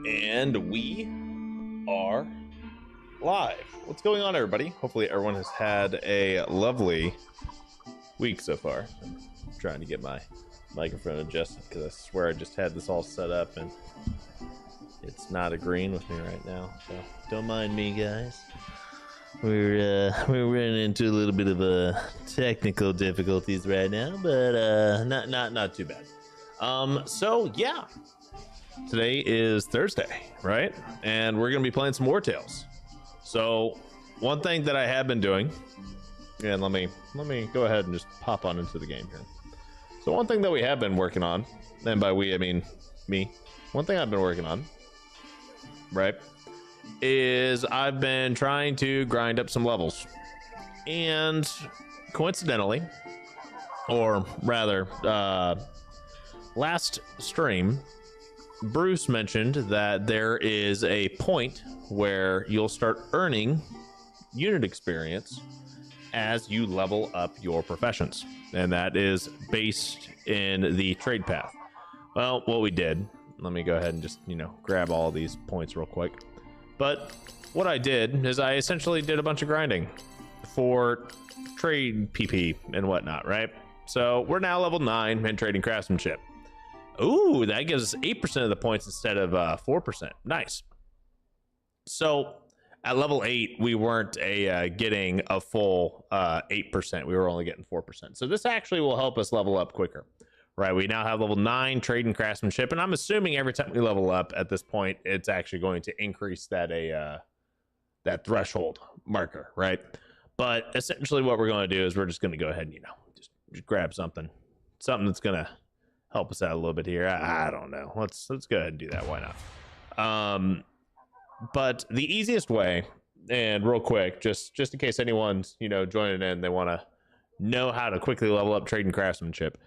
And we are live. What's going on, everybody? Hopefully everyone has had a lovely week so far. I'm trying to get my microphone adjusted because I swear I just had this all set up and it's not agreeing with me right now, so don't mind me, guys. We're running into a little bit of technical difficulties right now, but not too bad. So yeah, today is Thursday, right? And we're gonna be playing some Wartales. So one thing that I have been doing, and let me go ahead and just pop on into the game here. So one thing that we have been working on, and by we I mean me, one thing I've been working on, right, is I've been trying to grind up some levels. And coincidentally, or rather, last stream, Bruce mentioned that there is a point where you'll start earning unit experience as you level up your professions, and that is based in the trade path. Well, what we did, let me go ahead and just, grab all these points real quick. But what I did is I essentially did a bunch of grinding for trade PP and whatnot, right? So we're now level 9 in trading craftsmanship. Ooh, that gives us 8% of the points instead of 4%. Nice. So at level 8, we weren't getting a full 8%. We were only getting 4%. So this actually will help us level up quicker, right? We now have level 9 trade and craftsmanship, and I'm assuming every time we level up at this point, it's actually going to increase that that threshold marker, right? But essentially what we're going to do is we're just going to go ahead and, just grab something that's going to help us out a little bit here. I don't know. Let's go ahead and do that. Why not? But the easiest way, and real quick, just in case anyone's joining in, they want to know how to quickly level up trade and craftsmanship.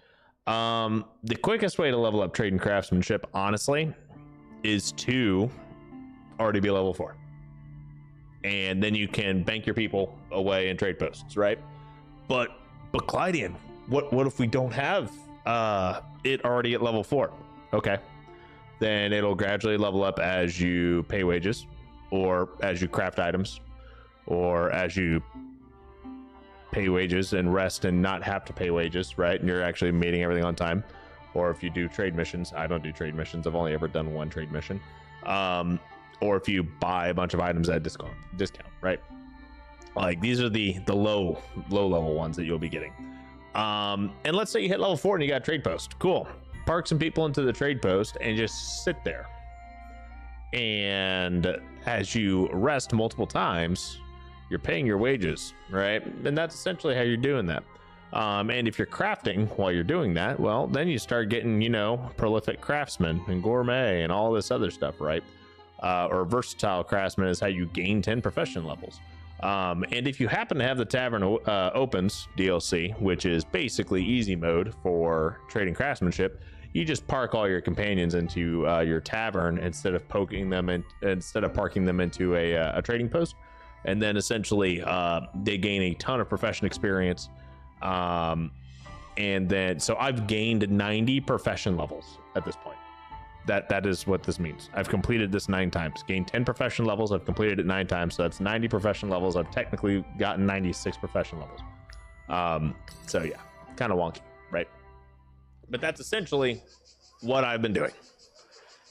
The quickest way to level up trade and craftsmanship, honestly, is to already be level 4, and then you can bank your people away in trade posts, right? But Clydian, what if we don't have it already at level 4? Okay, then it'll gradually level up as you pay wages, or as you craft items, or as you pay wages and rest and not have to pay wages, right? And you're actually meeting everything on time. Or if you do trade missions. I don't do trade missions. I've only ever done one trade mission. Or if you buy a bunch of items at discount, right? Like these are the low level ones that you'll be getting. And let's say you hit level 4 and you got a trade post. Cool. Park some people into the trade post and just sit there. And as you rest multiple times, you're paying your wages, right? And that's essentially how you're doing that. And if you're crafting while you're doing that, well, then you start getting, prolific craftsman and gourmet and all this other stuff, right? Or versatile craftsman is how you gain 10 profession levels. And if you happen to have the Tavern Opens DLC, which is basically easy mode for trading craftsmanship, you just park all your companions into your tavern instead of parking them into a trading post. And then essentially they gain a ton of profession experience. And then, so I've gained 90 profession levels at this point. That is what this means. I've completed this 9 times, gained 10 profession levels. I've completed it 9 times. So that's 90 profession levels. I've technically gotten 96 profession levels. So yeah, kind of wonky, right? But that's essentially what I've been doing.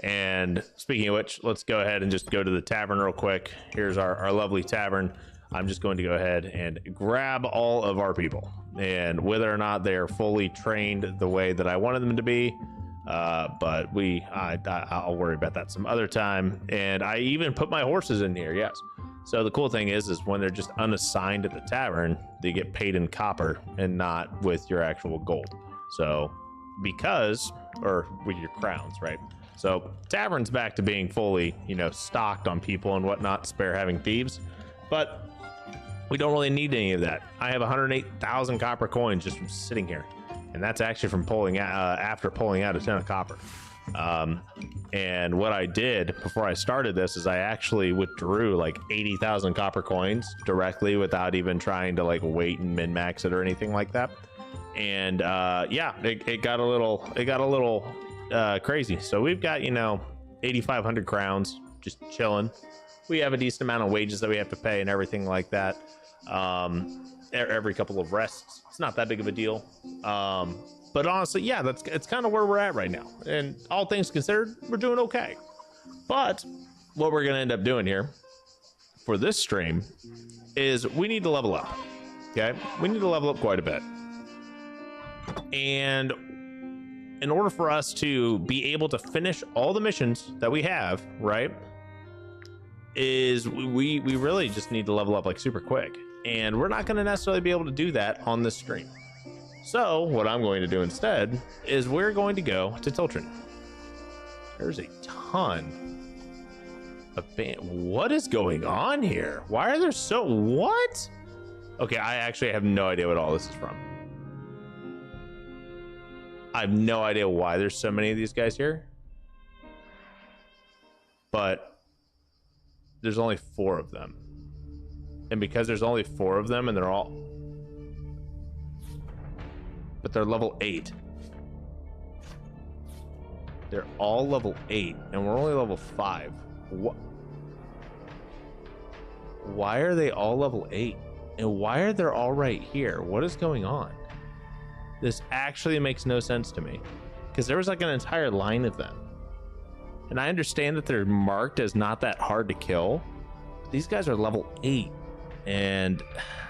And speaking of which, let's go ahead and just go to the tavern real quick. Here's our lovely tavern. I'm just going to go ahead and grab all of our people, and whether or not they are fully trained the way that I wanted them to be, but I'll worry about that some other time. And I even put my horses in here. Yes. So the cool thing is when they're just unassigned at the tavern, they get paid in copper and not with your actual gold. So or with your crowns, right? So tavern's back to being fully, stocked on people and whatnot, spare having thieves, but we don't really need any of that. I have 108,000 copper coins just from sitting here, and that's actually from after pulling out a ton of copper. And what I did before I started this is I actually withdrew like 80,000 copper coins directly without even trying to wait and min-max it or anything like that. And yeah, it got a little crazy. So we've got 8,500 crowns, just chilling. We have a decent amount of wages that we have to pay and everything like that. Every couple of rests, it's not that big of a deal. But honestly, yeah, it's kind of where we're at right now. And all things considered, we're doing okay. But what we're gonna end up doing here for this stream is we need to level up. Okay, we need to level up quite a bit. And in order for us to be able to finish all the missions that we have, right, is we really just need to level up like super quick. And we're not going to necessarily be able to do that on this stream. So what I'm going to do instead is we're going to go to Tiltren. There's a ton of what is going on here? Why are there so what? Okay, I actually have no idea what all this is from. I have no idea why there's so many of these guys here. But there's only 4 of them. And because there's only 4 of them and they're all... But they're level 8. They're all level 8 and we're only level 5. What? Why are they all level 8? And why are they all right here? What is going on? This actually makes no sense to me. Because there was like an entire line of them. And I understand that they're marked as not that hard to kill. But these guys are level 8. And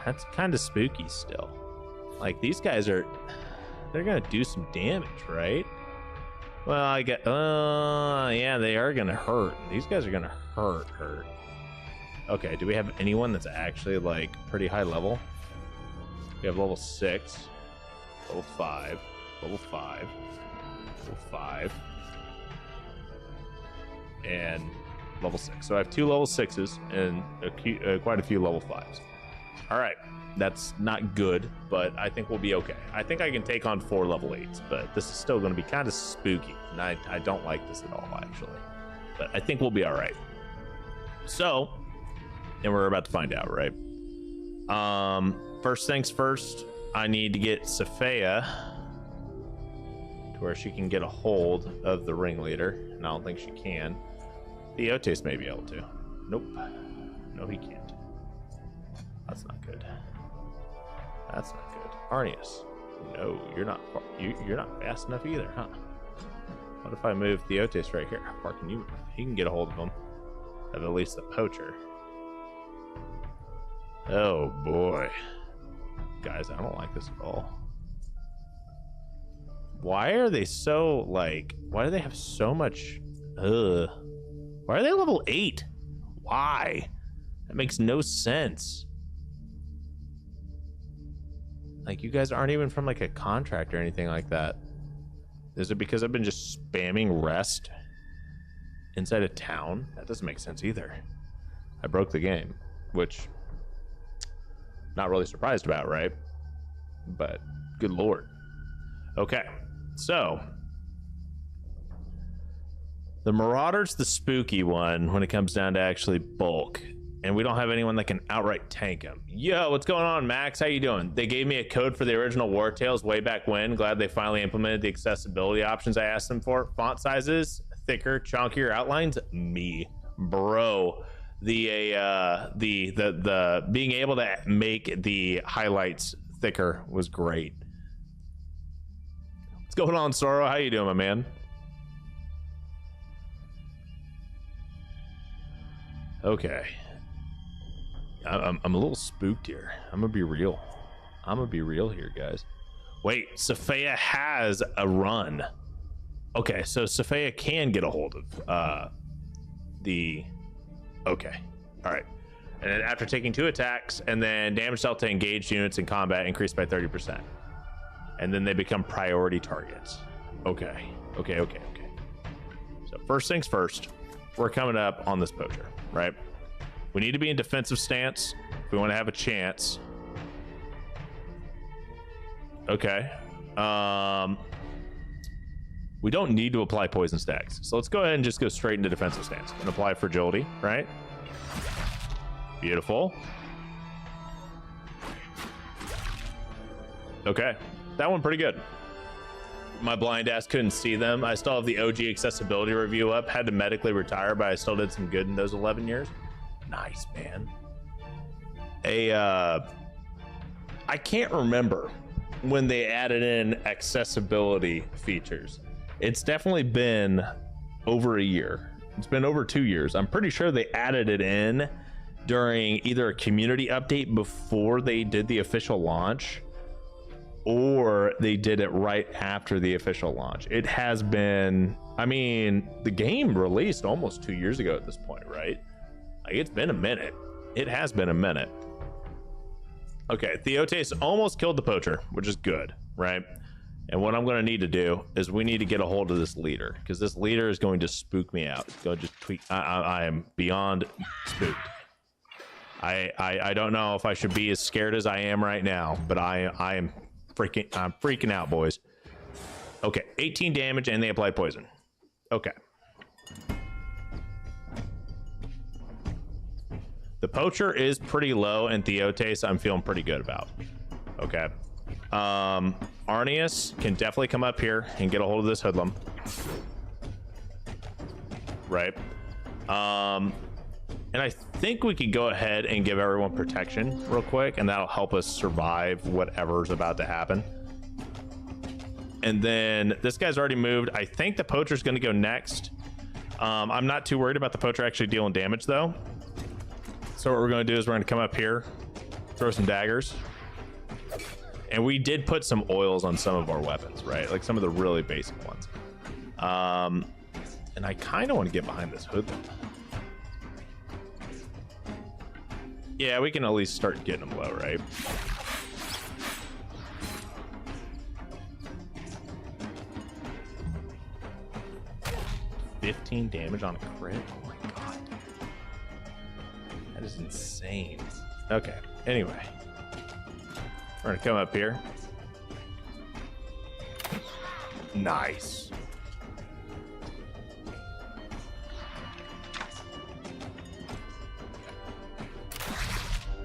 that's kind of spooky still. Like these guys are... They're going to do some damage, right? Well, I get... yeah, they are going to hurt. These guys are going to hurt. Okay, do we have anyone that's actually like pretty high level? We have level 6, level 5, level 5, level 5, and level 6. So I have 2 level 6s and quite a few level 5s. All right, that's not good, but I think we'll be okay. I think I can take on 4 level 8s, but this is still going to be kind of spooky, and I don't like this at all, actually. But I think we'll be all right. So, and we're about to find out, right? First things first, I need to get Sophia to where she can get a hold of the ringleader, and I don't think she can. Theotes may be able to. Nope. No, he can't. That's not good. That's not good. Arnius. No, you're not. You're not fast enough either, huh? What if I move Theotes right here? How far can you move? He can get a hold of him. Of at least the poacher. Oh boy. Guys, I don't like this at all. Why are they so like, why do they have so much why are they level 8? Why? That makes no sense. Like, you guys aren't even from like a contract or anything like that. Is it because I've been just spamming rest inside a town? That doesn't make sense either. I broke the game, which not really surprised about, right? But good lord. Okay, so the Marauder's the spooky one when it comes down to actually bulk, and we don't have anyone that can outright tank him. Yo, what's going on, Max? How you doing? They gave me a code for the original Wartales way back when. Glad they finally implemented the accessibility options I asked them for. Font sizes, thicker, chunkier outlines. Me, bro. The being able to make the highlights thicker was great. What's going on, Soro? How you doing, my man? Okay. I'm a little spooked here. I'm gonna be real. I'm gonna be real here, guys. Wait, Sophia has a run. Okay, so Sophia can get a hold of the... Okay, all right. And then after taking 2 attacks, and then damage dealt to engaged units in combat increased by 30%. And then they become priority targets. Okay. So first things first, we're coming up on this poacher, right? We need to be in defensive stance if we want to have a chance. Okay. We don't need to apply poison stacks. So let's go ahead and just go straight into defensive stance and apply fragility, right? Beautiful. Okay. That one pretty good. My blind ass couldn't see them. I still have the OG accessibility review up. Had to medically retire, but I still did some good in those 11 years. Nice, man. I can't remember when they added in accessibility features. It's definitely been over a year. It's been over 2 years. I'm pretty sure they added it in during either a community update before they did the official launch, or they did it right after the official launch. It has been, I mean, the game released almost 2 years ago at this point, right? Like, it's been a minute. It has been a minute. Okay, Theotes almost killed the poacher, which is good, right? And what I'm going to need to do is we need to get a hold of this leader, because this leader is going to spook me out. It's going to just tweak. I am beyond spooked. I don't know if I should be as scared as I am right now, but I'm freaking out, boys. Okay, 18 damage, and they applied poison. Okay. The poacher is pretty low, and Theotes I'm feeling pretty good about. Okay. Arnius can definitely come up here and get a hold of this hoodlum. Right. And I think we could go ahead and give everyone protection real quick, and that'll help us survive whatever's about to happen. And then this guy's already moved. I think the poacher's going to go next. I'm not too worried about the poacher actually dealing damage, though. So what we're going to do is we're going to come up here, throw some daggers. And we did put some oils on some of our weapons, right? Like some of the really basic ones. And I kind of want to get behind this hoodlum. Yeah, we can at least start getting them low, right? $15 damage on a crit? Oh my god. That is insane. Okay, anyway. We're gonna come up here. Nice.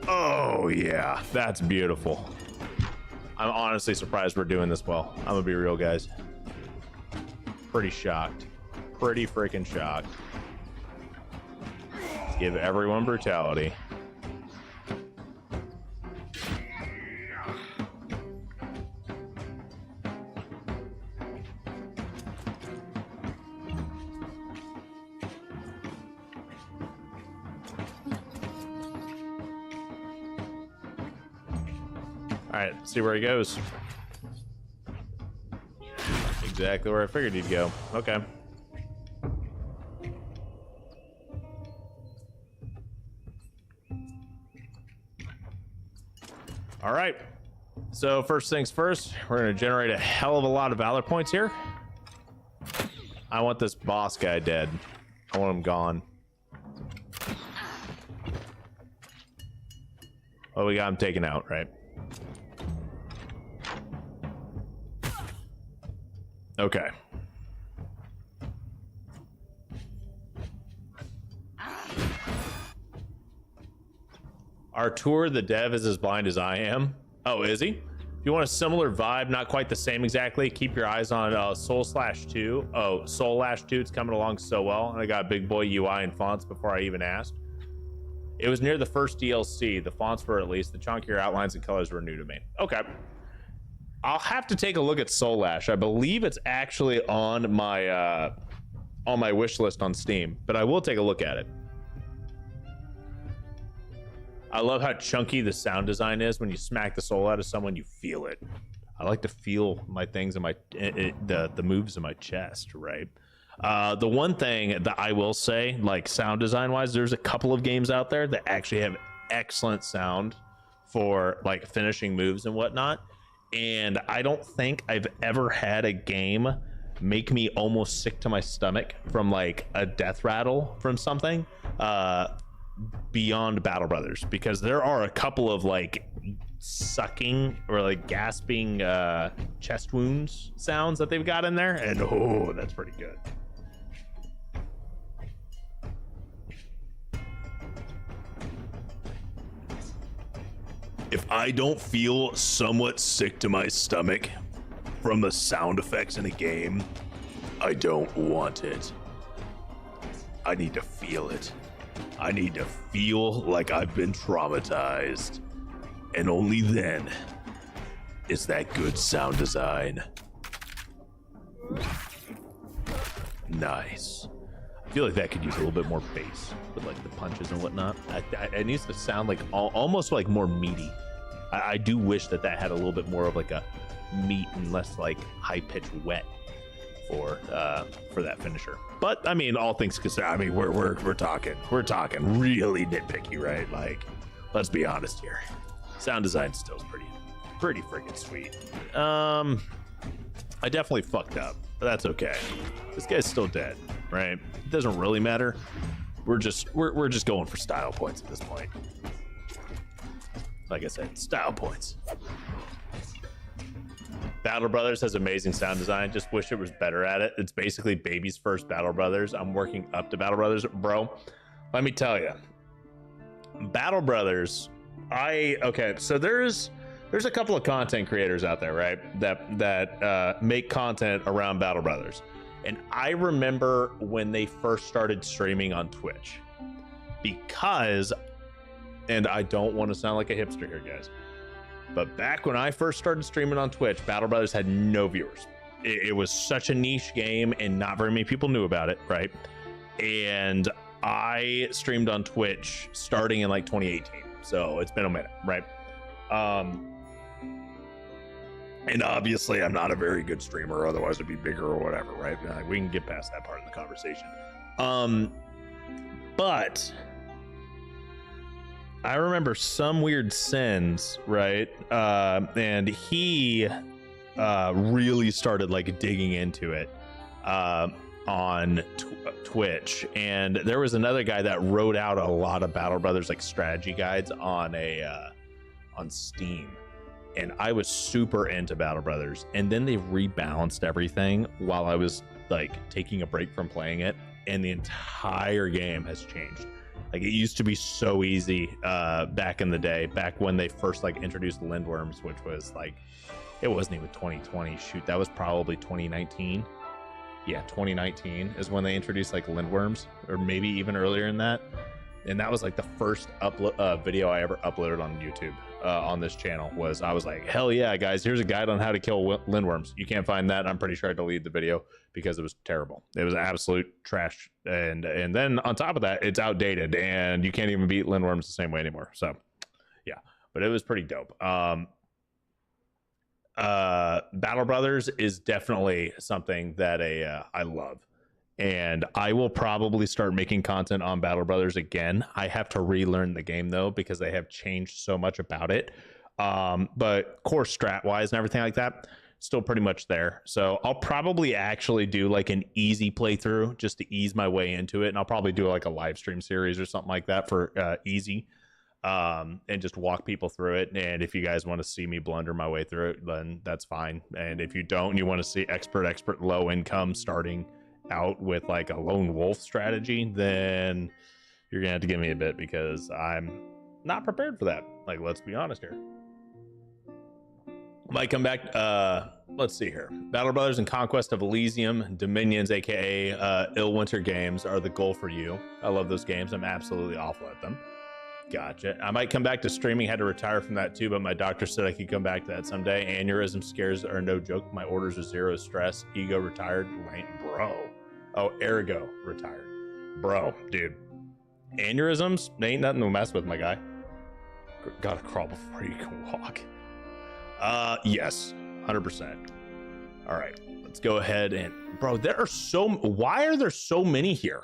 Oh yeah, that's beautiful. I'm honestly surprised we're doing this well. I'm gonna be real, guys. Pretty shocked. Pretty freaking shocked. Let's give everyone brutality. All right, see where he goes. Exactly where I figured he'd go. Okay. All right. So first things first, we're going to generate a hell of a lot of valor points here. I want this boss guy dead. I want him gone. Oh, we got him taken out, right? Okay. Artur, the dev, is as blind as I am. Oh, is he? If you want a similar vibe, not quite the same exactly, keep your eyes on Soul/2. Oh, Soul/2, it's coming along so well. And I got big boy UI and fonts before I even asked. It was near the first DLC. The fonts were at least. The chunkier outlines and colors were new to me. Okay. I'll have to take a look at Soul/. I believe it's actually on my wish list on Steam, but I will take a look at it. I love how chunky the sound design is. When you smack the soul out of someone, you feel it. I like to feel my things in my the moves in my chest, right? The one thing that I will say, like sound design wise, there's a couple of games out there that actually have excellent sound for like finishing moves and whatnot. And I don't think I've ever had a game make me almost sick to my stomach from like a death rattle from something beyond Battle Brothers, because there are a couple of like sucking or like gasping chest wounds sounds that they've got in there, and oh, that's pretty good. If I don't feel somewhat sick to my stomach from the sound effects in a game, I don't want it. I need to feel it. I need to feel like I've been traumatized. And only then is that good sound design. Nice. I feel like that could use a little bit more bass with like the punches and whatnot. It needs to sound like almost like more meaty. I do wish that had a little bit more of like a meat and less like high pitched wet for that finisher. But I mean, all things considered, I mean, we're talking really nitpicky, right? Like, let's be honest here. Sound design still is pretty freaking sweet. I definitely fucked up, but that's okay. This guy's still dead, right? It doesn't really matter. We're just going for style points at this point. Like I said, style points. Battle Brothers has amazing sound design. Just wish it was better at it. It's basically baby's first Battle Brothers. I'm working up to Battle Brothers, bro. Let me tell you, Battle Brothers. So there's a couple of content creators out there, right? That make content around Battle Brothers, and I remember when they first started streaming on Twitch, because, and I don't want to sound like a hipster here, guys, but back when I first started streaming on Twitch, Battle Brothers had no viewers. It was such a niche game, and not very many people knew about it, right? And I streamed on Twitch starting in like 2018, so it's been a minute, right? And obviously I'm not a very good streamer, otherwise it'd be bigger or whatever, right? We can get past that part of the conversation. But I remember some weird sins, right? And he really started like digging into it on Twitch, and there was another guy that wrote out a lot of Battle Brothers like strategy guides on Steam. And I was super into Battle Brothers, and then they rebalanced everything while I was like taking a break from playing it, and the entire game has changed. Like, it used to be so easy back in the day, back when they first like introduced Lindworms, which was like, it wasn't even 2020. Shoot, that was probably 2019. Yeah, 2019 is when they introduced like Lindworms, or maybe even earlier than that. And that was like the first video I ever uploaded on YouTube on this channel. I was like, hell yeah, guys, here's a guide on how to kill Lindworms. You can't find that. I'm pretty sure I deleted the video because it was terrible. It was absolute trash. And then on top of that, it's outdated, and you can't even beat Lindworms the same way anymore. So yeah, but it was pretty dope. Battle Brothers is definitely something that I love. And I will probably start making content on Battle Brothers again. I have to relearn the game though, because they have changed so much about it. But core strat wise and everything like that, still pretty much there. So I'll probably actually do like an easy playthrough just to ease my way into it. And I'll probably do like a live stream series or something like that for easy, and just walk people through it. And if you guys want to see me blunder my way through it, then that's fine. And if you don't, and you want to see expert, low income starting out with like a lone wolf strategy, then you're gonna have to give me a bit, because I'm not prepared for that. Like, let's be honest here. Might come back. Let's see here. Battle Brothers and Conquest of Elysium, Dominions, aka Illwinter games, are the goal for you. I love those games. I'm absolutely awful at them. Gotcha. I might come back to streaming. Had to retire from that too, but my doctor said I could come back to that someday. Aneurysm scares are no joke. My orders are zero stress. Ego retired. Bro. Oh, ergo retired. Bro, dude. Aneurysms ain't nothing to mess with, my guy. Gotta crawl before you can walk. Yes, 100%. All right, let's go ahead and, bro, why are there so many here?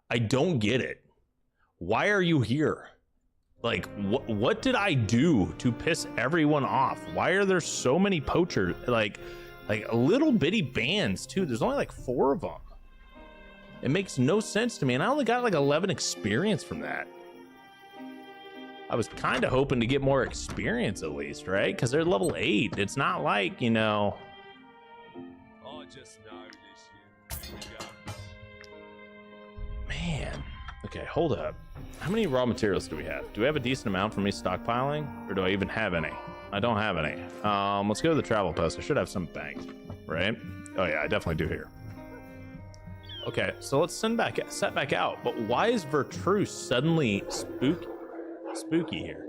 I don't get it. Why are you here? Like, what did I do to piss everyone off? Why are there so many poachers? Like little bitty bands too. There's only like 4 of them. It makes no sense to me, and I only got like 11 experience from that. I was kind of hoping to get more experience at least, right? Because they're level 8. It's not like, you know. I just know this year. Man. Okay, hold up. How many raw materials do we have? Do we have a decent amount for me stockpiling? Or do I even have any? I don't have any. Let's go to the travel post. I should have some banked, right? Oh yeah, I definitely do here. Okay, so let's set back out. But why is Vertrue suddenly spooky here?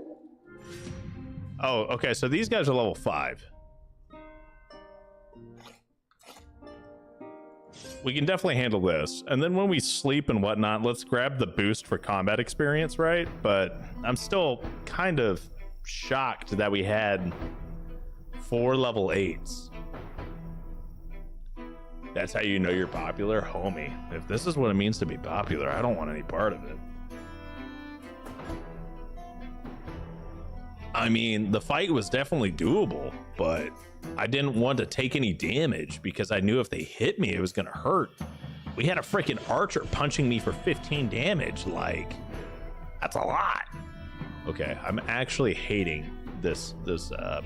Oh, okay, so these guys are level 5. We can definitely handle this. And then when we sleep and whatnot, let's grab the boost for combat experience, right? But I'm still kind of shocked that we had 4 level 8s. That's how you know you're popular? Homie, if this is what it means to be popular, I don't want any part of it. I mean, the fight was definitely doable, but I didn't want to take any damage because I knew if they hit me, it was going to hurt. We had a freaking archer punching me for 15 damage. Like, that's a lot. Okay, I'm actually hating this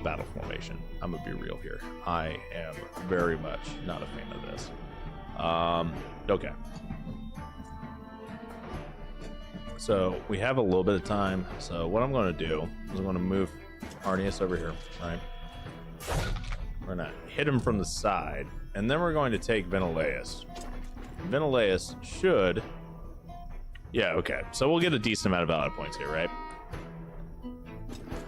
battle formation. I'm gonna be real here. I am very much not a fan of this. Okay. So we have a little bit of time. So what I'm going to do is I'm going to move Arnius over here, right? We're going to hit him from the side, and then we're going to take Ventileus. Ventileus should... Yeah, okay. So we'll get a decent amount of valid points here, right?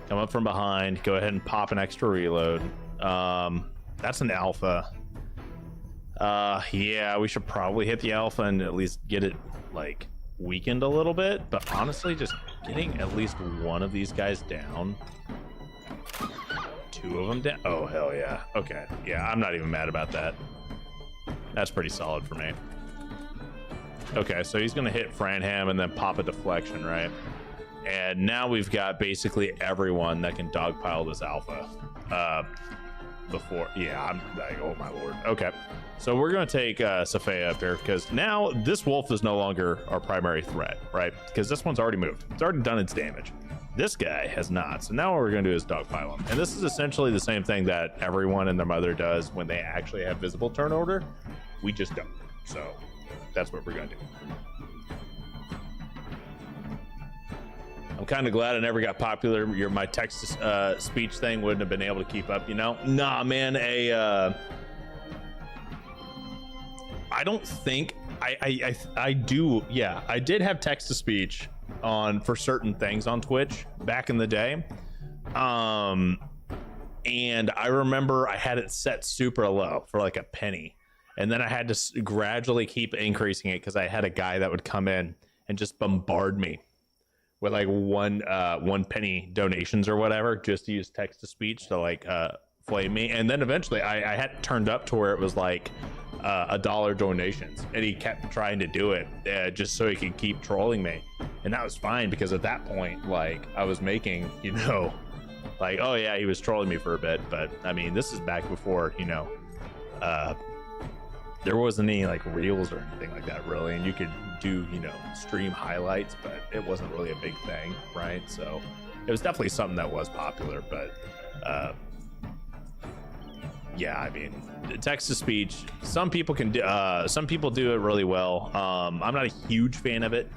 Come up from behind. Go ahead and pop an extra reload. That's an alpha. Yeah, we should probably hit the alpha and at least get it, like... weakened a little bit, but honestly just getting at least one of these guys down, 2 of them down. Oh hell yeah. Okay, yeah, I'm not even mad about that. That's pretty solid for me. Okay, so he's gonna hit Franham and then pop a deflection, right? And now we've got basically everyone that can dogpile this alpha before. Yeah, I'm like, oh my lord. Okay, so we're gonna take Safea up here because now this wolf is no longer our primary threat, right? Because this one's already moved. It's already done its damage. This guy has not. So now what we're gonna do is dogpile him. And this is essentially the same thing that everyone and their mother does when they actually have visible turn order. We just don't. So that's what we're gonna do. I'm kind of glad I never got popular. My text speech thing wouldn't have been able to keep up, you know? Nah, man, I don't think I do. Yeah, I did have text to speech on for certain things on Twitch back in the day. And I remember I had it set super low for like a penny. And then I had to gradually keep increasing it because I had a guy that would come in and just bombard me with like one penny donations or whatever, just to use text to speech to like flame me. And then eventually I had it turned up to where it was like $1 donations, and he kept trying to do it just so he could keep trolling me. And that was fine because at that point, like, I was making, you know, like, oh yeah, he was trolling me for a bit. But I mean, this is back before, you know, there wasn't any like reels or anything like that really, and you could do, you know, stream highlights, but it wasn't really a big thing, right? So it was definitely something that was popular, but yeah, I mean, text to speech, some people can do, some people do it really well. I'm not a huge fan of it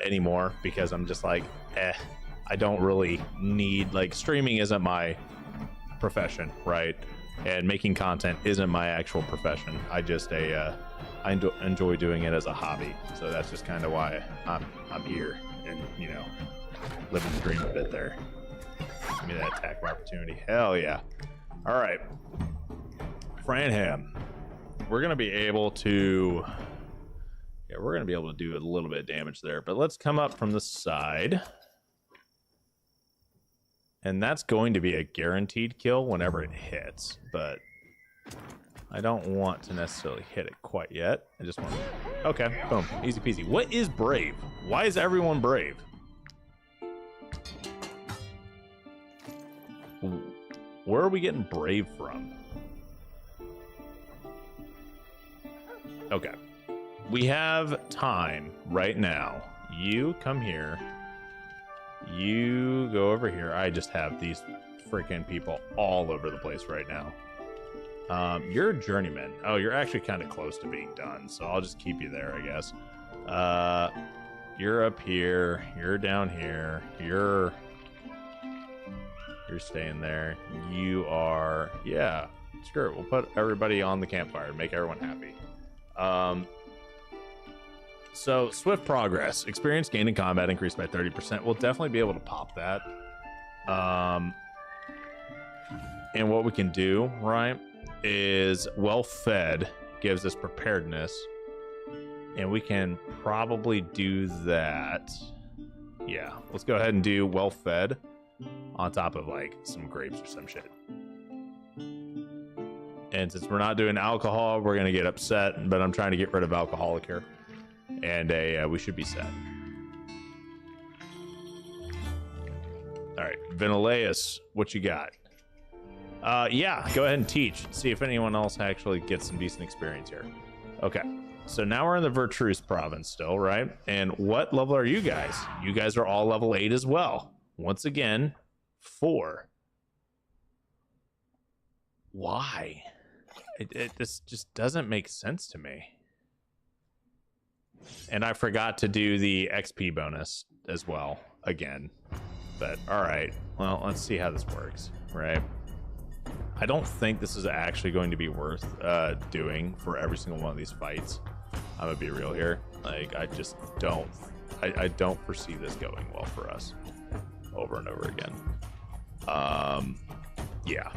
anymore because I'm just like, I don't really need, like, streaming isn't my profession, right? And making content isn't my actual profession. I just I enjoy doing it as a hobby. So that's just kind of why I'm here and, you know, living the dream a bit there. Give me that attack opportunity. Hell yeah. All right. Franham. We're going to be able to... Yeah, we're going to be able to do a little bit of damage there. But let's come up from the side. And that's going to be a guaranteed kill whenever it hits. But I don't want to necessarily hit it quite yet. I just want to... Okay, boom. Easy peasy. What is brave? Why is everyone brave? Where are we getting brave from? Okay. We have time right now. You come here. You go over here. I just have these freaking people all over the place right now. You're a journeyman. Oh, you're actually kind of close to being done, so I'll just keep you there, I guess. You're up here. You're down here. You're You're staying there. You are, yeah, screw it. We'll put everybody on the campfire and make everyone happy. So swift progress, experience gained in combat increased by 30%. We'll definitely be able to pop that. And what we can do, right, is well fed gives us preparedness, and we can probably do that. Yeah, let's go ahead and do well fed on top of like some grapes or some shit. And since we're not doing alcohol, we're gonna get upset, but I'm trying to get rid of alcoholic here. And we should be set. All right, Vinileus, what you got? Yeah, go ahead and teach. See if anyone else actually gets some decent experience here. Okay, so now we're in the Vertruse province still, right? And what level are you guys? You guys are all level 8 as well. Once again, 4. Why? This just doesn't make sense to me. And I forgot to do the XP bonus as well again. But all right, well, let's see how this works, right? I don't think this is actually going to be worth doing for every single one of these fights. I'm gonna be real here. Like, I just don't, I don't foresee this going well for us over and over again. Yeah.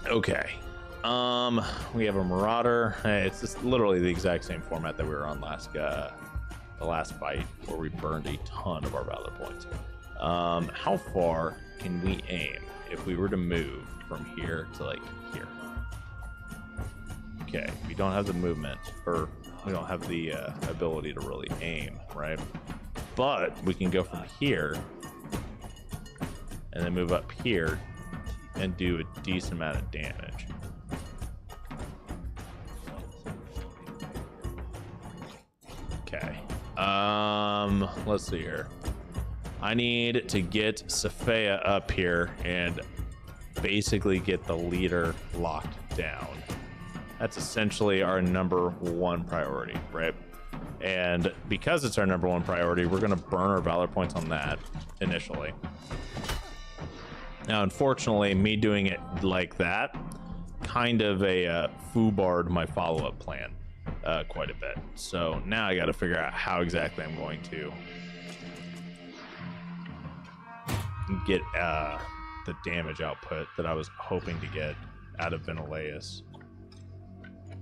Okay. We have a marauder. It's just literally the exact same format that we were on the last fight, where we burned a ton of our valor points. How far can we aim if we were to move from here to like here? Okay, we don't have the movement, or we don't have the ability to really aim, right? But we can go from here and then move up here and do a decent amount of damage. Okay. Let's see here. I need to get Saphea up here and basically get the leader locked down. That's essentially our #1 priority, right? And because it's our #1 priority, we're going to burn our valor points on that initially. Now, unfortunately, me doing it like that kind of foobarred my follow-up plan quite a bit. So now I got to figure out how exactly I'm going to get the damage output that I was hoping to get out of Vinileus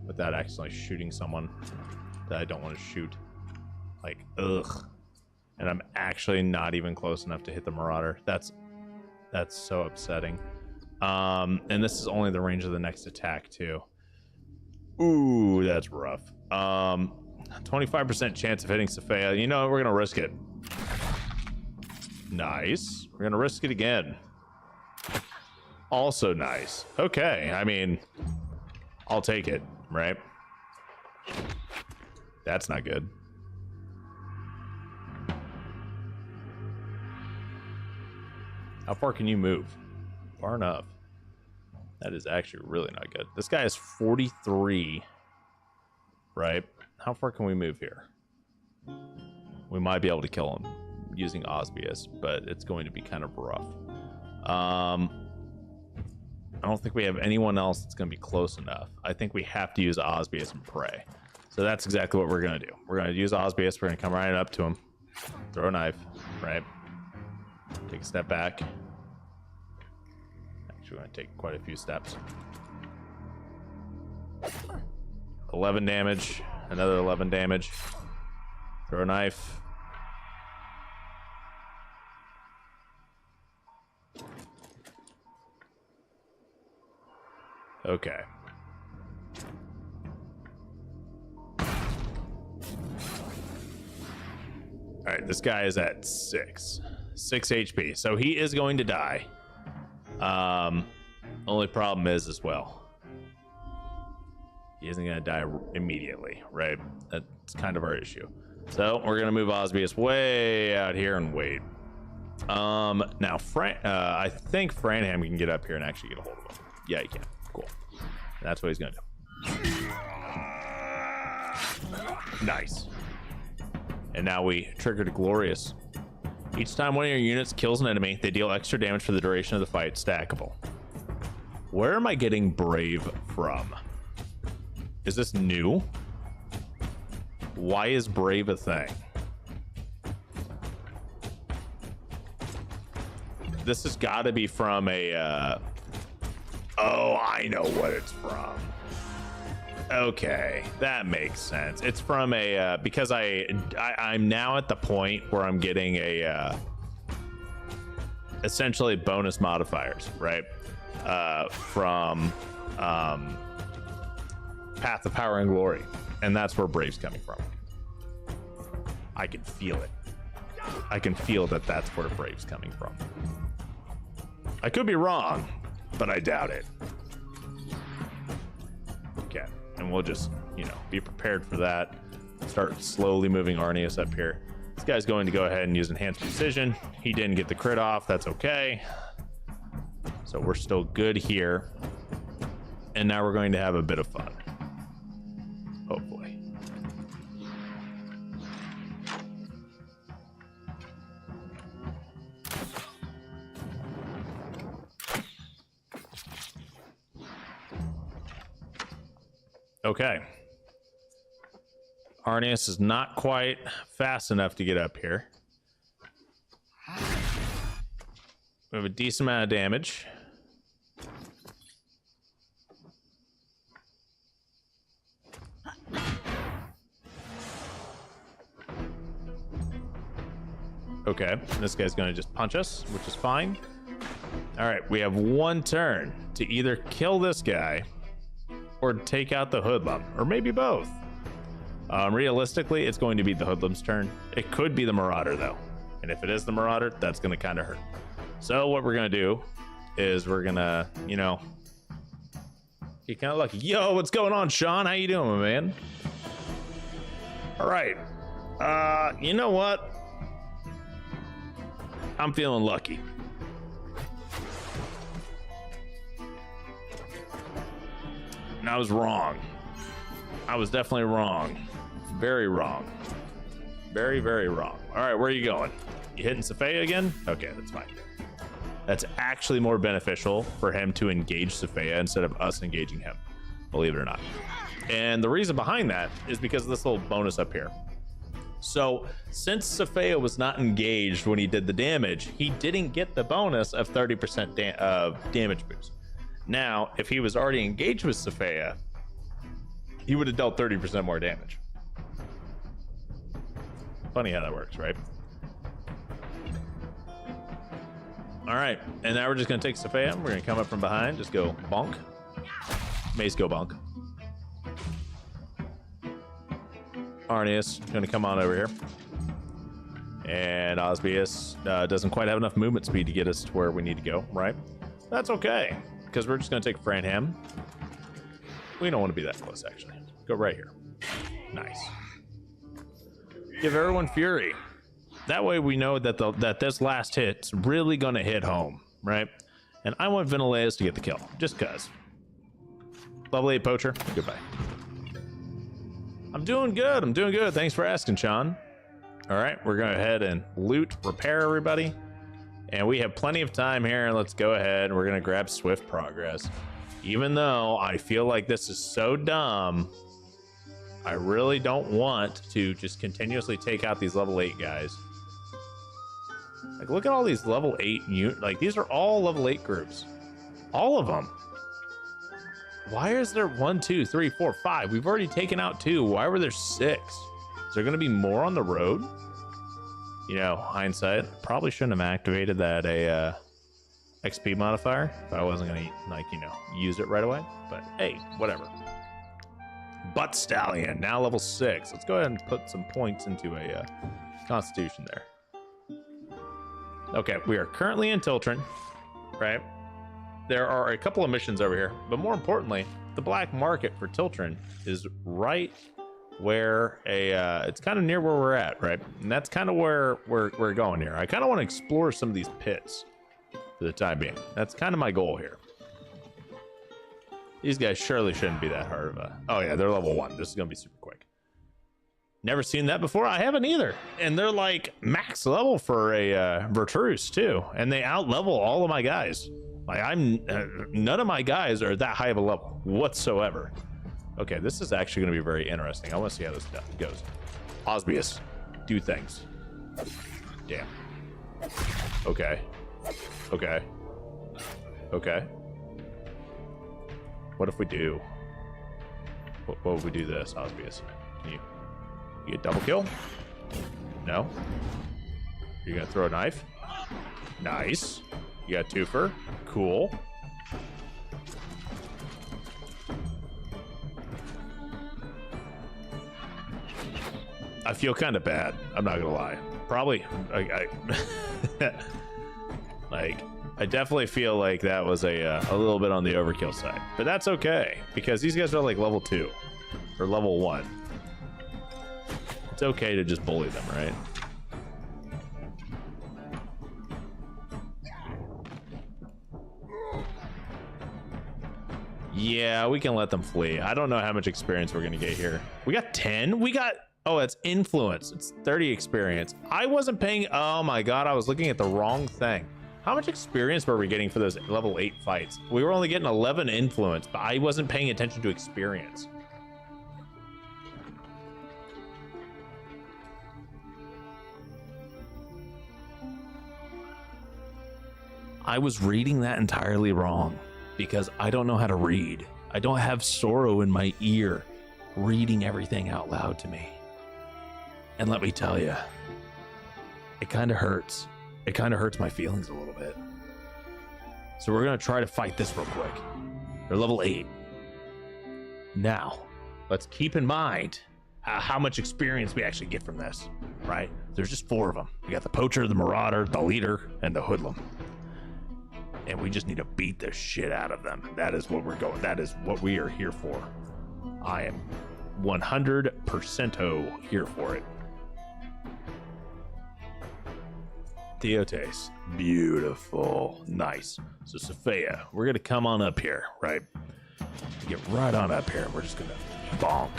without accidentally shooting someone that I don't want to shoot. Like, ugh. And I'm actually not even close enough to hit the Marauder. That's so upsetting. And this is only the range of the next attack too. Ooh, that's rough. 25% chance of hitting Saphea. You know, we're gonna risk it. Nice. We're gonna risk it again. Also nice. Okay, I mean, I'll take it, right? That's not good. How far can you move? Far enough. That is actually really not good. This guy is 43, right? How far can we move here? We might be able to kill him using Osbius, but it's going to be kind of rough. I don't think we have anyone else that's going to be close enough. I think we have to use Osbius and pray. So that's exactly what we're going to do. We're going to use Osbius. We're going to come right up to him. Throw a knife, right? Take a step back. Actually, we're going to take quite a few steps. 11 damage. Another 11 damage. Throw a knife. Okay. All right, this guy is at 6 HP, so he is going to die. Only problem is as well, he isn't going to die immediately, right? That's kind of our issue. So we're going to move Osbius way out here and wait. Now, I think Franham can get up here and actually get a hold of him. Yeah, he can. Cool. That's what he's going to do. Nice. And now we triggered Glorious. Each time one of your units kills an enemy, they deal extra damage for the duration of the fight. Stackable. Where am I getting Brave from? Is this new? Why is Brave a thing? This has got to be from a... Oh, I know what it's from. Okay, that makes sense. It's from a because I'm now at the point where I'm getting a essentially bonus modifiers, right? From Path of Power and Glory, and that's where Brave's coming from. I can feel it. I can feel that that's where Brave's coming from. I could be wrong, but I doubt it. Okay. And we'll just, you know, be prepared for that. Start slowly moving Arnius up here. This guy's going to go ahead and use Enhanced Precision. He didn't get the crit off. That's okay. So we're still good here. And now we're going to have a bit of fun. Hopefully. Okay. Arnius is not quite fast enough to get up here. We have a decent amount of damage. Okay, this guy's gonna just punch us, which is fine. All right, we have one turn to either kill this guy or take out the hoodlum, or maybe both. Realistically, it's going to be the hoodlum's turn. It could be the marauder though, and if it is the marauder, that's going to kind of hurt. So what we're going to do is we're going to, you know, get kind of lucky. Yo, what's going on, Sean? How you doing, my man? All right. You know what? I'm feeling lucky. And I was wrong. I was definitely wrong. Very wrong. Very, very wrong. All right, where are you going? You hitting Safea again? Okay, that's fine. That's actually more beneficial for him to engage Safea instead of us engaging him, believe it or not. And the reason behind that is because of this little bonus up here. So since Safea was not engaged when he did the damage, he didn't get the bonus of 30% damage boost. Now, if he was already engaged with Safea, he would have dealt 30% more damage. Funny how that works, right? All right, and now we're just gonna take Safea. We're gonna come up from behind, just go bonk. Mace go bonk. Arnius gonna come on over here. And Osbius doesn't quite have enough movement speed to get us to where we need to go, right? That's okay, because we're just gonna take Franham. We don't want to be that close, actually. Go right here. Nice. Give everyone Fury. That way we know that that this last hit's really gonna hit home, right? And I want Ventileus to get the kill, just cause. Level 8 Poacher, goodbye. I'm doing good, I'm doing good. Thanks for asking, Sean. All right, we're going to go ahead and loot, repair everybody. And we have plenty of time here. Let's go ahead. We're going to grab Swift Progress. Even though I feel like this is so dumb, I really don't want to just continuously take out these level 8 guys. Like, look at all these level 8 like, these are all level 8 groups. All of them. Why is there 1, 2, 3, 4, 5? We've already taken out 2. Why were there 6? Is there going to be more on the road? You know, hindsight, probably shouldn't have activated that XP modifier if I wasn't going to, like, you know, use it right away. But hey, whatever. Butt Stallion, now level 6. Let's go ahead and put some points into a Constitution there. Okay, we are currently in Tiltren, right? There are a couple of missions over here, but more importantly, the black market for Tiltren is right where it's kind of near where we're at, right? And that's kind of where we're going here. I kind of want to explore some of these pits for the time being. That's kind of my goal here. These guys surely shouldn't be that hard of a... Oh yeah, they're level 1. This is gonna be super quick. Never seen that before. I haven't either. And they're like max level for a Virtus too, and they out level all of my guys. Like none of my guys are that high of a level whatsoever. Okay, this is actually going to be very interesting. I want to see how this goes. Osbius, do things. Damn. Okay. Okay. Okay. What if we do? What if we do this, Osbius? Can you get double kill? No. You're gonna throw a knife? Nice. You got twofer. Cool. I feel kind of bad. I'm not gonna lie. Probably. Like, I definitely feel like that was a little bit on the overkill side, but that's okay because these guys are like level 2 or level 1. It's okay to just bully them, right? Yeah, we can let them flee. I don't know how much experience we're gonna get here. We got 10. We got, oh, it's influence. It's 30 experience. I wasn't paying. Oh my god, I was looking at the wrong thing. How much experience were we getting for those level 8 fights? We were only getting 11 influence, but I wasn't paying attention to experience. I was reading that entirely wrong because I don't know how to read. I don't have sorrow in my ear reading everything out loud to me. And let me tell you, it kind of hurts. It kind of hurts my feelings a little bit. So we're going to try to fight this real quick. They're level 8. Now, let's keep in mind how much experience we actually get from this, right? There's just 4 of them. We got the poacher, the marauder, the leader, and the hoodlum. And we just need to beat the shit out of them. That is what we're going. That is what we are here for. I am 100% here for it. Theotes, beautiful, nice. So Sophia, we're gonna come on up here, right? Get right on up here. We're just gonna bonk.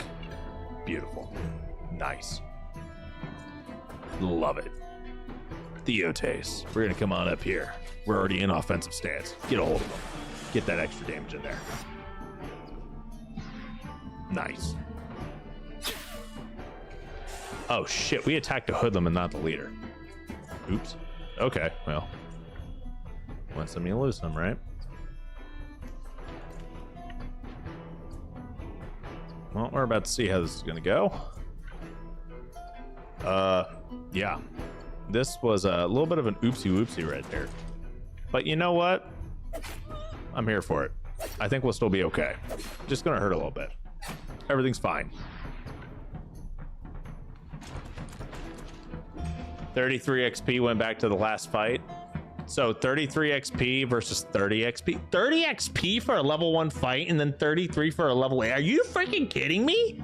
Beautiful, nice. Love it. Theotes, we're gonna come on up here. We're already in offensive stance. Get a hold of them. Get that extra damage in there. Nice. Oh shit, we attacked the hoodlum and not the leader. Oops. Okay, well. Win some, you lose some, right? Well, we're about to see how this is gonna go. Yeah. This was a little bit of an oopsie-whoopsie right there. But you know what? I'm here for it. I think we'll still be okay. Just gonna hurt a little bit. Everything's fine. 33 XP went back to the last fight. So 33 XP versus 30 XP. 30 XP for a level 1 fight and then 33 for a level 8. Are you freaking kidding me?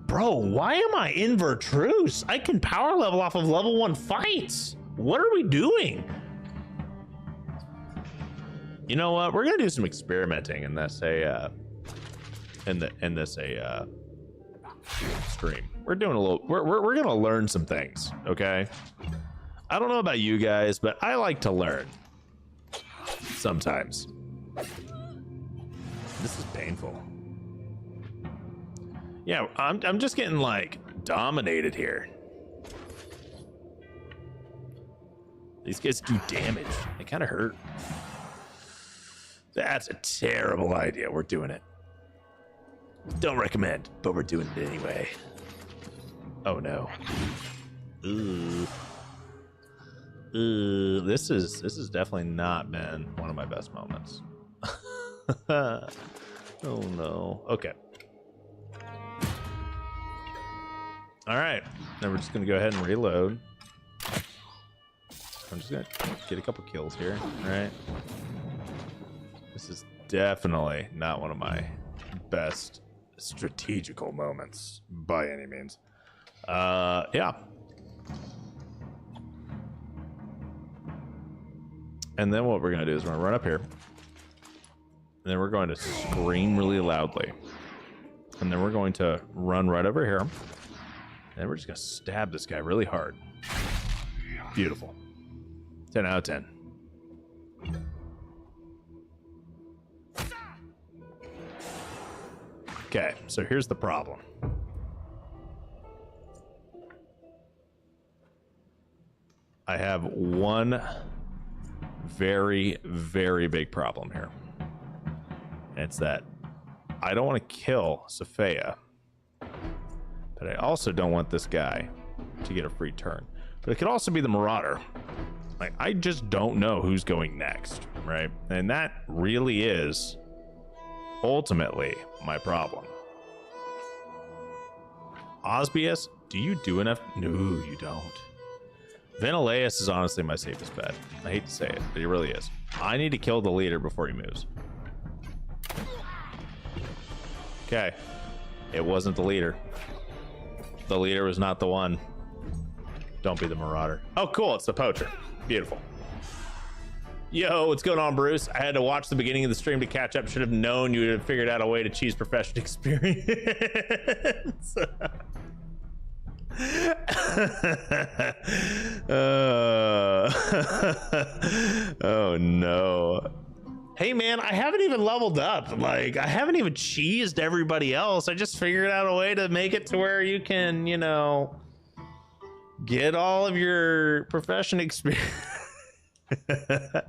Bro, why am I in Virtus? I can power level off of level 1 fights. What are we doing? You know what? We're gonna do some experimenting in this stream. We're doing a little. We're gonna learn some things. Okay. I don't know about you guys, but I like to learn sometimes. This is painful. Yeah, I'm just getting like dominated here. These guys do damage. They kind of hurt. That's a terrible idea. We're doing it. Don't recommend, but we're doing it anyway. Oh no. Ooh. Ooh, this has definitely not been one of my best moments. Oh no. Okay. All right. Then we're just gonna go ahead and reload. I'm just gonna get a couple kills here. All right. This is definitely not one of my best strategical moments by any means. Yeah. And then what we're gonna do is we're gonna run up here, and then we're going to scream really loudly. And then we're going to run right over here. And we're just going to stab this guy really hard. Beautiful. 10 out of 10. Okay, so here's the problem. I have one very, very big problem here. And it's that I don't want to kill Sophia, but I also don't want this guy to get a free turn. But it could also be the Marauder. Like, I just don't know who's going next, right? And that really is ultimately my problem. Osbius, do you do enough? No, you don't. Ventilaeus is honestly my safest bet. I hate to say it, but he really is. I need to kill the leader before he moves. Okay. It wasn't the leader. The leader was not the one. Don't be the Marauder. Oh, cool. It's the poacher. Beautiful. Yo, what's going on, Bruce? I had to watch the beginning of the stream to catch up. Should have known you would have figured out a way to cheese profession experience. Oh no. Hey man, I haven't even leveled up. Like, I haven't even cheesed everybody else. I just figured out a way to make it to where you can, you know, get all of your profession experience. It's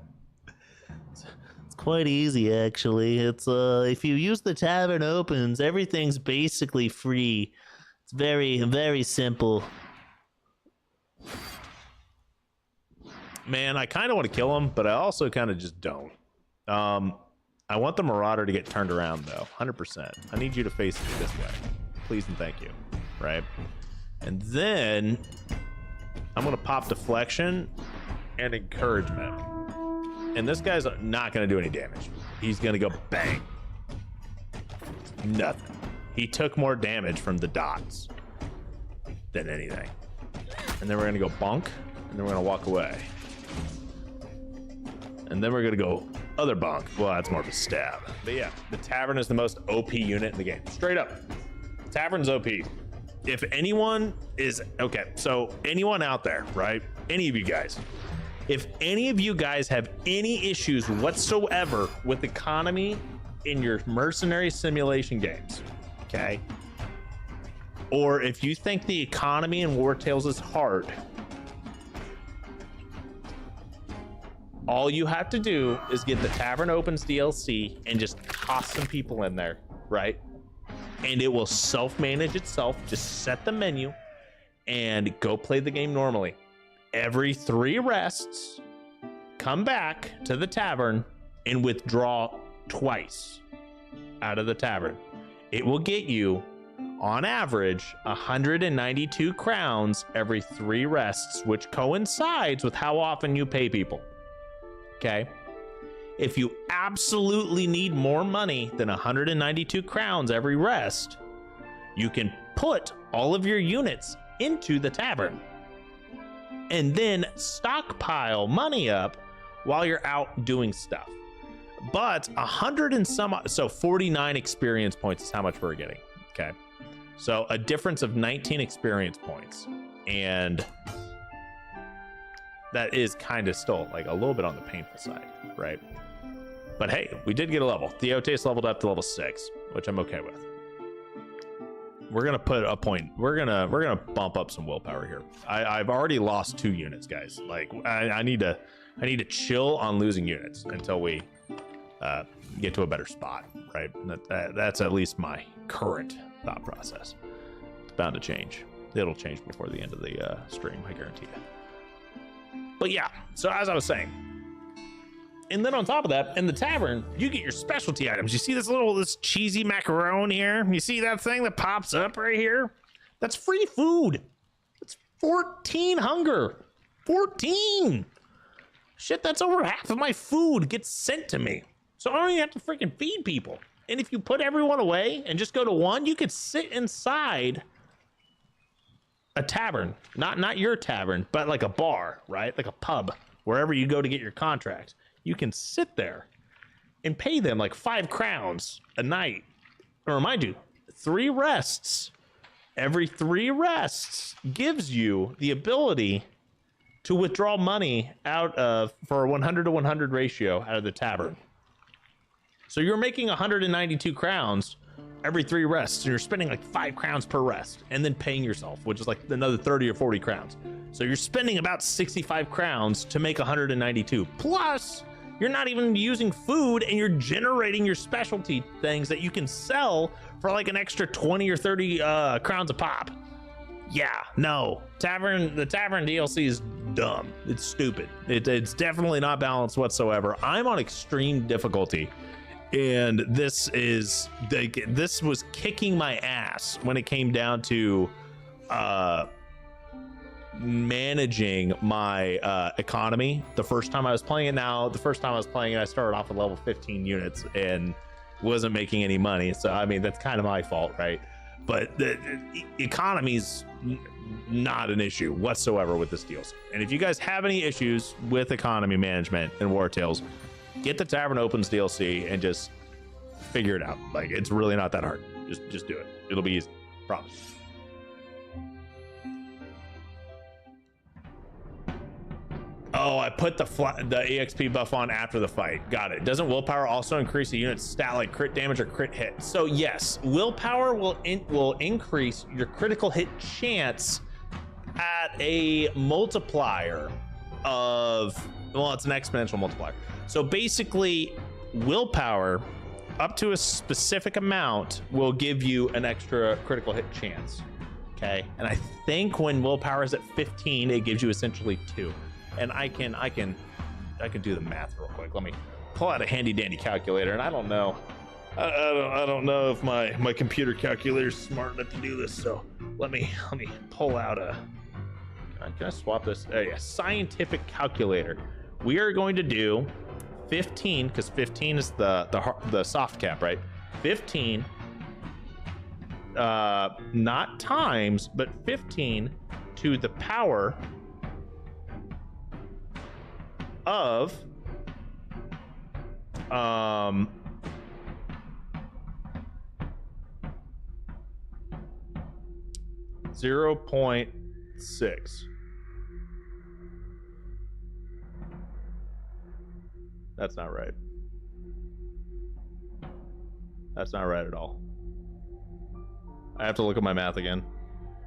quite easy, actually. It's if you use the tavern opens, everything's basically free. It's very, very simple. Man, I kind of want to kill him, but I also kind of just don't. I want the Marauder to get turned around, though. 100%. I need you to face me this way. Please and thank you. Right? And then I'm going to pop deflection and encouragement. And this guy's not going to do any damage. He's going to go bang. Nothing. He took more damage from the dots than anything. And then we're going to go bonk, and then we're going to walk away. And then we're going to go other bonk. Well, that's more of a stab. But yeah, the Tavern is the most OP unit in the game. Straight up. Tavern's OP. If anyone is... Okay, so anyone out there, right? Any of you guys. If any of you guys have any issues whatsoever with economy in your mercenary simulation games, okay? Or if you think the economy in Wartales is hard, all you have to do is get the Tavern Opens DLC and just toss some people in there, right? And it will self-manage itself. Just set the menu and go play the game normally. Every 3 rests, come back to the tavern and withdraw twice out of the tavern. It will get you, on average, 192 crowns every 3 rests, which coincides with how often you pay people. Okay? If you absolutely need more money than 192 crowns every rest, you can put all of your units into the tavern and then stockpile money up while you're out doing stuff. But 100 and some, so 49 experience points is how much we're getting. Okay. So a difference of 19 experience points. And that is kind of still like a little bit on the painful side, right? But hey, we did get a level. Theotes leveled up to level 6, which I'm okay with. We're gonna put a point. We're gonna bump up some willpower here. I've already lost 2 units, guys. Like I need to chill on losing units until we get to a better spot, right? That's at least my current thought process. It's bound to change. It'll change before the end of the stream, I guarantee you. But yeah, so as I was saying, and then on top of that, in the tavern, you get your specialty items. You see this cheesy macaron here? You see that thing that pops up right here? That's free food. It's 14 hunger. 14. Shit, that's over half of my food gets sent to me. So I don't even have to freaking feed people. And if you put everyone away and just go to 1, you could sit inside a tavern. Not your tavern, but like a bar, right? Like a pub, wherever you go to get your contracts. You can sit there and pay them like 5 crowns a night. Or remind you, 3 rests. Every 3 rests gives you the ability to withdraw money out of, for a 100 to 100 ratio out of the tavern. So you're making 192 crowns every 3 rests, and you're spending like 5 crowns per rest, and then paying yourself, which is like another 30 or 40 crowns. So you're spending about 65 crowns to make 192. Plus, you're not even using food, and you're generating your specialty things that you can sell for like an extra 20 or 30 crowns a pop. Yeah, no, the tavern DLC is dumb. It's stupid. It's definitely not balanced whatsoever. I'm on extreme difficulty, and this was kicking my ass when it came down to managing my economy. The first time I was playing it, I started off with level 15 units and wasn't making any money. So I mean, that's kind of my fault, right? But the economy's not an issue whatsoever with this DLC. And if you guys have any issues with economy management in Wartales, get the Tavern Opens DLC and just figure it out. Like, it's really not that hard. Just do it. It'll be easy. Promise. Oh, I put the EXP buff on after the fight. Got it. Doesn't willpower also increase a unit's stat like crit damage or crit hit? So yes, willpower will increase your critical hit chance at a multiplier of, well, it's an exponential multiplier. So basically, willpower up to a specific amount will give you an extra critical hit chance. Okay, and I think when willpower is at 15, it gives you essentially 2. And I can do the math real quick. Let me pull out a handy dandy calculator. And I don't know, I don't know if my computer calculator is smart enough to do this. So let me pull out a. Can I swap this? Yeah, scientific calculator. We are going to do 15 because 15 is the soft cap, right? 15, not times, but 15 to the power of 0.6. That's not right. That's not right at all. I have to look at my math again.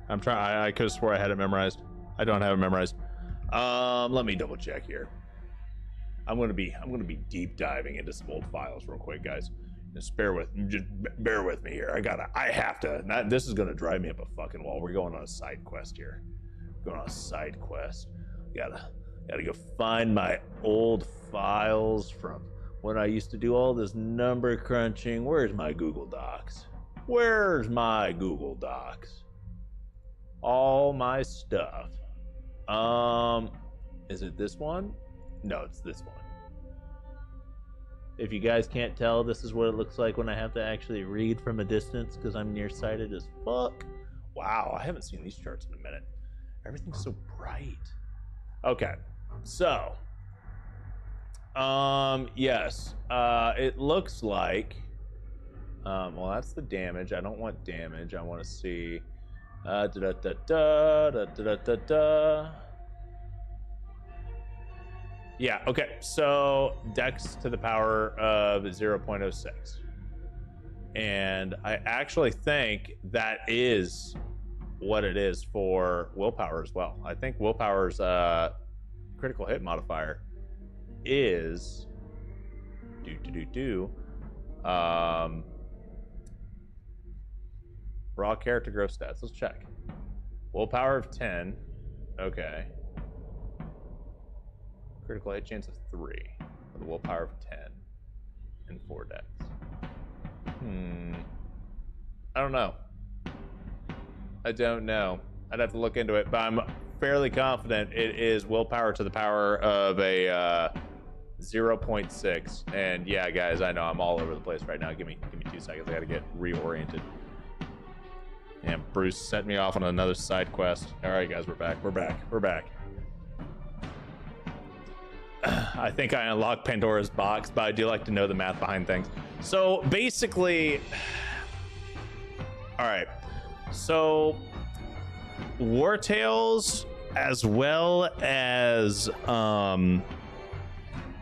I'm trying. I could have swore I had it memorized. I don't have it memorized. Let me double check here. I'm gonna be deep diving into some old files real quick, guys. Just bear with me here. I have to. This is gonna drive me up a fucking wall. We're going on a side quest here. Going on a side quest. Gotta go find my old files from when I used to do all this number crunching. Where's my Google Docs? Where's my Google Docs? All my stuff. Is it this one? No, it's this one. If you guys can't tell, this is what it looks like when I have to actually read from a distance because I'm nearsighted as fuck. Wow, I haven't seen these charts in a minute. Everything's so bright. Okay, so yes, it looks like well, that's the damage. I don't want damage. I want to see yeah, okay, so dex to the power of 0.06. And I actually think that is what it is for willpower as well. I think willpower's critical hit modifier is raw character growth stats. Let's check. Willpower of 10. Okay. Critical hit chance of 3 with a willpower of 10 and 4 dex. I don't know. I'd have to look into it, but I'm fairly confident it is willpower to the power of a 0.6. And yeah, guys, I know I'm all over the place right now. Give me 2 seconds. I gotta get reoriented. Yeah, Bruce sent me off on another side quest. All right, guys, we're back. I think I unlocked Pandora's box, but I do like to know the math behind things. So basically, All right. So Wartales, as well as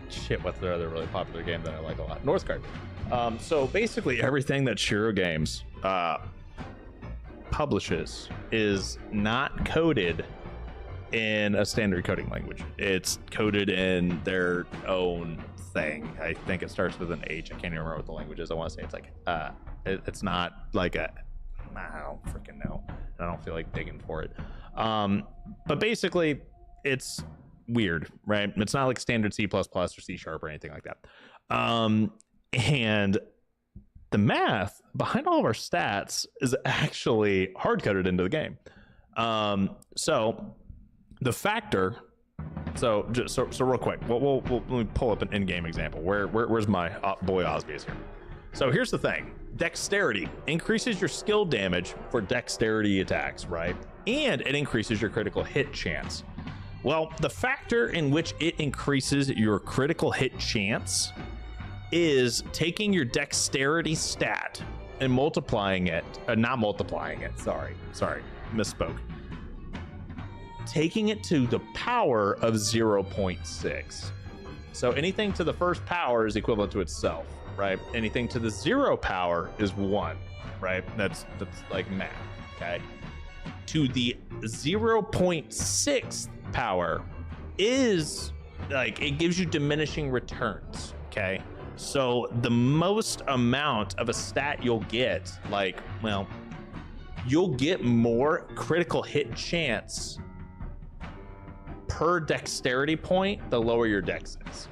shit, what's the other really popular game that I like a lot? Northgard. So basically everything that Shiro Games publishes is not coded in a standard coding language. It's coded in their own thing. I think it starts with an H. I can't even remember what the language is. I want to say it's like it's not like a, I don't freaking know. I don't feel like digging for it. But basically it's weird, right? It's not like standard C++ or C# or anything like that. And the math behind all of our stats is actually hard coded into the game. So the factor, so real quick, we'll let me pull up an in-game example. Where's my boy Osby here? So here's the thing. Dexterity increases your skill damage for dexterity attacks, right? And it increases your critical hit chance. Well, the factor in which it increases your critical hit chance is taking your dexterity stat and multiplying it, not multiplying it, sorry, misspoke. Taking it to the power of 0.6. So anything to the first power is equivalent to itself, right? Anything to the 0 power is 1, right? That's like math, okay? To the 0.6 power is like, it gives you diminishing returns, okay? So the most amount of a stat you'll get, like, well, you'll get more critical hit chance per dexterity point the lower your dex is.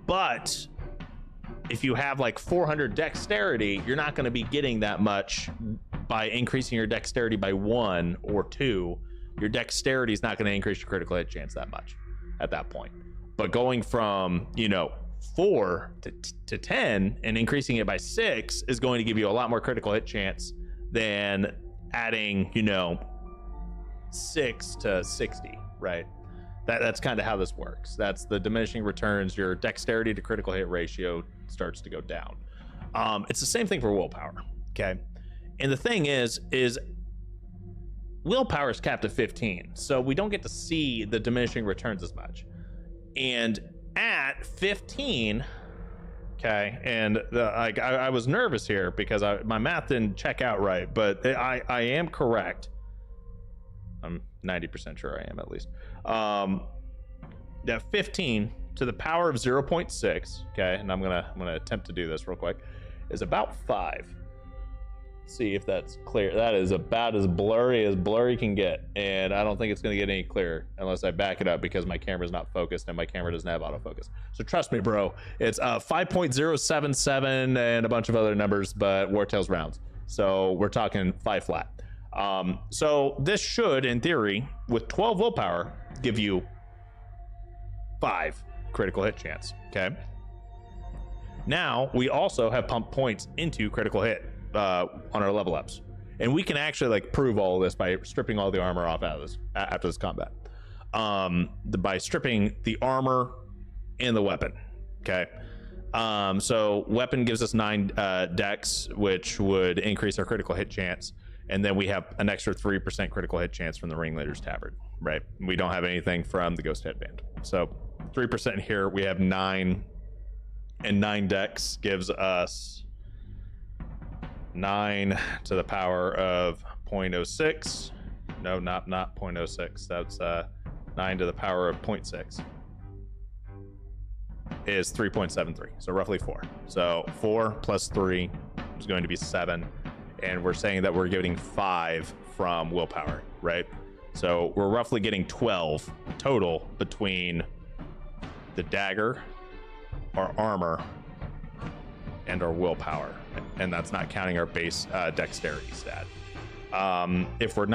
But if you have like 400 dexterity, you're not going to be getting that much by increasing your dexterity by 1 or 2. Your dexterity is not going to increase your critical hit chance that much at that point. But going from, 4 to 10 and increasing it by 6 is going to give you a lot more critical hit chance than adding, 6 to 60, right? That's kind of how this works. That's the diminishing returns. Your dexterity to critical hit ratio starts to go down. It's the same thing for willpower, okay? And the thing is willpower is capped at 15, so we don't get to see the diminishing returns as much. And at 15, okay, and I was nervous here because my math didn't check out right, but I am correct. I'm 90% sure I am, at least. That 15 to the power of 0.6, okay, and I'm gonna attempt to do this real quick, is about 5. See if that's clear. That is about as blurry can get, and I don't think it's gonna get any clearer unless I back it up because my camera's not focused and my camera doesn't have autofocus. So trust me, bro, it's 5.077 and a bunch of other numbers, but Wartales rounds. So we're talking 5 flat. So this should, in theory, with 12 willpower, give you 5 critical hit chance, okay? Now, we also have pumped points into critical hit on our level ups. And we can actually like prove all of this by stripping all the armor off out of this after this combat. By stripping the armor and the weapon, okay? So weapon gives us 9 dex, which would increase our critical hit chance. And then we have an extra 3% critical hit chance from the Ringleader's Tabard, right? We don't have anything from the Ghost Headband. So 3% here, we have 9, and 9 dex gives us 9 to the power of 0.06. No, not 0.06. That's 9 to the power of 0.6 is 3.73. So roughly 4. So 4 plus 3 is going to be 7. And we're saying that we're getting 5 from willpower, right? So we're roughly getting 12 total between the dagger, our armor, and our willpower. And that's not counting our base dexterity stat. If we're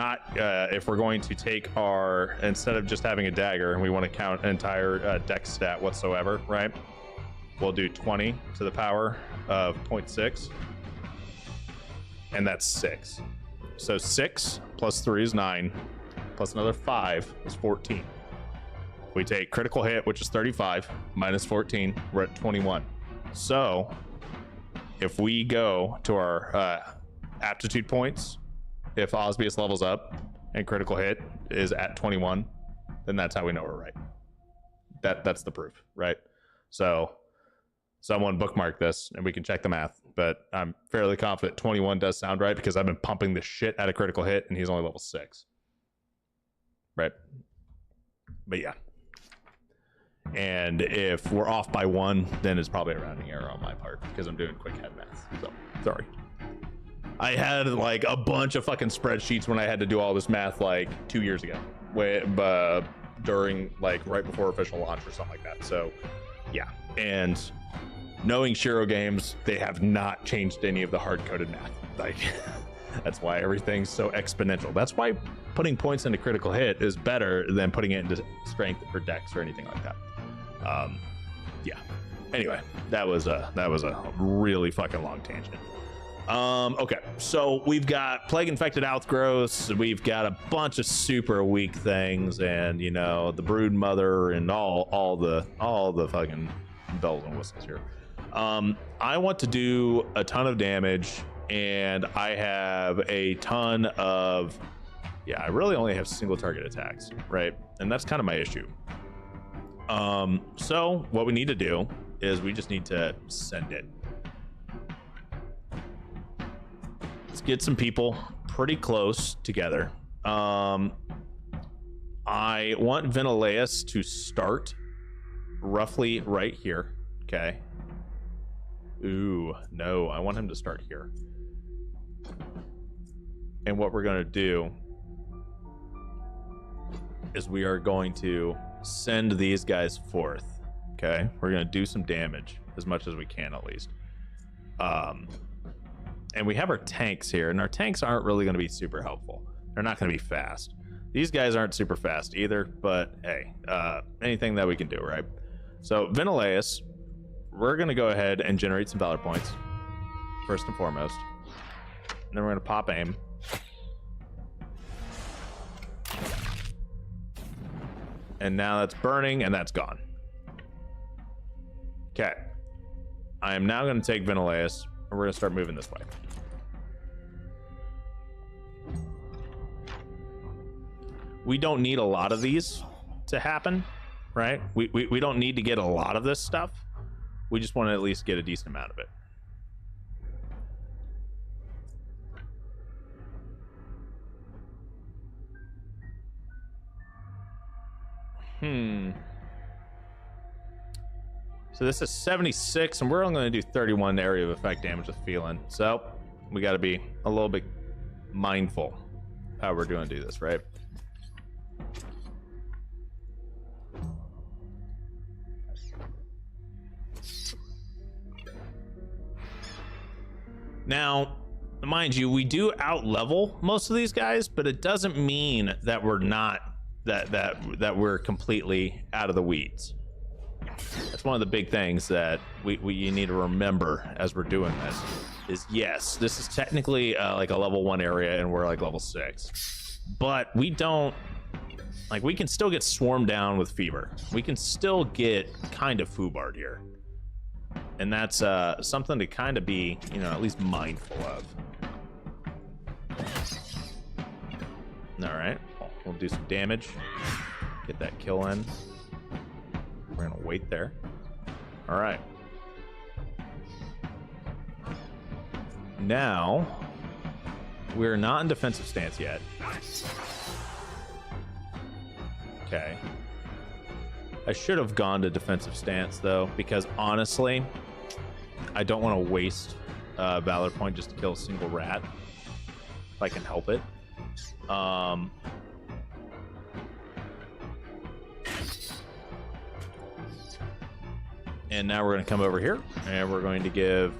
going to take our, instead of just having a dagger and we want to count an entire dex stat whatsoever, right? We'll do 20 to the power of 0.6. And that's 6. So 6 plus 3 is 9, plus another 5 is 14. We take critical hit, which is 35, minus 14, we're at 21. So if we go to our aptitude points, if Osbius levels up and critical hit is at 21, then that's how we know we're right. That's the proof, right? So someone bookmark this and we can check the math, but I'm fairly confident 21 does sound right because I've been pumping the shit out of critical hit and he's only level 6. Right? But yeah. And if we're off by 1, then it's probably a rounding error on my part because I'm doing quick head math. So, sorry. I had like a bunch of fucking spreadsheets when I had to do all this math like 2 years ago, during like right before official launch or something like that. So, yeah. And knowing Shiro games, they have not changed any of the hard-coded math. Like, that's why everything's so exponential. That's why putting points into critical hit is better than putting it into strength or dex or anything like that. Yeah. Anyway, that was a really fucking long tangent. Okay, so we've got plague infected outgrowths, we've got a bunch of super weak things, and you know, the brood mother and all the fucking bells and whistles here. I want to do a ton of damage, and I have a ton of, yeah, I really only have single target attacks, right? And that's kind of my issue. So what we need to do is we just need to send it. Let's get some people pretty close together. I want Ventileus to start roughly right here. Okay. Ooh, no, I want him to start here. And what we're going to do is we are going to send these guys forth. Okay, we're going to do some damage as much as we can, at least. And we have our tanks here, and our tanks aren't really going to be super helpful. They're not going to be fast. These guys aren't super fast either, but hey, anything that we can do, right? So Ventileus, we're going to go ahead and generate some valor points first and foremost, and then we're going to pop aim. And now that's burning, and that's gone. Okay. I am now going to take Ventileus, and we're going to start moving this way. We don't need a lot of these to happen, right? We don't need to get a lot of this stuff. We just want to at least get a decent amount of it. So this is 76, and we're only going to do 31 area of effect damage with feeling. So we got to be a little bit mindful how we're going to do this, right? Now, mind you, we do out-level most of these guys, but it doesn't mean that we're not that we're completely out of the weeds. That's one of the big things that you need to remember as we're doing this. Is yes, this is technically like a level 1 area, and we're like level 6, but we don't like. We can still get swarmed down with fever. We can still get kind of foobarred here. And that's something to kind of be, you know, at least mindful of. All right, we'll do some damage. Get that kill in. We're gonna wait there. All right. Now, we're not in defensive stance yet. Okay. I should have gone to defensive stance though, because honestly, I don't want to waste valor point just to kill a single rat if I can help it. And now we're going to come over here, and we're going to give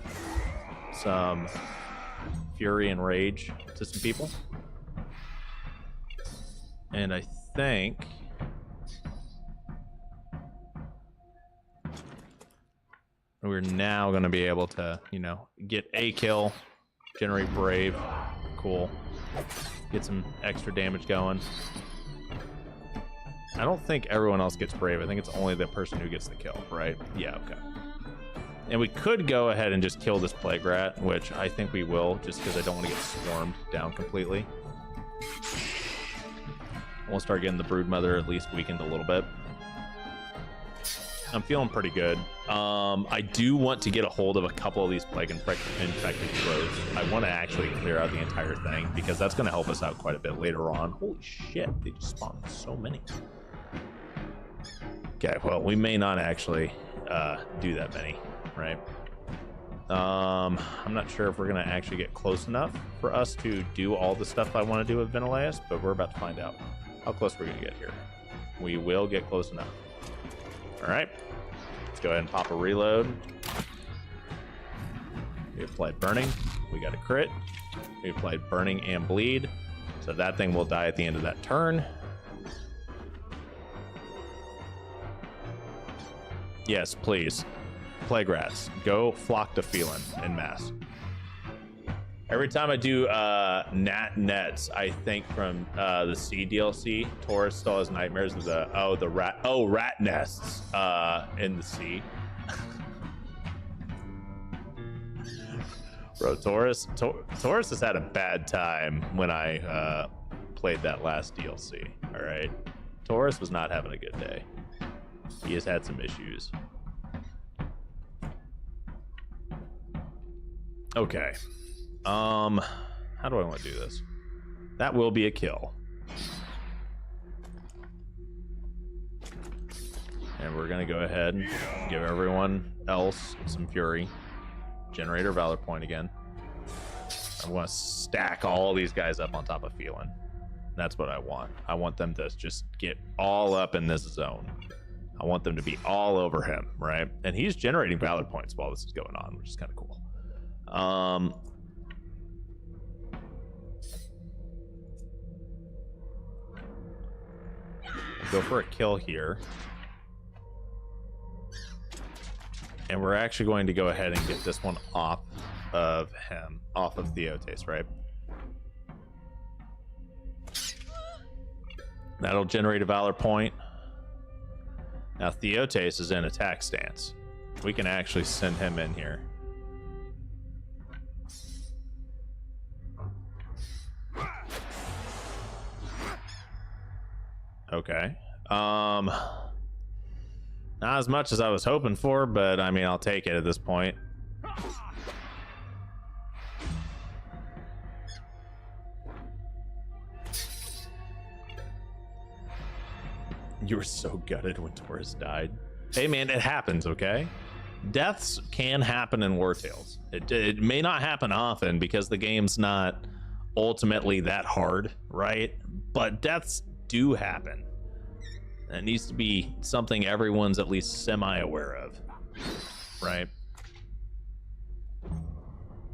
some fury and rage to some people. And I think we're now going to be able to, you know, get a kill, generate brave, cool, get some extra damage going. I don't think everyone else gets brave. I think it's only the person who gets the kill, right? Yeah, okay. And we could go ahead and just kill this plague rat, which I think we will, just because I don't want to get swarmed down completely. We'll start getting the broodmother at least weakened a little bit. I'm feeling pretty good. I do want to get a hold of a couple of these plague infected crows. I want to actually clear out the entire thing because that's going to help us out quite a bit later on. Holy shit, they just spawned so many. Okay, well, we may not actually do that many, right? I'm not sure if we're going to actually get close enough for us to do all the stuff I want to do with Ventileus, but we're about to find out how close we're going to get here. We will get close enough. All right, let's go ahead and pop a reload. We applied burning. We got a crit. We applied burning and bleed. So that thing will die at the end of that turn. Yes, please. Plague rats, go flock to Phelan en masse. Every time I do nets, I think from the C DLC, Taurus still has nightmares of the rat nests in the sea. Bro, Taurus has had a bad time when I played that last DLC. All right, Taurus was not having a good day. He has had some issues. Okay. How do I want to do this? That will be a kill. And we're gonna go ahead and give everyone else some fury. Generator valor point again. I want to stack all these guys up on top of Phelan. That's what I want. I want them to just get all up in this zone. I want them to be all over him, right? And he's generating valor points while this is going on, which is kind of cool. Go for a kill here. And we're actually going to go ahead and get this one off of him, off of Theotes, right? That'll generate a valor point. Now Theotes is in attack stance. We can actually send him in here. Okay. Not as much as I was hoping for, but I mean, I'll take it at this point. You were so gutted when Taurus died. Hey man, it happens, okay? Deaths can happen in Wartales. It may not happen often because the game's not ultimately that hard, right? But deaths do happen. It needs to be something everyone's at least semi-aware of, right?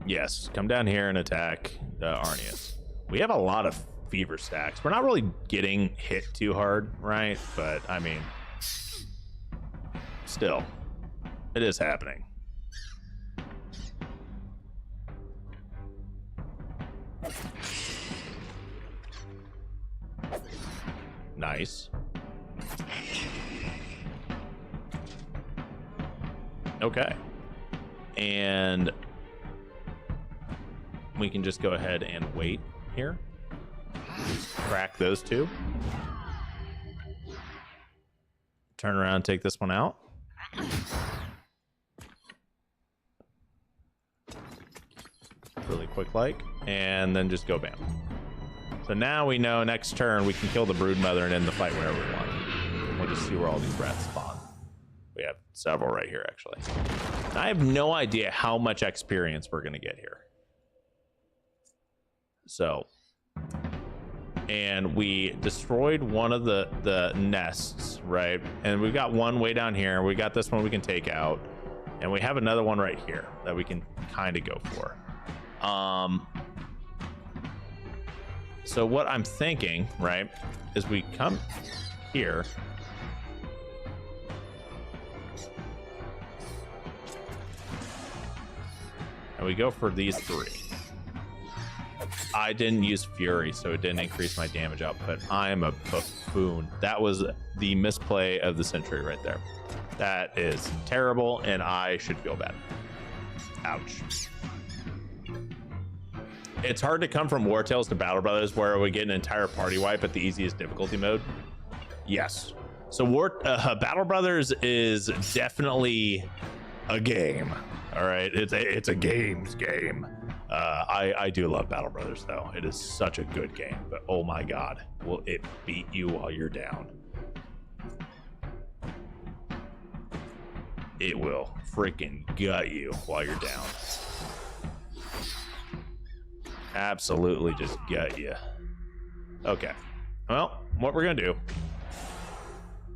Yes, come down here and attack Arnius. We have a lot of fever stacks. We're not really getting hit too hard, right? But I mean, still, it is happening. Nice. Okay. And we can just go ahead and wait here. Crack those two. Turn around, take this one out. Really quick like, and then just go bam. So now we know next turn we can kill the broodmother and end the fight wherever we want. We'll just see where all these rats spawn. We have several right here, actually. I have no idea how much experience we're going to get here. So, and we destroyed one of the nests, right? And we've got one way down here. We got this one we can take out. And we have another one right here that we can kind of go for. So what I'm thinking, right, is we come here. And we go for these three. I didn't use Fury, so it didn't increase my damage output. I am a buffoon. That was the misplay of the century right there. That is terrible, and I should feel bad. Ouch. It's hard to come from Wartales to Battle Brothers where we get an entire party wipe at the easiest difficulty mode. Yes. So Battle Brothers is definitely a game. All right, it's a games game. I do love Battle Brothers though. It is such a good game, but oh my god, will it beat you while you're down? It will freaking gut you while you're down. Absolutely just gut you. Okay, well, what we're gonna do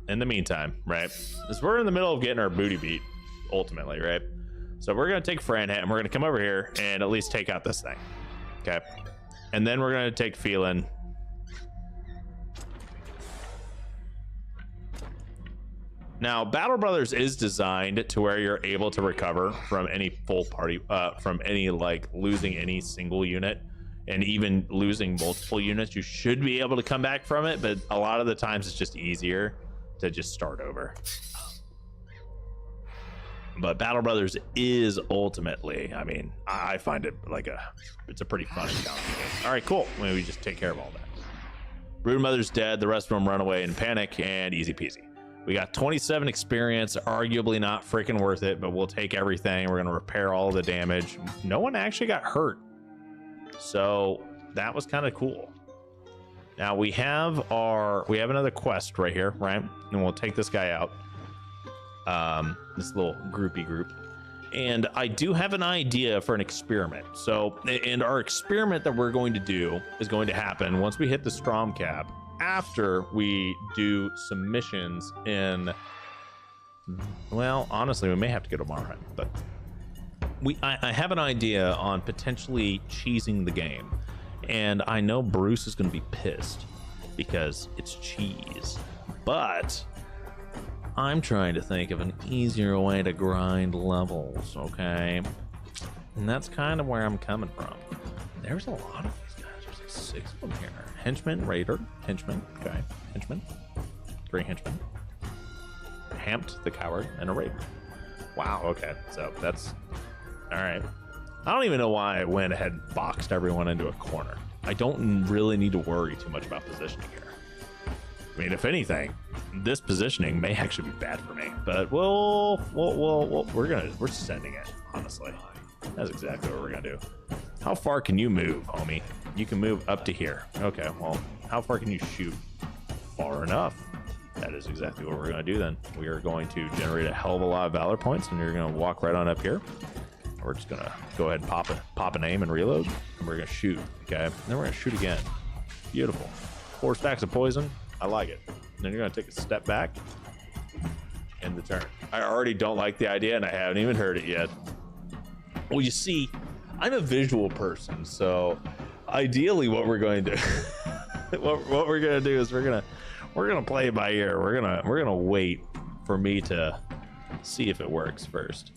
in the meantime, right, is we're in the middle of getting our booty beat ultimately, right? So we're gonna take Franham and we're gonna come over here and at least take out this thing. Okay, and then we're gonna take Phelan. Now, Battle Brothers is designed to where you're able to recover from any full party, from any like losing any single unit, and even losing multiple units. You should be able to come back from it, but a lot of the times it's just easier to just start over. But Battle Brothers is ultimately, I mean, I find it like it's a pretty fun encounter. All right, cool. Maybe we just take care of all that. Brood Mother's dead. The rest of them run away in panic, and easy peasy. We got 27 experience, arguably not freaking worth it, but we'll take everything. We're gonna repair all the damage. No one actually got hurt, so that was kind of cool. Now we have another quest right here, right? And we'll take this guy out. This little groupie group. And I do have an idea for an experiment. So, and our experiment that we're going to do is going to happen once we hit the Strom cap, after we do some missions in, well, honestly, we may have to go to Marheim, but I have an idea on potentially cheesing the game. And I know Bruce is going to be pissed because it's cheese, but I'm trying to think of an easier way to grind levels, okay? And that's kind of where I'm coming from. There's a lot of these guys. There's like 6 of them here. Henchman, Raider, Henchman, okay, Henchman, 3 Henchmen, Hamped the Coward, and a Raider. Wow, okay, so that's, all right. I don't even know why I went ahead and boxed everyone into a corner. I don't really need to worry too much about positioning here. I mean, if anything, this positioning may actually be bad for me, but we're sending it, honestly. That's exactly what we're gonna do. How far can you move, homie? You can move up to here. Okay, well, how far can you shoot? Far enough. That is exactly what we're gonna do then. We are going to generate a hell of a lot of Valor points, and you're gonna walk right on up here. We're just gonna go ahead and pop an aim and reload, and we're gonna shoot, okay? And then we're gonna shoot again. Beautiful. 4 stacks of poison. I like it. And then you're gonna take a step back, end the turn. I already don't like the idea, and I haven't even heard it yet. Well, you see, I'm a visual person, so ideally what we're going to what we're gonna do is we're gonna play it by ear. We're gonna wait for me to see if it works first.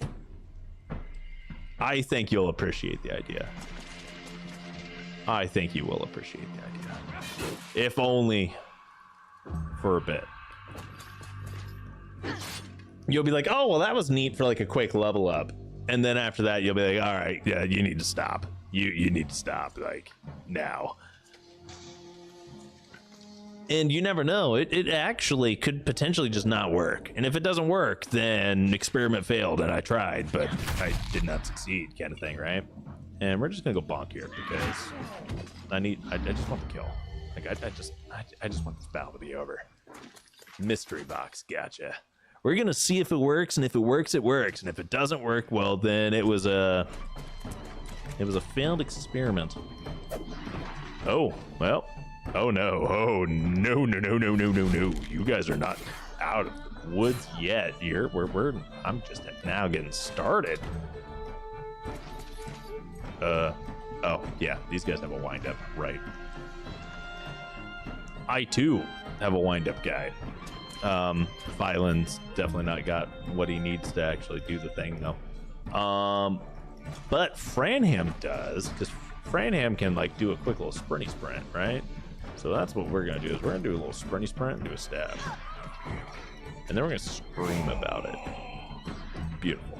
I think you'll appreciate the idea. I think you will appreciate the idea, if only for a bit. You'll be like, oh well, that was neat for like a quick level up. And then after that, you'll be like, all right, yeah, you need to stop. You need to stop, like, now. And you never know. It actually could potentially just not work. And if it doesn't work, then experiment failed and I tried, but I did not succeed, kind of thing, right? And we're just gonna go bonk here because I just want the kill. Like, I just want this battle to be over. Mystery box, gotcha. We're gonna see if it works, and if it works, it works, and if it doesn't work, well, then it was a failed experiment. Oh well. Oh no. Oh no. You guys are not out of the woods yet. I'm just now getting started. Oh yeah, these guys have a wind up, right? I too have a wind up guy. Phylan's definitely not got what he needs to actually do the thing though. But Franham does, because Franham can like do a quick little sprinty sprint, right? So that's what we're gonna do, is we're gonna do a little sprinty sprint and do a stab. And then we're gonna scream about it. Beautiful.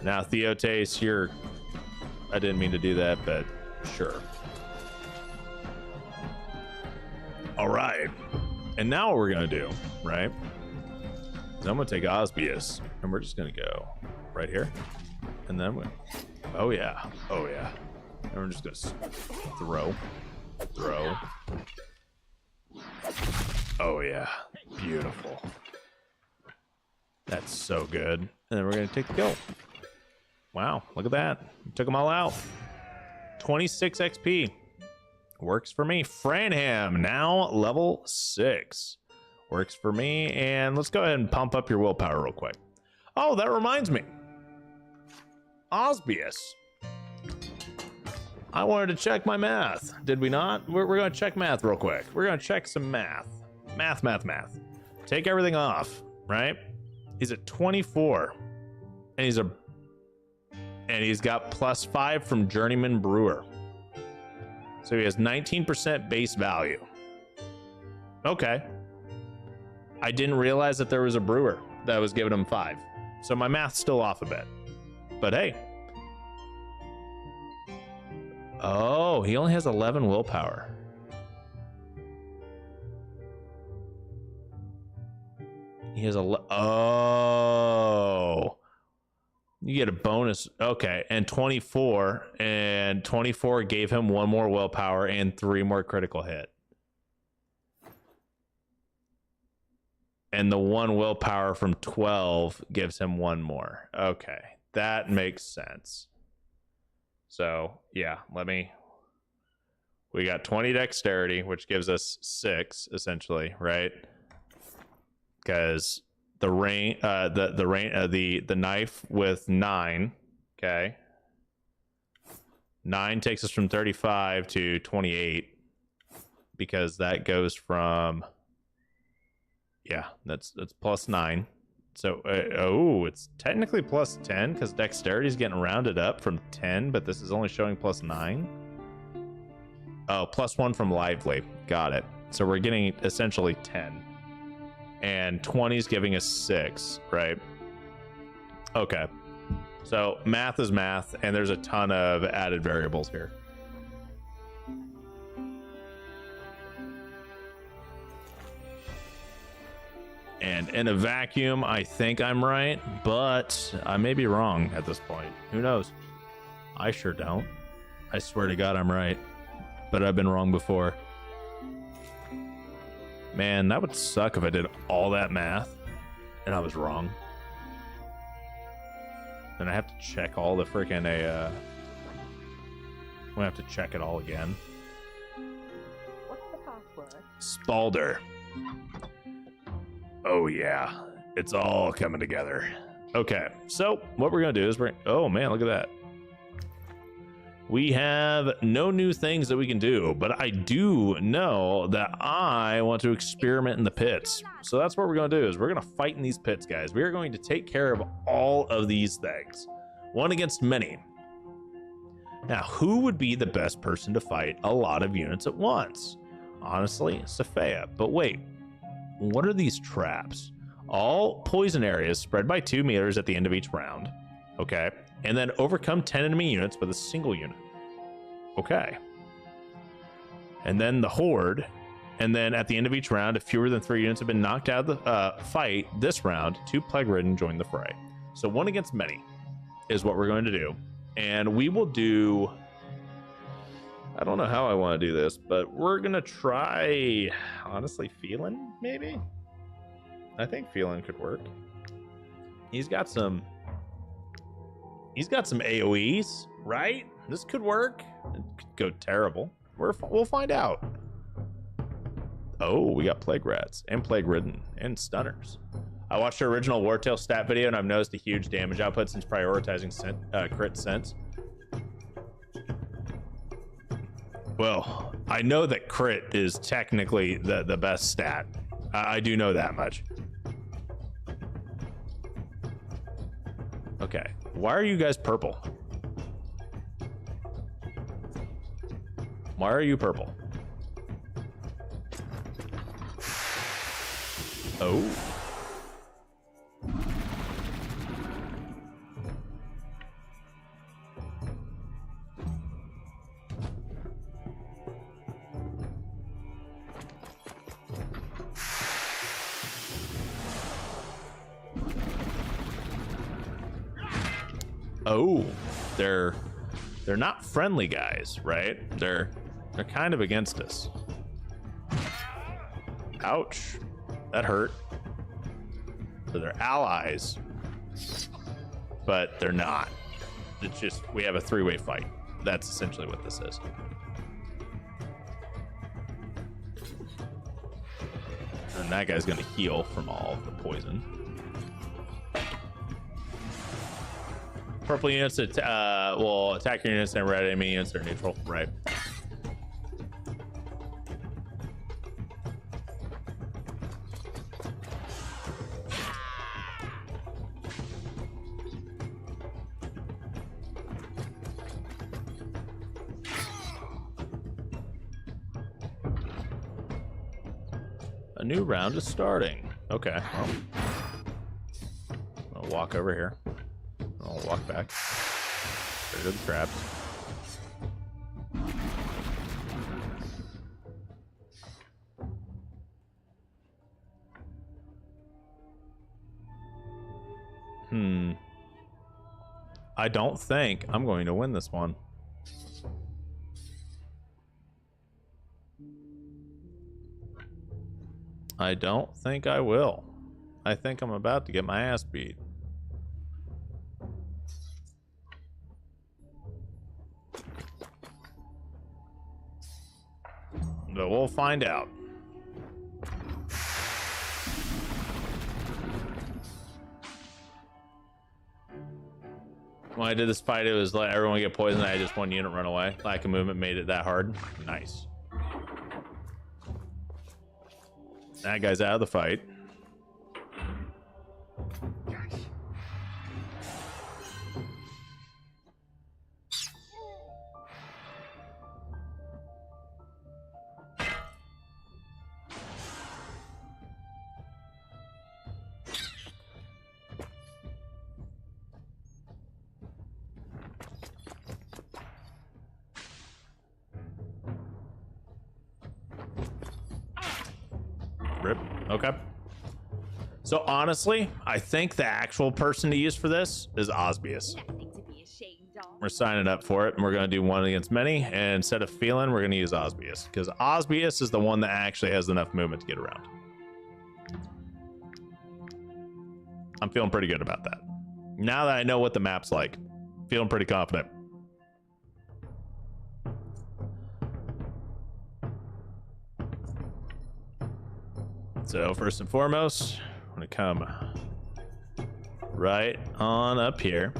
Now, Theotes, you're... I didn't mean to do that, but sure. All right. And now what we're gonna do, right? is I'm gonna take Osbius, and we're just gonna go right here. And then we... Oh yeah. Oh yeah. And we're just gonna throw. Oh yeah. Beautiful. That's so good. And then we're gonna take the kill. Wow, look at that. Took them all out. 26 XP. Works for me. Franham, now level 6. Works for me. And let's go ahead and pump up your willpower real quick. Oh, that reminds me. Osbius. I wanted to check my math. Did we not? We're going to check math real quick. We're going to check some math. Math. Take everything off, right? He's at 24. And he's got +5 from Journeyman Brewer. So he has 19% base value. Okay. I didn't realize that there was a brewer that was giving him 5. So my math's still off a bit. But hey. Oh, he only has 11 willpower. He has oh. You get a bonus. Okay, and 24. And 24 gave him 1 more willpower and 3 more critical hit. And the 1 willpower from 12 gives him 1 more. Okay, that makes sense. So, yeah, we got 20 dexterity, which gives us 6, essentially, right? Because the knife with 9, okay. 9 takes us from 35 to 28, because that goes from, yeah, that's +9. So it's technically +10 because dexterity is getting rounded up from 10, but this is only showing +9. Oh, +1 from lively. Got it. So we're getting essentially 10. And 20 is giving us 6, right? Okay. So math is math, and there's a ton of added variables here. And in a vacuum, I think I'm right, but I may be wrong at this point. Who knows? I sure don't. I swear to God I'm right, but I've been wrong before. Man, that would suck if I did all that math and I was wrong. Then I have to check all the freaking I'm gonna have to check it all again. What's the password? Spalder. Oh yeah, it's all coming together. Okay, so what we're gonna do is oh man, look at that. We have no new things that we can do, but I do know that I want to experiment in the pits. So that's what we're gonna do, is we're gonna fight in these pits, guys. We are going to take care of all of these things, one against many. Now, who would be the best person to fight a lot of units at once? Honestly, Sophia. But wait, what are these traps? All poison areas spread by 2 meters at the end of each round. Okay. And then overcome 10 enemy units with a single unit. Okay. And then the horde. And then at the end of each round, if fewer than 3 units have been knocked out of the fight this round, 2 plague-ridden join the fray. So one against many is what we're going to do. And we will do... I don't know how I want to do this, but we're going to try, honestly, Phelan, maybe? I think Phelan could work. He's got some AoEs, right? This could work. It could go terrible. We'll find out. Oh, we got plague rats and plague ridden and stunners. I watched the original Wartales stat video and I've noticed a huge damage output since prioritizing crit sense. Well, I know that crit is technically the best stat. I do know that much. Okay, why are you guys purple? Why are you purple? Oh, Oh, they're not friendly guys, right? They're kind of against us. Ouch, that hurt. So they're allies, but they're not. It's just we have a three-way fight. That's essentially what this is. And that guy's gonna heal from all of the poison. Purple units will attack your units and red enemy units are neutral, right? A new round is starting. Okay. Well, I'll walk over here. I'll walk back. Rid of the traps. I don't think I'm going to win this one. I don't think I will. I think I'm about to get my ass beat. But we'll find out. When I did this fight, it was let everyone get poisoned. I had just one unit run away. Lack of movement made it that hard. Nice. That guy's out of the fight. Rip. Okay. So honestly, I think the actual person to use for this is Osbius. Nothing to be ashamed of. We're signing up for it, and we're going to do one against many. And instead of feeling, we're going to use Osbius because Osbius is the one that actually has enough movement to get around. I'm feeling pretty good about that. Now that I know what the map's like, feeling pretty confident. So first and foremost, I'm gonna come right on up here.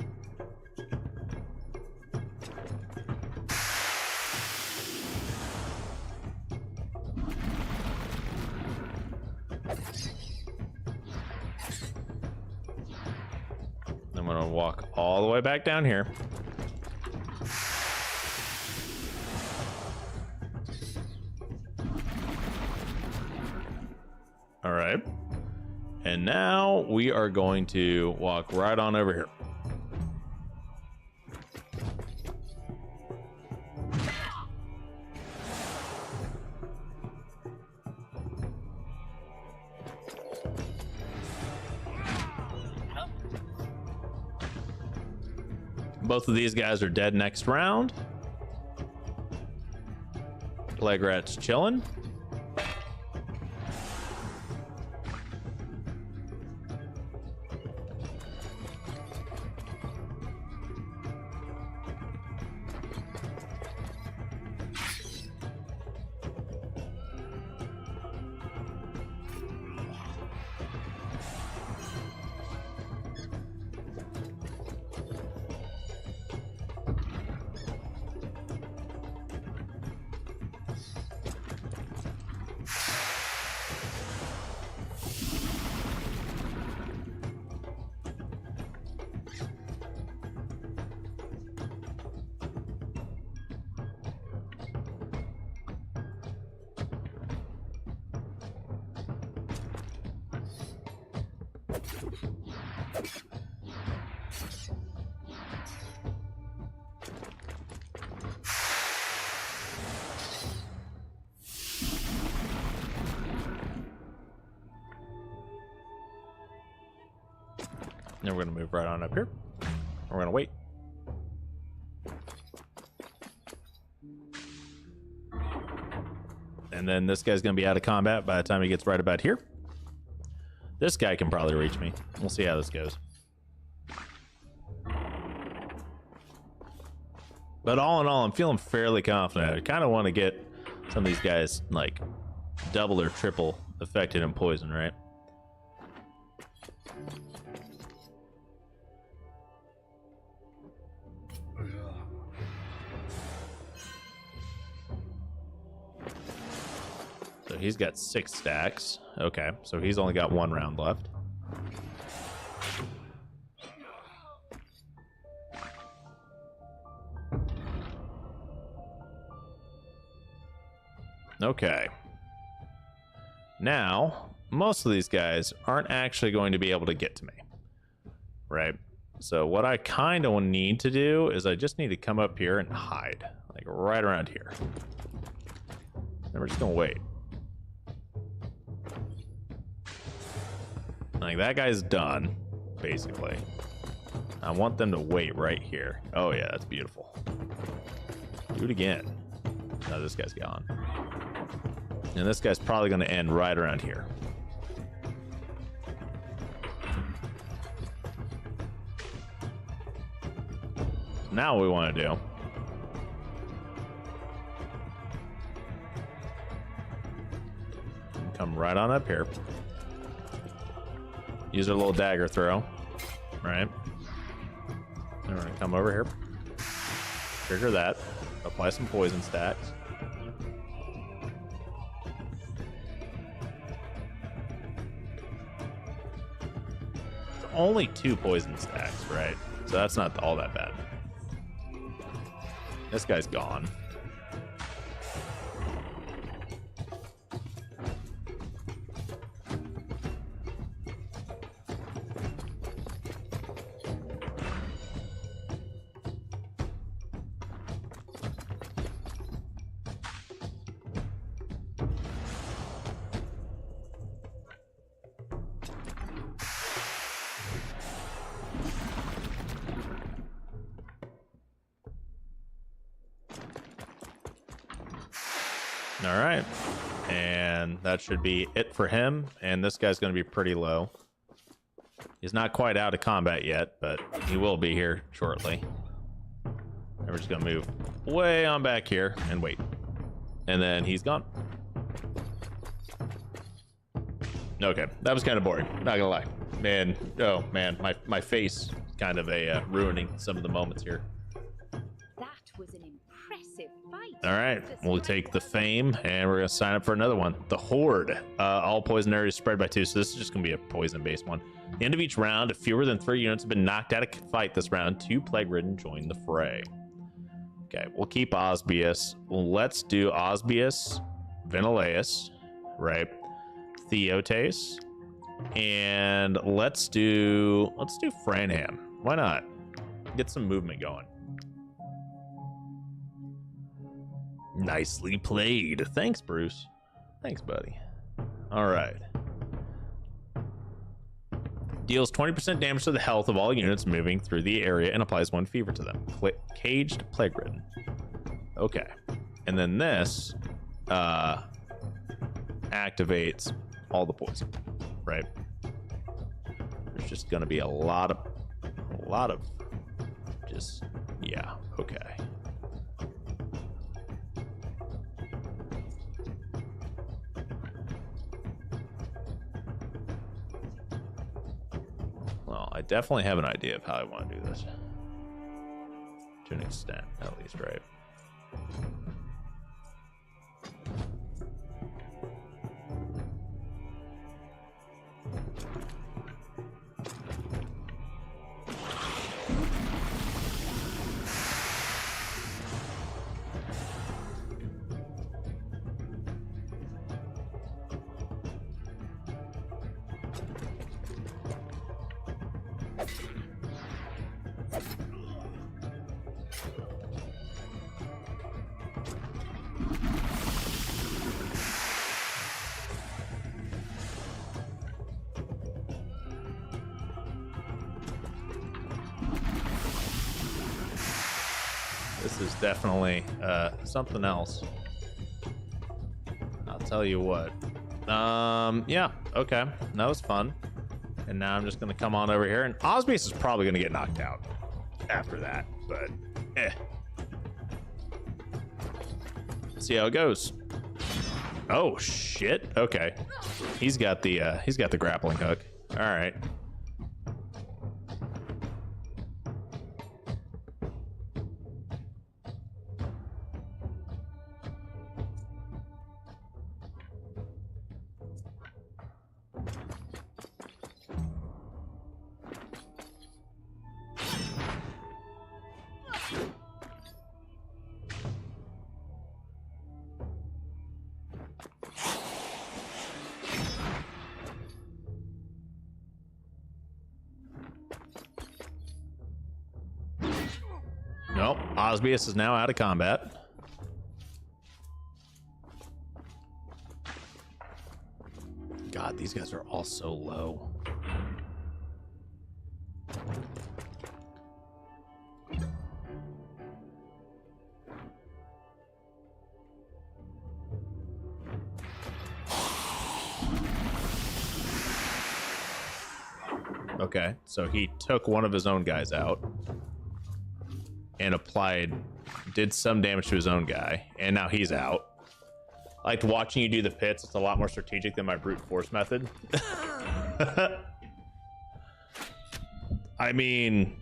I'm gonna walk all the way back down here. All right. And now we are going to walk right on over here. Both of these guys are dead next round. Leg rat's chilling. Then we're gonna move right on up here. We're gonna wait. And then this guy's going to be out of combat by the time he gets right about here. This guy can probably reach me. We'll see how this goes. But all in all, I'm feeling fairly confident. I kind of want to get some of these guys, like, double or triple affected and poison, right? So he's got 6 stacks. Okay, so he's only got 1 round left. Okay. Now, most of these guys aren't actually going to be able to get to me. Right? So what I kind of need to do is I just need to come up here and hide. Like right around here. And we're just going to wait. Like that guy's done, basically. I want them to wait right here. Oh yeah, that's beautiful. Do it again. No, this guy's gone. And this guy's probably going to end right around here. Now what we want to do. Come right on up here. Use our little dagger throw. Right. And we're going to come over here. Trigger that. Apply some poison stacks. Only 2 poison stacks, right? So that's not all that bad. This guy's gone. All right, and that should be it for him. And this guy's going to be pretty low. He's not quite out of combat yet, but he will be here shortly. And we're just going to move way on back here and wait. And then he's gone. Okay, that was kind of boring, not gonna lie. Man, oh man, my face kind of ruining some of the moments here. That was an impressive fight. All right, we'll take the fame and we're gonna sign up for another one. The Horde. All poison areas spread by 2, so this is just gonna be a poison-based one. At the end of each round, if fewer than 3 units have been knocked out of fight this round, 2 plague-ridden join the fray. Okay, we'll keep Osbius. Let's do Osbius, Venileus, right? Theotes, and let's do Franham. Why not? Get some movement going. Nicely played. Thanks, Bruce. Thanks, buddy. All right. Deals 20% damage to the health of all units moving through the area and applies 1 fever to them. Caged, plague-ridden. Okay. And then this activates all the poison, right? There's just gonna be a lot of just, yeah, okay. Well, I definitely have an idea of how I want to do this. To an extent, at least, right? This is definitely something else. tell you what. Yeah, okay. That was fun. And now I'm just gonna come on over here, and Osmosis is probably gonna get knocked out after that, but see how it goes. Oh shit. Okay. He's got the grappling hook. All right. Nope. Osmosis is now out of combat. God, these guys are all so low. Okay, so he took one of his own guys out and did some damage to his own guy, and now he's out. I liked watching you do the pits. It's a lot more strategic than my brute force method. I mean,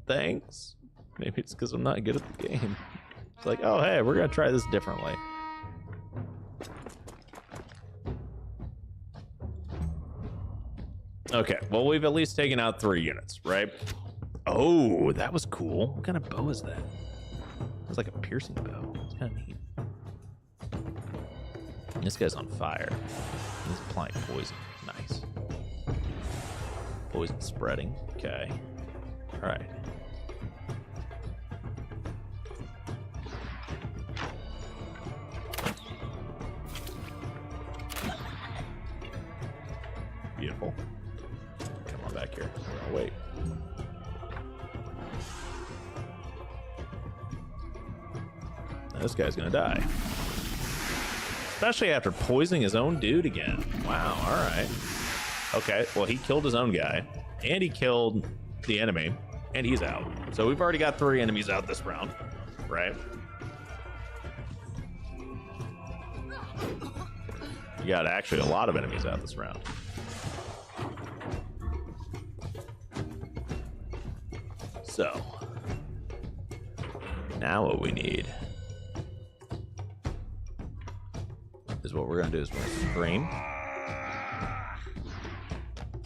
thanks. Maybe it's because I'm not good at the game. It's like, oh, hey, we're going to try this differently. Okay, well, we've at least taken out 3 units, right? Oh, that was cool. What kind of bow is that? It's like a piercing bow. It's kind of neat. This guy's on fire. He's applying poison. Nice. Poison spreading. Okay. All right. Beautiful. Come on back here. We're gonna wait. This guy's gonna die. Especially after poisoning his own dude again. Wow, alright. Okay, well, he killed his own guy, and he killed the enemy, and he's out. So we've already got 3 enemies out this round, right? We got actually a lot of enemies out this round. So, now what we need is what we're gonna do is we're gonna scream.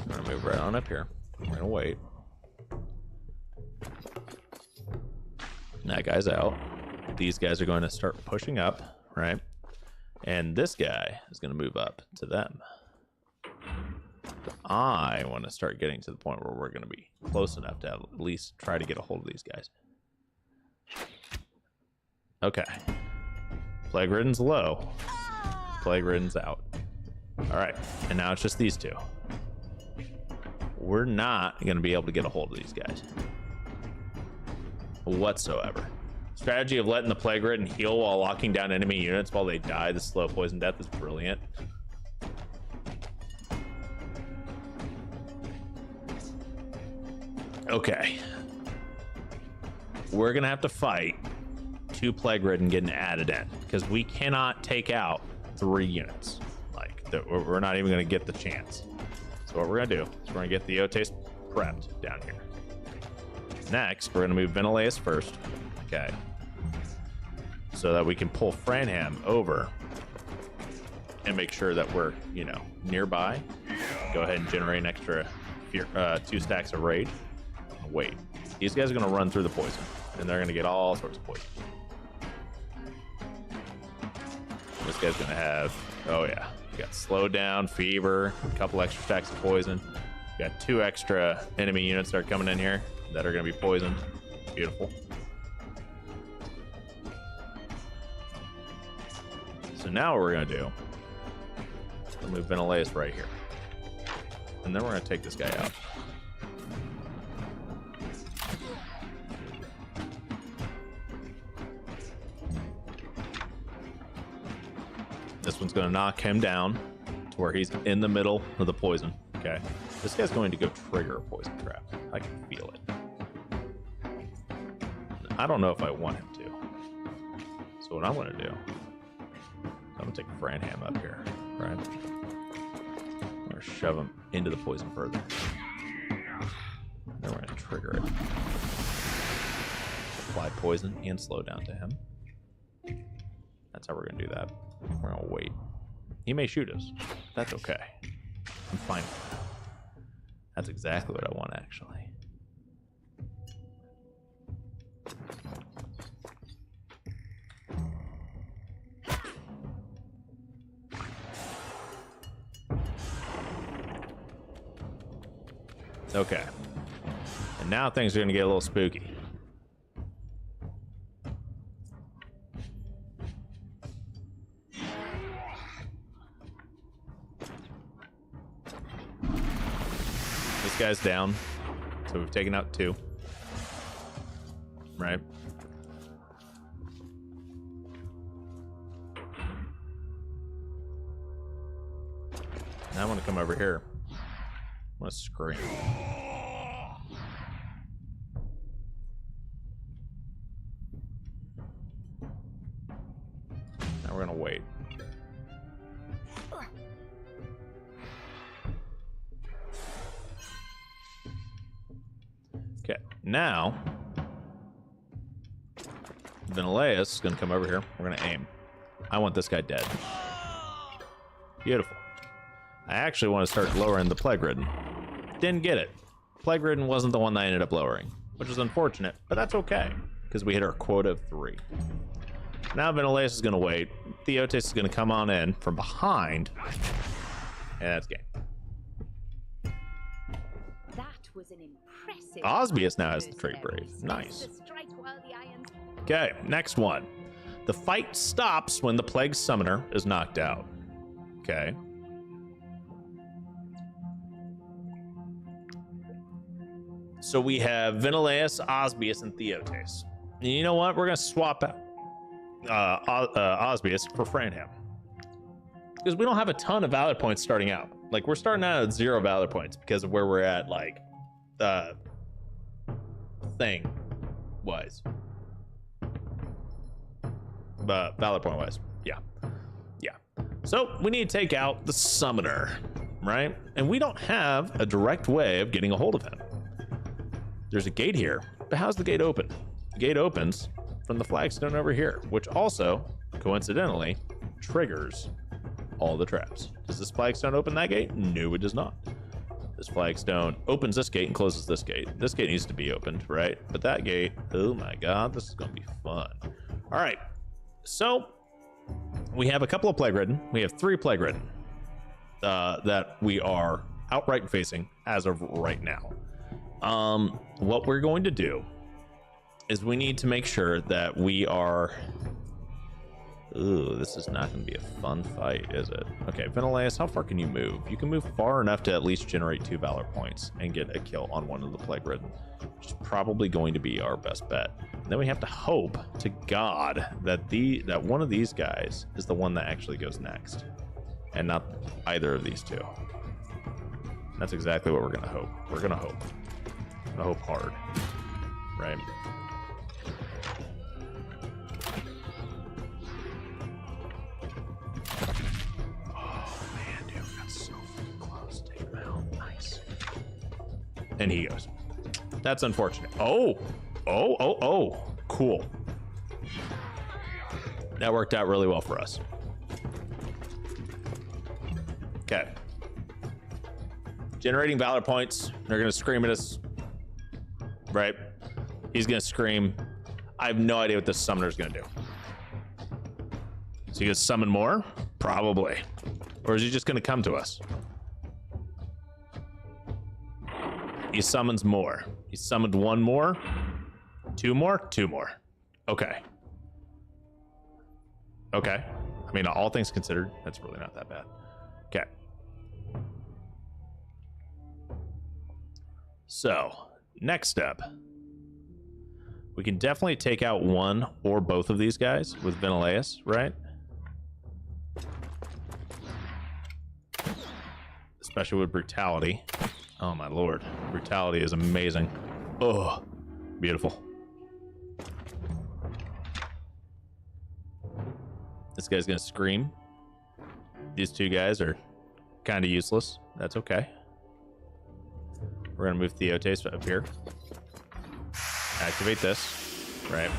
We're gonna move right on up here. We're gonna wait. That guy's out. These guys are going to start pushing up, right? And this guy is gonna move up to them. I want to start getting to the point where we're gonna be close enough to at least try to get a hold of these guys. Okay. Plague Ridden's low. Plague Ridden's out. Alright, and now it's just these 2. We're not going to be able to get a hold of these guys whatsoever. Strategy of letting the Plague Ridden heal while locking down enemy units while they die, the slow poison death, is brilliant. Okay. We're going to have to fight 2 Plague Ridden getting added in, because we cannot take out 3 units. Like, we're not even going to get the chance. So what we're going to do is we're going to get the Wartales prepped down here. Next, we're going to move Wartales first. Okay. So that we can pull Franham over and make sure that we're, you know, nearby. Go ahead and generate an extra 2 stacks of rage. Wait. These guys are going to run through the poison, and they're going to get all sorts of poison. This guy's gonna have, oh yeah, we got slowed down, fever, a couple extra stacks of poison. We got 2 extra enemy units that are coming in here that are gonna be poisoned. Beautiful. So now what we're gonna do, we'll move Wartales right here, and then we're gonna take this guy out. This one's going to knock him down to where he's in the middle of the poison. Okay. This guy's going to go trigger a poison trap. I can feel it. I don't know if I want him to. So what I'm going to do, I'm going to take Franham up here, right? I'm going to shove him into the poison further. Then we're going to trigger it. Apply poison and slow down to him. That's how we're going to do that. We're going to wait. He may shoot us. That's okay. I'm fine with that. That's exactly what I want, actually. Okay. And now things are going to get a little spooky. This guy's down. So we've taken out 2. Right? Now I want to come over here. I want to scream. Now we're going to wait. Okay, now Vinaleus is going to come over here. We're going to aim. I want this guy dead. Beautiful. I actually want to start lowering the Plague Ridden. Didn't get it. Plague Ridden wasn't the one that I ended up lowering, which is unfortunate, but that's okay, because we hit our quota of 3. Now Vinaleus is going to wait. Theotes is going to come on in from behind, and that's game. That was an impressive. Osbius now has the trait Brave. Nice. Okay, next one. The fight stops when the Plague Summoner is knocked out. Okay. So we have Vinaleus, Osbius, and Theotes. And you know what? We're going to swap out Osbius for Franham. Because we don't have a ton of valor points starting out. Like, we're starting out at 0 valor points because of where we're at, like, thing-wise. Valor point-wise. Yeah. Yeah. So, we need to take out the Summoner, right? And we don't have a direct way of getting a hold of him. There's a gate here, but how's the gate open? The gate opens from the flagstone over here, which also, coincidentally, triggers all the traps. Does this flagstone open that gate? No, it does not. This flagstone opens this gate and closes this gate. This gate needs to be opened, right? But that gate, oh my god, this is going to be fun. All right, so we have a couple of Plague Ridden. We have 3 Plague Ridden that we are outright facing as of right now. What we're going to do is we need to make sure that we are... Ooh, this is not going to be a fun fight, is it? Okay, Vinaleus, how far can you move? You can move far enough to at least generate 2 valor points and get a kill on one of the Plague Ridden, which is probably going to be our best bet. And then we have to hope to God that that one of these guys is the one that actually goes next, and not either of these 2. That's exactly what we're going to hope. We're going to hope. I hope hard, right? Oh man, dude, got so close. Take him out. Nice. And he goes. That's unfortunate. Oh, cool. That worked out really well for us. Okay. Generating valor points. They're gonna scream at us. Right? He's gonna scream. I have no idea what this summoner's gonna do. Is he gonna summon more? Probably. Or is he just gonna come to us? He summons more. He summoned 1 more. 2 more? 2 more. Okay. Okay. I mean, all things considered, that's really not that bad. Okay. So, next step. We can definitely take out one or both of these guys with Vinaleus, right? especially with brutality. Oh my lord, brutality is amazing. Oh, beautiful. This guy's gonna scream. These two guys are kind of useless. That's okay. We're gonna move Theotes up here. Activate this, right?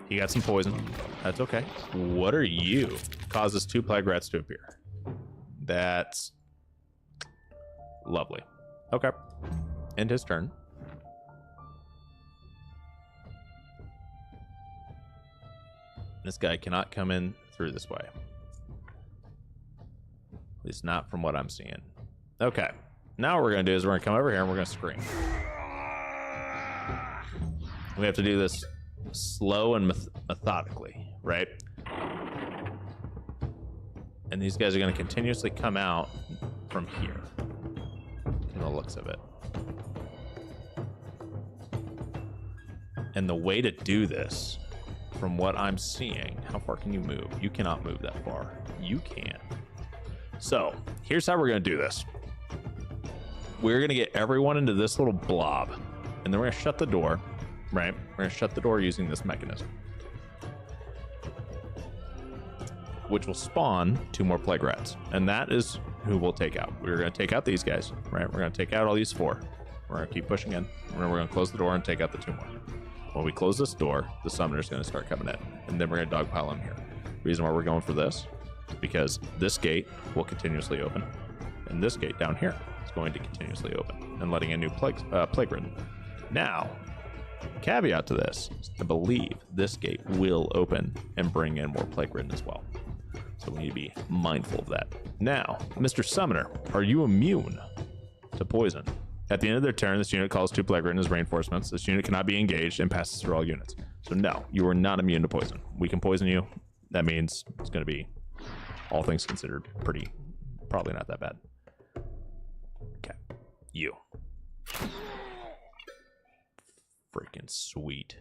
He got some poison. That's okay. What are you? Causes 2 plague rats to appear. That's lovely. Okay. End his turn. This guy cannot come in through this way. At least not from what I'm seeing. Okay. Now what we're going to do is we're going to come over here and we're going to scream. We have to do this slow and methodically, right? And these guys are going to continuously come out from here, from the looks of it. And the way to do this, from what I'm seeing, how far can you move? You cannot move that far. You can. So here's how we're going to do this. We're going to get everyone into this little blob, and then we're going to shut the door, right? We're going to shut the door using this mechanism, which will spawn 2 more plague rats. And that is who we'll take out. We're going to take out these guys, right? We're going to take out all these 4. We're going to keep pushing in. And then we're going to close the door and take out the 2 more. When we close this door, the summoner's going to start coming in. And then we're going to dogpile in here. Reason why we're going for this is because this gate will continuously open. And this gate down here is going to continuously open and letting in new plague ridden. Now, caveat to this is I believe this gate will open and bring in more plague ridden as well. So we need to be mindful of that. Now, Mr. Summoner, are you immune to poison? At the end of their turn, this unit calls 2 plague ridden as reinforcements. This unit cannot be engaged and passes through all units. So no, you are not immune to poison. We can poison you. That means it's going to be, all things considered, probably not that bad. Okay, you. Freaking sweet.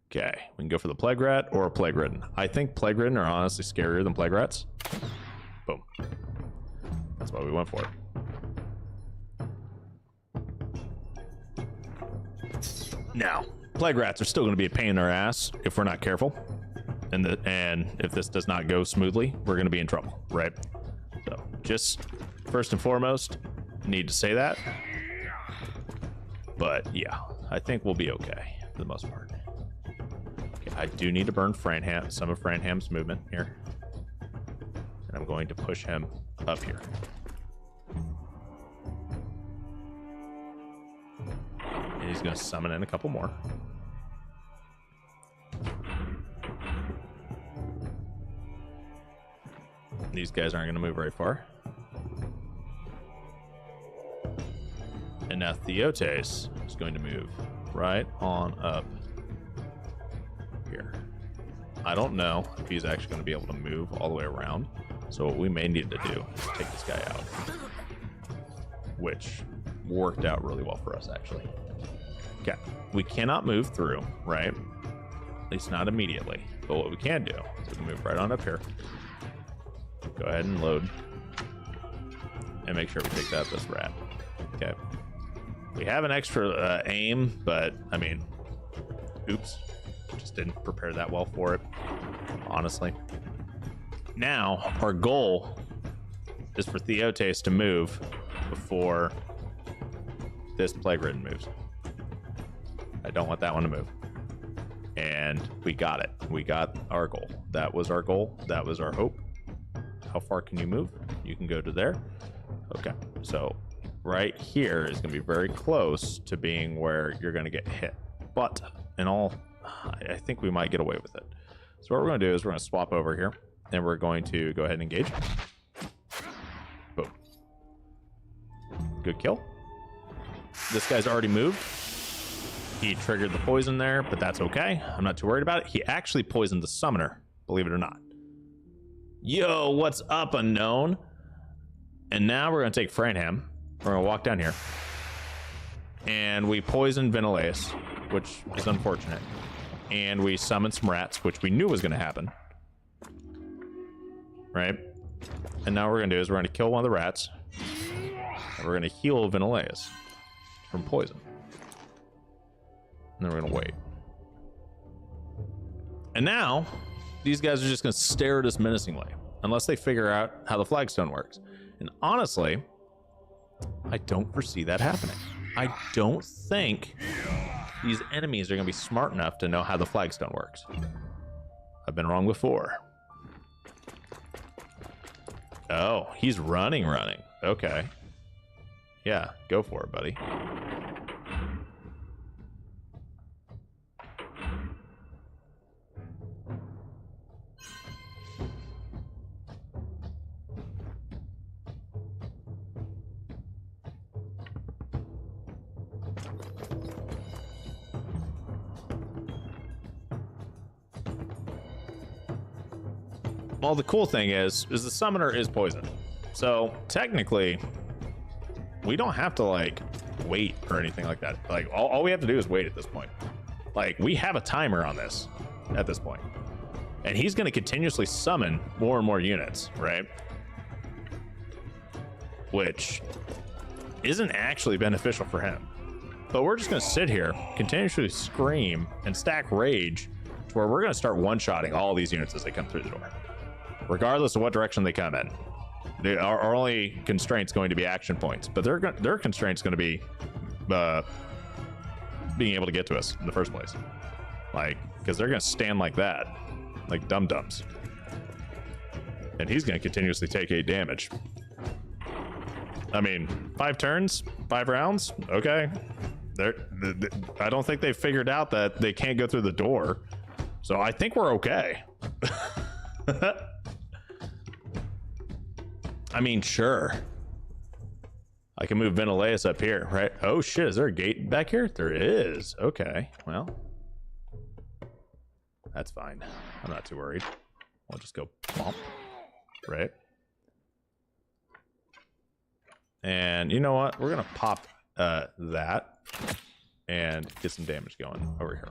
Okay, we can go for the plague rat or a plague ridden. I think plague ridden are honestly scarier than plague rats. Boom. That's why we went for it. Now, plague rats are still going to be a pain in our ass if we're not careful. And if this does not go smoothly, we're going to be in trouble, right? So, just first and foremost, need to say that. But yeah, I think we'll be okay for the most part. Okay, I do need to burn some of Franham's movement here. And I'm going to push him up here. And he's going to summon in a couple more. These guys aren't going to move very far. And now Theotes is going to move right on up here. I don't know if he's actually going to be able to move all the way around. So what we may need to do is take this guy out. Which worked out really well for us, actually. Okay, we cannot move through, right? At least not immediately. But what we can do is we can move right on up here. Go ahead and load. And make sure we take out this rat. Okay. We have an extra aim, but, I mean, oops. Just didn't prepare that well for it, honestly. Now, our goal is for Theotes to move before this plague ridden moves. I don't want that one to move. And we got it. We got our goal. That was our goal. That was our hope. How far can you move? You can go to there. Okay, so right here is going to be very close to being where you're going to get hit. But in all, I think we might get away with it. So what we're going to do is we're going to swap over here, and we're going to go ahead and engage. Boom. Good kill. This guy's already moved. He triggered the poison there, but that's okay. I'm not too worried about it. He actually poisoned the summoner, believe it or not. Yo, what's up, unknown? And now we're going to take Franham. We're going to walk down here. And we poisoned Ventilaeus, which is unfortunate. and we summoned some rats, which we knew was going to happen. Right? And now what we're going to do is we're going to kill one of the rats. And we're going to heal Vinolaus from poison. And then we're going to wait. And now, these guys are just going to stare at us menacingly, unless they figure out how the flagstone works. And honestly, I don't foresee that happening. I don't think these enemies are going to be smart enough to know how the flagstone works. I've been wrong before. Oh, he's running. Okay. Yeah, go for it, buddy. Well, the cool thing is the summoner is poisoned. So technically, we don't have to like wait or anything like that. Like all we have to do is wait at this point. Like we have a timer on this at this point. And he's going to continuously summon more and more units, right? Which isn't actually beneficial for him. But we're just going to sit here, continuously scream and stack rage to where we're going to start one-shotting all these units as they come through the door. Regardless of what direction they come in. Our only constraint's going to be action points, but their constraint's going to be being able to get to us in the first place. Like, because they're going to stand like that, like dum-dums. And he's going to continuously take 8 damage. I mean, 5 turns, 5 rounds, okay. I don't think they figured out that they can't go through the door, so I think we're okay. I mean, sure. I can move Vinolaus up here, right? Oh shit, is there a gate back here? There is. Okay, well. That's fine. I'm not too worried. I'll just go plomp, right? And you know what? We're gonna pop that and get some damage going over here.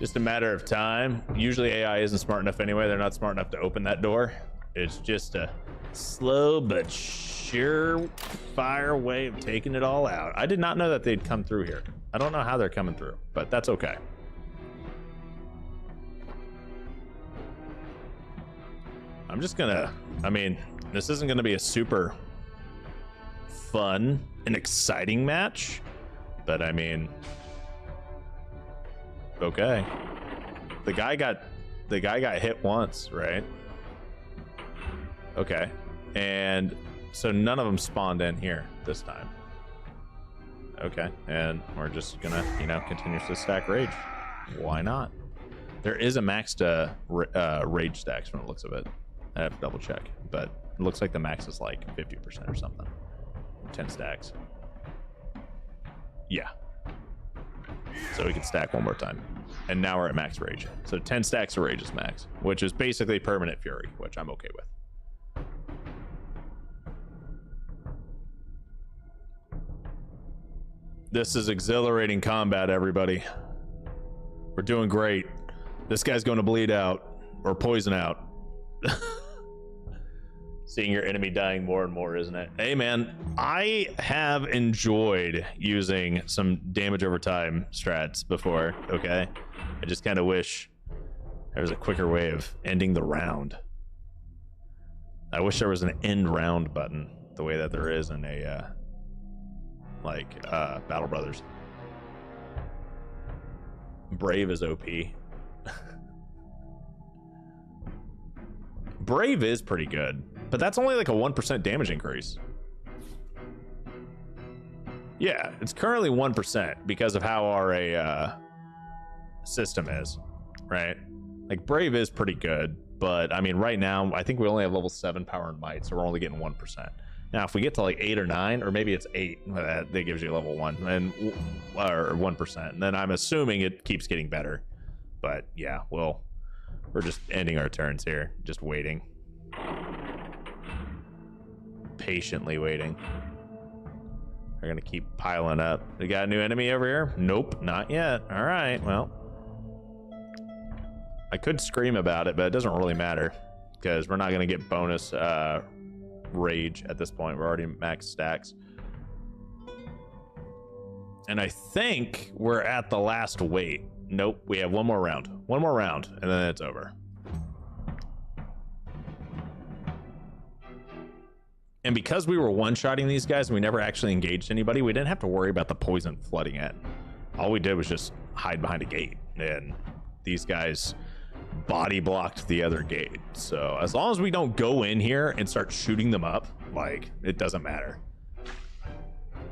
Just a matter of time. Usually AI isn't smart enough anyway. They're not smart enough to open that door. It's just a slow but sure fire way of taking it all out. I did not know that they'd come through here. I don't know how they're coming through, but that's okay. I'm just gonna, I mean, this isn't gonna be a super fun and exciting match, but I mean, okay. The guy got hit once, right? Okay. And so none of them spawned in here this time. Okay. And we're just gonna, you know, continuously stack rage. Why not? There is a maxed rage stacks from the looks of it. I have to double check, but it looks like the max is like 50% or something. 10 stacks. Yeah. So we can stack one more time. And now we're at max rage. So 10 stacks of rage is max, which is basically permanent fury, which I'm okay with. This is exhilarating combat, everybody. We're doing great. This guy's going to bleed out or poison out. Seeing your enemy dying more and more, isn't it? Hey man, I have enjoyed using some damage over time strats before, okay? I just kind of wish there was a quicker way of ending the round. I wish there was an end round button, the way that there is in a, Battle Brothers. Brave is OP. Brave is pretty good, but that's only like a 1% damage increase. Yeah, it's currently 1% because of how our system is, right? Like Brave is pretty good, but I mean right now I think we only have level 7 power and might, so we're only getting 1%. Now if we get to like 8 or 9, or maybe it's 8, that gives you level 1 and or 1%, and then I'm assuming it keeps getting better. But yeah, well, we're just ending our turns here, just waiting. Patiently waiting. They're gonna keep piling up. We got a new enemy over here? Nope, not yet. All right, well. I could scream about it, but it doesn't really matter because we're not gonna get bonus rage at this point. We're already max stacks. And I think we're at the last wait. Nope, we have one more round. One more round, and then it's over. And because we were one-shotting these guys and we never actually engaged anybody, we didn't have to worry about the poison flooding in. All we did was just hide behind a gate, and these guys body blocked the other gate. So as long as we don't go in here and start shooting them up, like, it doesn't matter.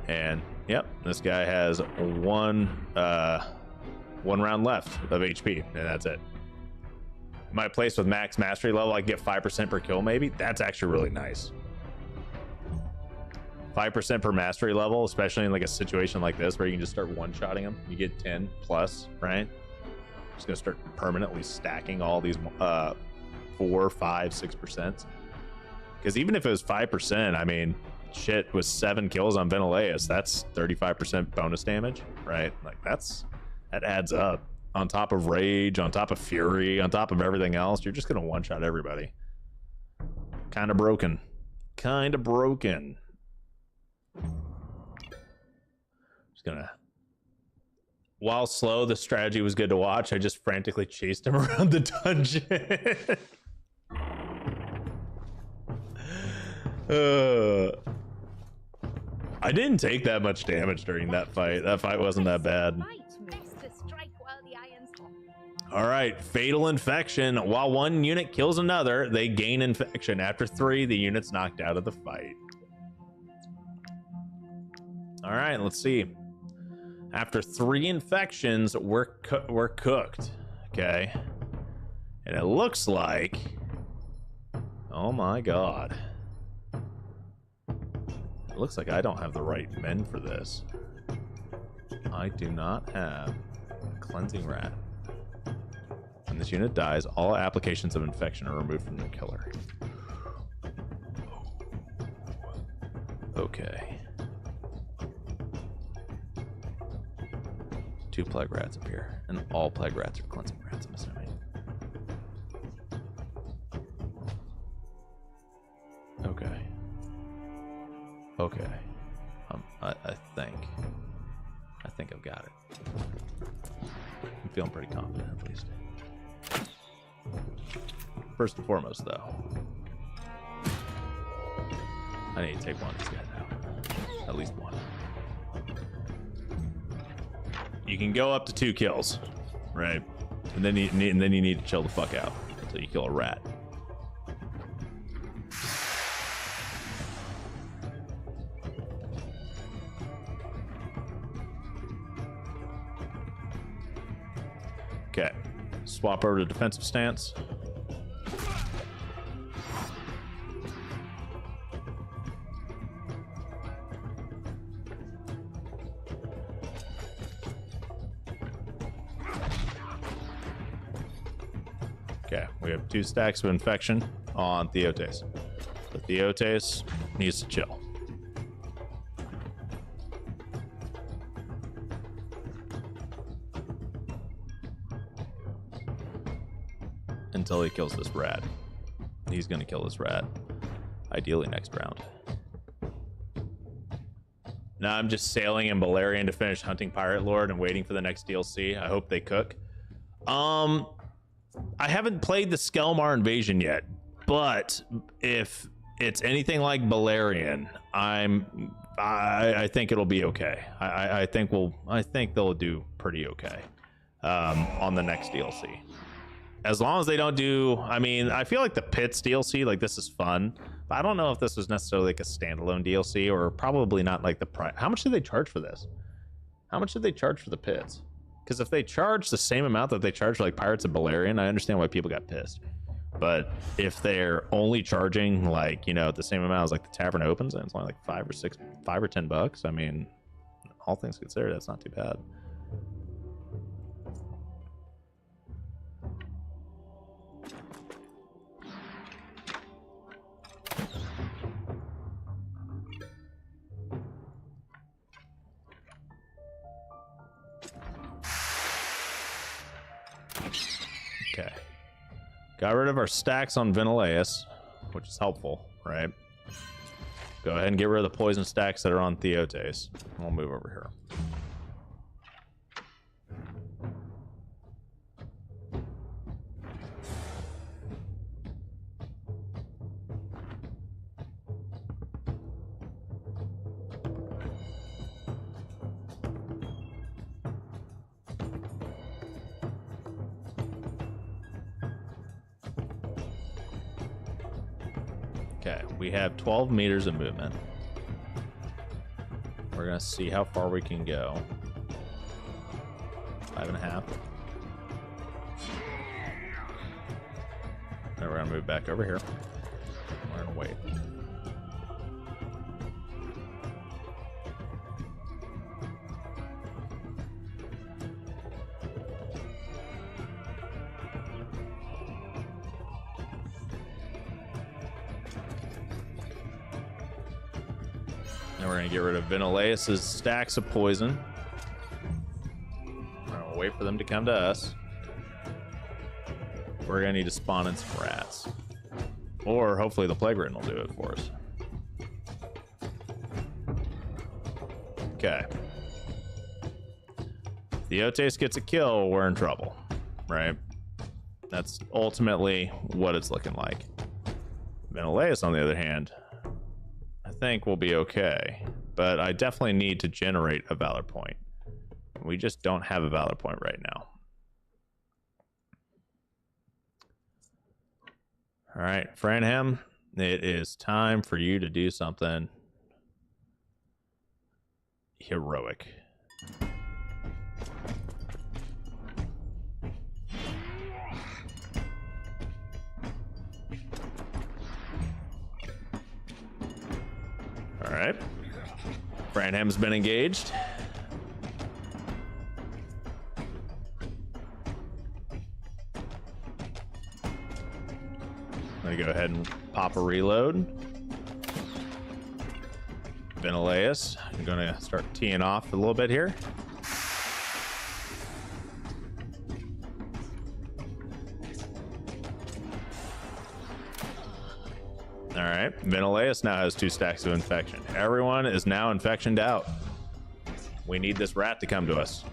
And yep, this guy has one round left of HP, and that's it. My place with max mastery level, I get 5% per kill maybe. That's actually really nice. 5% per mastery level, especially in like a situation like this where you can just start one-shotting them. You get 10 plus, right? Just gonna start permanently stacking all these 4, 5, 6%. Because even if it was 5%, I mean, shit, with 7 kills on Ventileus, that's 35% bonus damage, right? Like that adds up. On top of rage, on top of fury, on top of everything else, you're just gonna one-shot everybody. Kind of broken. Kind of broken. Just gonna. While slow, the strategy was good to watch. I just frantically chased him around the dungeon. I didn't take that much damage during that fight. That fight wasn't that bad. All right, fatal infection. While one unit kills another, they gain infection. After 3, the unit's knocked out of the fight. All right, let's see. After 3 infections, we're cooked. Okay, and it looks like. Oh my god. It looks like I don't have the right men for this. I do not have cleansing rat. When this unit dies, all applications of infection are removed from their killer. Okay. 2 plague rats appear, and all plague rats are cleansing rats, I'm assuming. Okay. Okay. I think I've got it. I'm feeling pretty confident, at least. First and foremost, though, I need to take one of these guys out. At least one. You can go up to 2 kills, right? And then you need to chill the fuck out until you kill a rat. Okay, swap over to defensive stance. Okay, we have 2 stacks of infection on Theotes. The Theotes needs to chill. Until he kills this rat. He's gonna kill this rat. Ideally next round. Now I'm just sailing in Balerion to finish hunting Pirate Lord and waiting for the next DLC. I hope they cook. I haven't played the Skelmar invasion yet, but if it's anything like Balerion, I think it'll be okay. I think they'll do pretty okay on the next DLC. As long as they don't do, I mean, I feel like the Pits DLC, like this is fun, but I don't know if this was necessarily like a standalone DLC or probably not like the price. How much did they charge for this? How much did they charge for the Pits? Because if they charge the same amount that they charge for like Pirates of Balerion, I understand why people got pissed. But if they're only charging like, you know, the same amount as like the Tavern Opens, and it's only like $5 or $10, I mean, all things considered, that's not too bad. Got rid of our stacks on Ventilaeus, which is helpful, right? Go ahead and get rid of the poison stacks that are on Theotes. We'll move over here. Okay, we have 12 meters of movement. We're gonna see how far we can go. 5.5. Now we're gonna move back over here. We're gonna wait. And we're gonna get rid of Ventilaeus' stacks of poison. We're gonna wait for them to come to us. We're gonna need to spawn in some rats. Or hopefully the Plague Ridden will do it for us. Okay. If the Theotes gets a kill, we're in trouble, right? That's ultimately what it's looking like. Ventilaeus, on the other hand, I think we'll be okay, but I definitely need to generate a Valor point. We just don't have a Valor point right now. All right, Franham, it is time for you to do something heroic. All right. Franham's been engaged. I'm gonna go ahead and pop a reload. Ventilaeus, I'm gonna start teeing off a little bit here. All right, Ventilaeus now has 2 stacks of infection. Everyone is now infectioned out. We need this rat to come to us.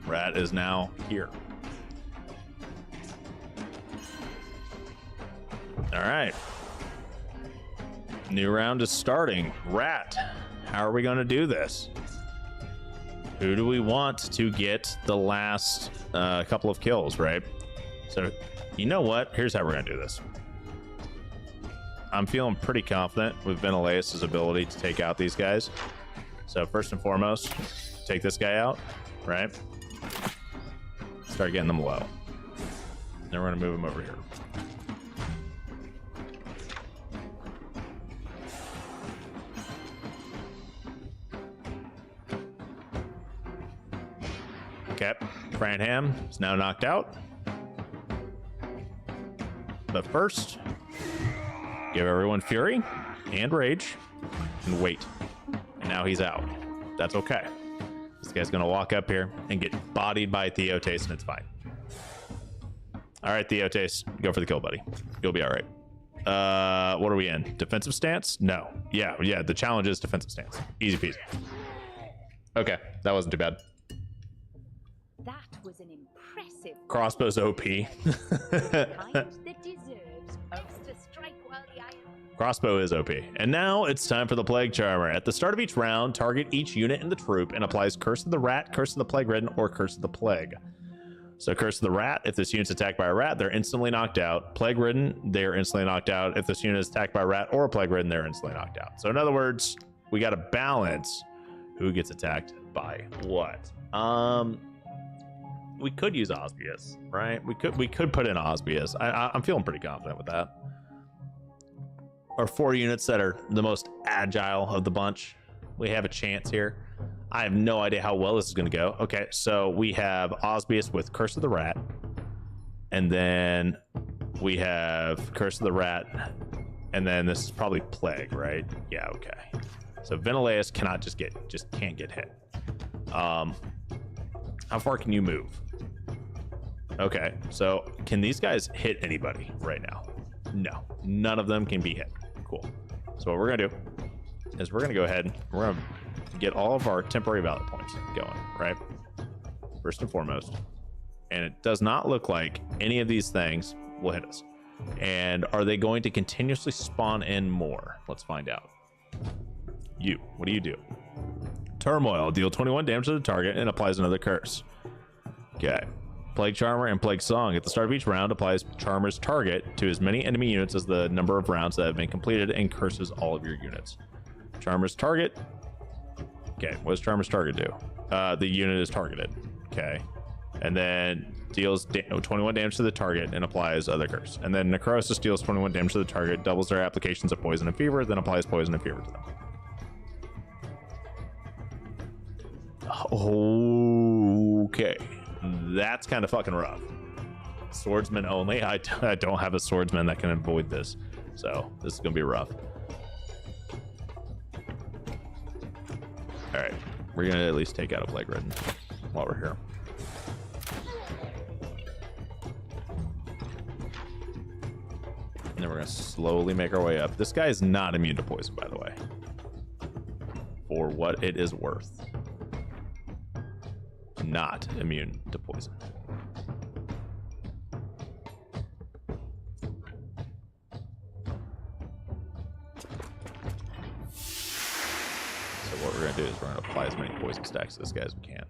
Rat is now here. All right. New round is starting. Rat, how are we going to do this? Who do we want to get the last couple of kills, right? So, you know what? Here's how we're going to do this. I'm feeling pretty confident with Ventilaeus' ability to take out these guys. So, first and foremost, take this guy out, right? Start getting them low. Then we're going to move him over here. Okay, Franham is now knocked out. But first, give everyone Fury and Rage and wait. And now he's out. That's okay. This guy's gonna walk up here and get bodied by Theotes, and it's fine. All right, Theotes, go for the kill, buddy. You'll be all right. What are we in? Defensive stance? No. Yeah, the challenge is defensive stance. Easy peasy. Okay, that wasn't too bad. That was an impressive Crossbow's OP. kind that deserves extra strike while the iron. Crossbow is OP. And now it's time for the Plague Charmer. At the start of each round, target each unit in the troop and applies Curse of the Rat, Curse of the Plague Ridden, or Curse of the Plague. So Curse of the Rat, if this unit's attacked by a rat, they're instantly knocked out. Plague Ridden, they're instantly knocked out. If this unit is attacked by a rat or a Plague Ridden, they're instantly knocked out. So in other words, we got to balance who gets attacked by what. We could use Osbius, right? We could put in Osbius. I'm feeling pretty confident with that. Our 4 units that are the most agile of the bunch, we have a chance here. I have no idea how well this is going to go. Okay, so we have Osbius with Curse of the Rat, and then we have Curse of the Rat, and then this is probably Plague, right? Yeah, okay. So Ventilaeus cannot just can't get hit. How far can you move? Okay, so can these guys hit anybody right now? No, none of them can be hit. Cool. So what we're gonna do is we're gonna go ahead and we're gonna get all of our temporary valor points going, right? First and foremost. And it does not look like any of these things will hit us. And are they going to continuously spawn in more? Let's find out. You, what do you do? Turmoil, deal 21 damage to the target and applies another curse. Okay. Plague Charmer and Plague Song. At the start of each round, applies Charmer's target to as many enemy units as the number of rounds that have been completed and curses all of your units. Charmer's target. Okay, what does Charmer's target do? The unit is targeted. Okay. And then deals 21 damage to the target and applies other curse. And then Necrosis deals 21 damage to the target, doubles their applications of poison and fever, then applies poison and fever to them. Okay. That's kind of fucking rough. Swordsman only. I don't have a swordsman that can avoid this. So this is going to be rough. All right. We're going to at least take out a Plague Ridden while we're here. And then we're going to slowly make our way up. This guy is not immune to poison, by the way. For what it is worth. Not immune to poison. So what we're going to do is we're going to apply as many poison stacks to this guy as we can.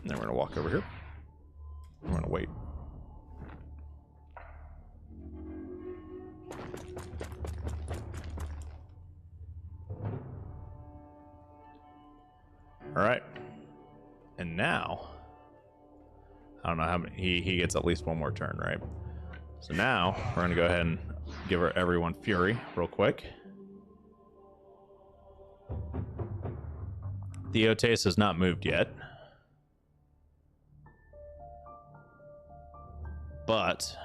Then we're going to walk over here. We're going to wait. All right. And now, I don't know how many, he gets at least one more turn, right? So now we're going to go ahead and give everyone Fury real quick. Theotes has not moved yet. But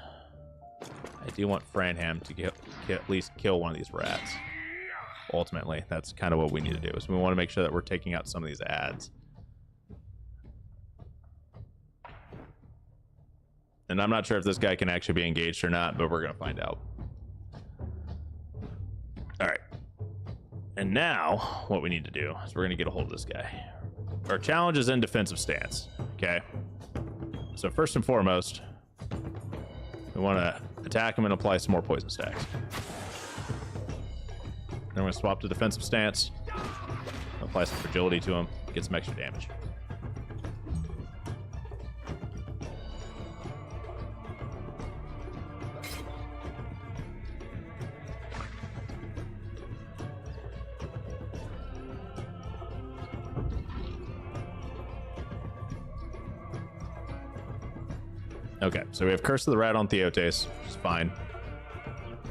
I do want Franham to at least kill one of these rats. Ultimately, that's kind of what we need to do. Is we want to make sure that we're taking out some of these ads. And I'm not sure if this guy can actually be engaged or not, but we're going to find out. All right. And now what we need to do is we're going to get a hold of this guy. Our challenge is in defensive stance. Okay. So first and foremost, we want to attack him and apply some more poison stacks. Then we're going to swap to defensive stance, apply some fragility to him, get some extra damage. Okay, so we have Curse of the Rat on Theotes, which is fine.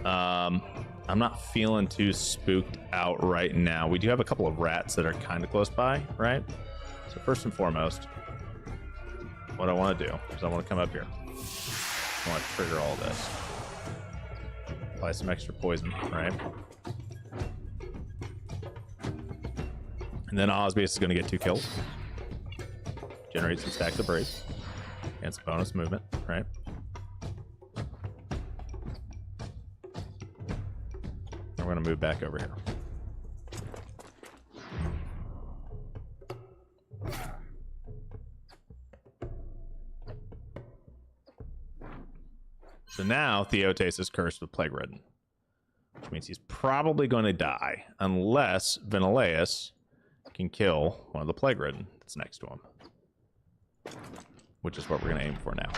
I'm not feeling too spooked out right now. We do have a couple of rats that are kind of close by, right? So first and foremost, what I want to do is I want to come up here. I want to trigger all this. Apply some extra poison, right? And then Osbeus is going to get 2 kills. Generate some stacks of brace. And some bonus movement, right? We're going to move back over here. So now Theotes is cursed with Plague Ridden, which means he's probably going to die unless Venileus can kill one of the Plague Ridden that's next to him. Which is what we're going to aim for now.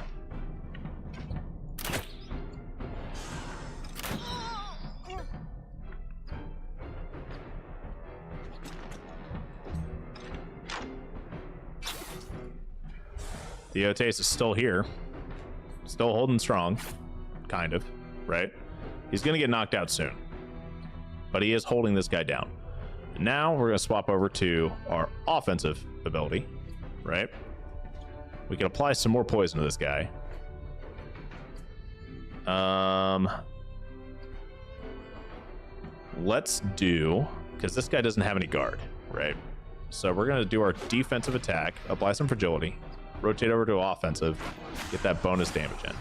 Theotes is still here. Still holding strong. Kind of, right? He's going to get knocked out soon. But he is holding this guy down. Now we're going to swap over to our offensive ability, right? We can apply some more poison to this guy. Let's do, because this guy doesn't have any guard, right? So we're going to do our defensive attack, apply some fragility, rotate over to offensive, get that bonus damage in.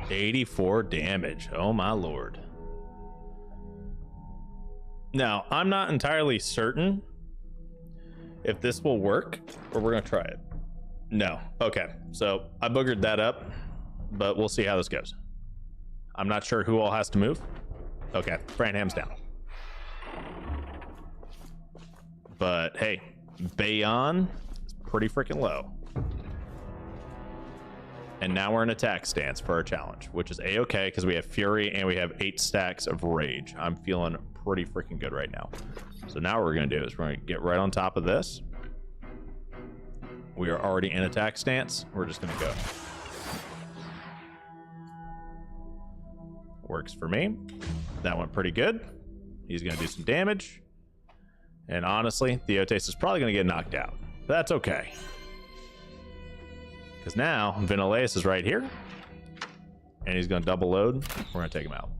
$84 damage. Oh my lord. Now, I'm not entirely certain if this will work, or we're gonna try it. No. Okay, so I boogered that up, but we'll see how this goes. I'm not sure who all has to move. Okay, Branham's down. But hey, Bayon is pretty freaking low. And now we're in attack stance for our challenge, which is a-okay because we have Fury and we have 8 stacks of Rage. I'm feeling pretty freaking good right now. So now what we're going to do is we're going to get right on top of this. We are already in attack stance. We're just going to go. Works for me. That went pretty good. He's going to do some damage. And honestly, Theotes is probably going to get knocked out. But that's okay. Because now Vinolaus is right here, and he's going to double load. We're going to take him out.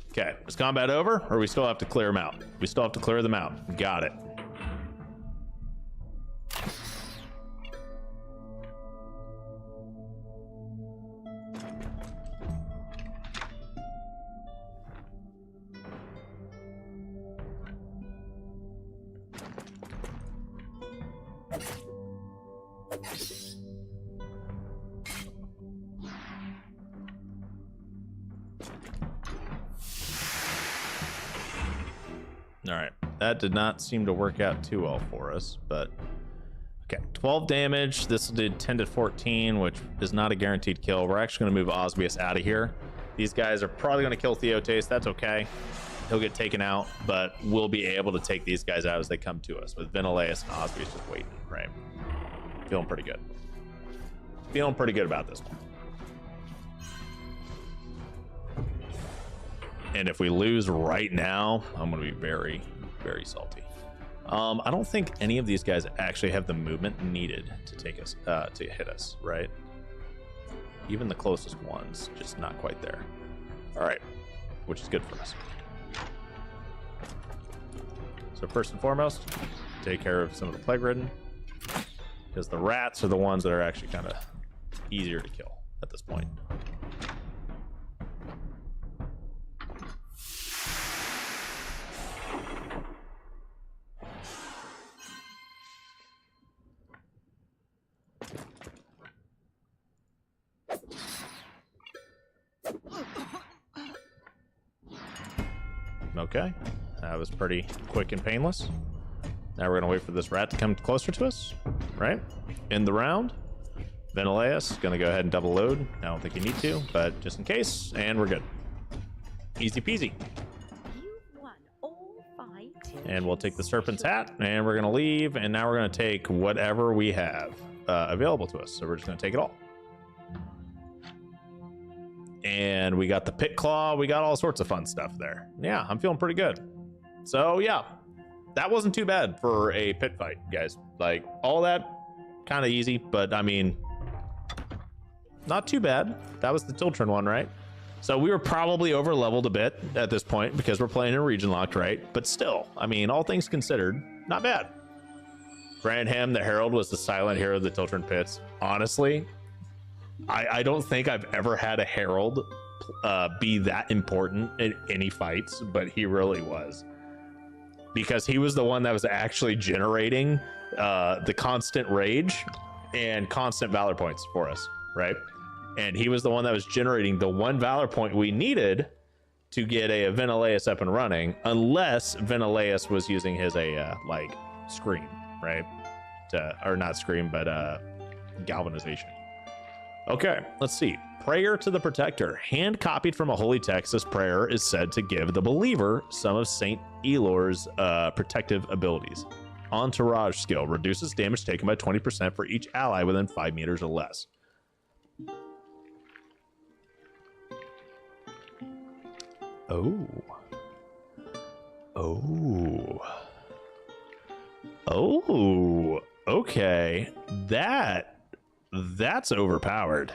Okay, is combat over, or we still have to clear him out? We still have to clear them out. Got it. All right, that did not seem to work out too well for us, but okay, 12 damage. This did 10 to 14, which is not a guaranteed kill. We're actually going to move Osbius out of here. These guys are probably going to kill Theotes. That's okay. He'll get taken out, but we'll be able to take these guys out as they come to us with Vinolaus and Osbius just waiting, right? Feeling pretty good. Feeling pretty good about this one. And if we lose right now, I'm going to be very, very salty. I don't think any of these guys actually have the movement needed to take us, to hit us, right? Even the closest ones, just not quite there. All right, which is good for us. So first and foremost, take care of some of the plague-ridden, because the rats are the ones that are actually kind of easier to kill at this point. Okay, that was pretty quick and painless. Now we're gonna wait for this rat to come closer to us, right? End the round. Vinolaus gonna go ahead and double load. I don't think you need to, but just in case, and we're good. Easy peasy. You've won all 5 And we'll take the Serpent's Hat, and we're gonna leave, and now we're gonna take whatever we have available to us. So we're just gonna take it all. And we got the Pit Claw. We got all sorts of fun stuff there. Yeah, I'm feeling pretty good. So yeah, that wasn't too bad for a pit fight, guys. Like, all that kind of easy, but I mean, not too bad. That was the Tiltren one, right? So we were probably over leveled a bit at this point because we're playing in region locked, right? But still, I mean, all things considered, not bad. Branham, the Herald, was the silent hero of the Tiltren pits. Honestly, I don't think I've ever had a Herald be that important in any fights, but he really was. Because he was the one that was actually generating the constant rage and constant valor points for us, right? and he was the one that was generating the one valor point we needed to get a Ventilaeus up and running, unless Ventilaeus was using his like scream, right? Or not scream, but galvanization. Okay, let's see. Prayer to the Protector. Hand copied from a holy text, this prayer is said to give the believer some of Saint Elor's protective abilities. Entourage skill reduces damage taken by 20% for each ally within 5 meters or less. Oh. Okay. That's overpowered.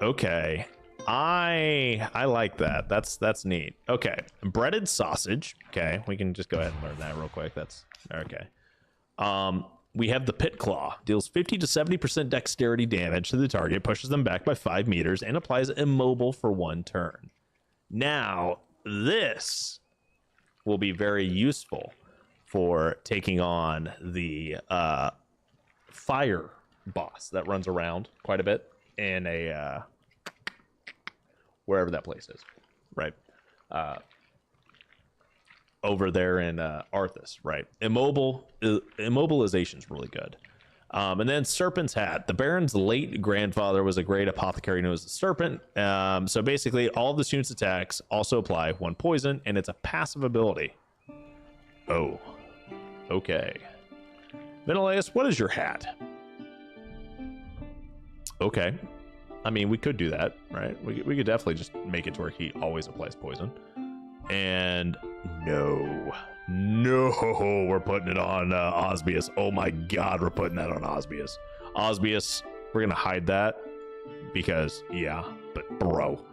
Okay. I like that. That's neat. Okay. Breaded sausage. Okay. We can just go ahead and learn that real quick. That's okay. We have the pit claw. Deals 50 to 70% dexterity damage to the target, pushes them back by 5 meters, and applies immobile for 1 turn. Now, this will be very useful for taking on the fire boss that runs around quite a bit in a wherever that place is, right? Over there in Arthas, right? Immobilization is really good. And then Serpent's Hat. The Baron's late grandfather was a great apothecary known as the Serpent. So basically, all of this unit's attacks also apply 1 poison, and it's a passive ability. Oh, okay. Ventilaeus, what is your hat? Okay. I mean, we could do that, right? We could definitely just make it to where he always applies poison. And no, we're putting it on Osbius. Oh my god, we're putting that on Osbius. Osbius, we're gonna hide that because, yeah, but bro,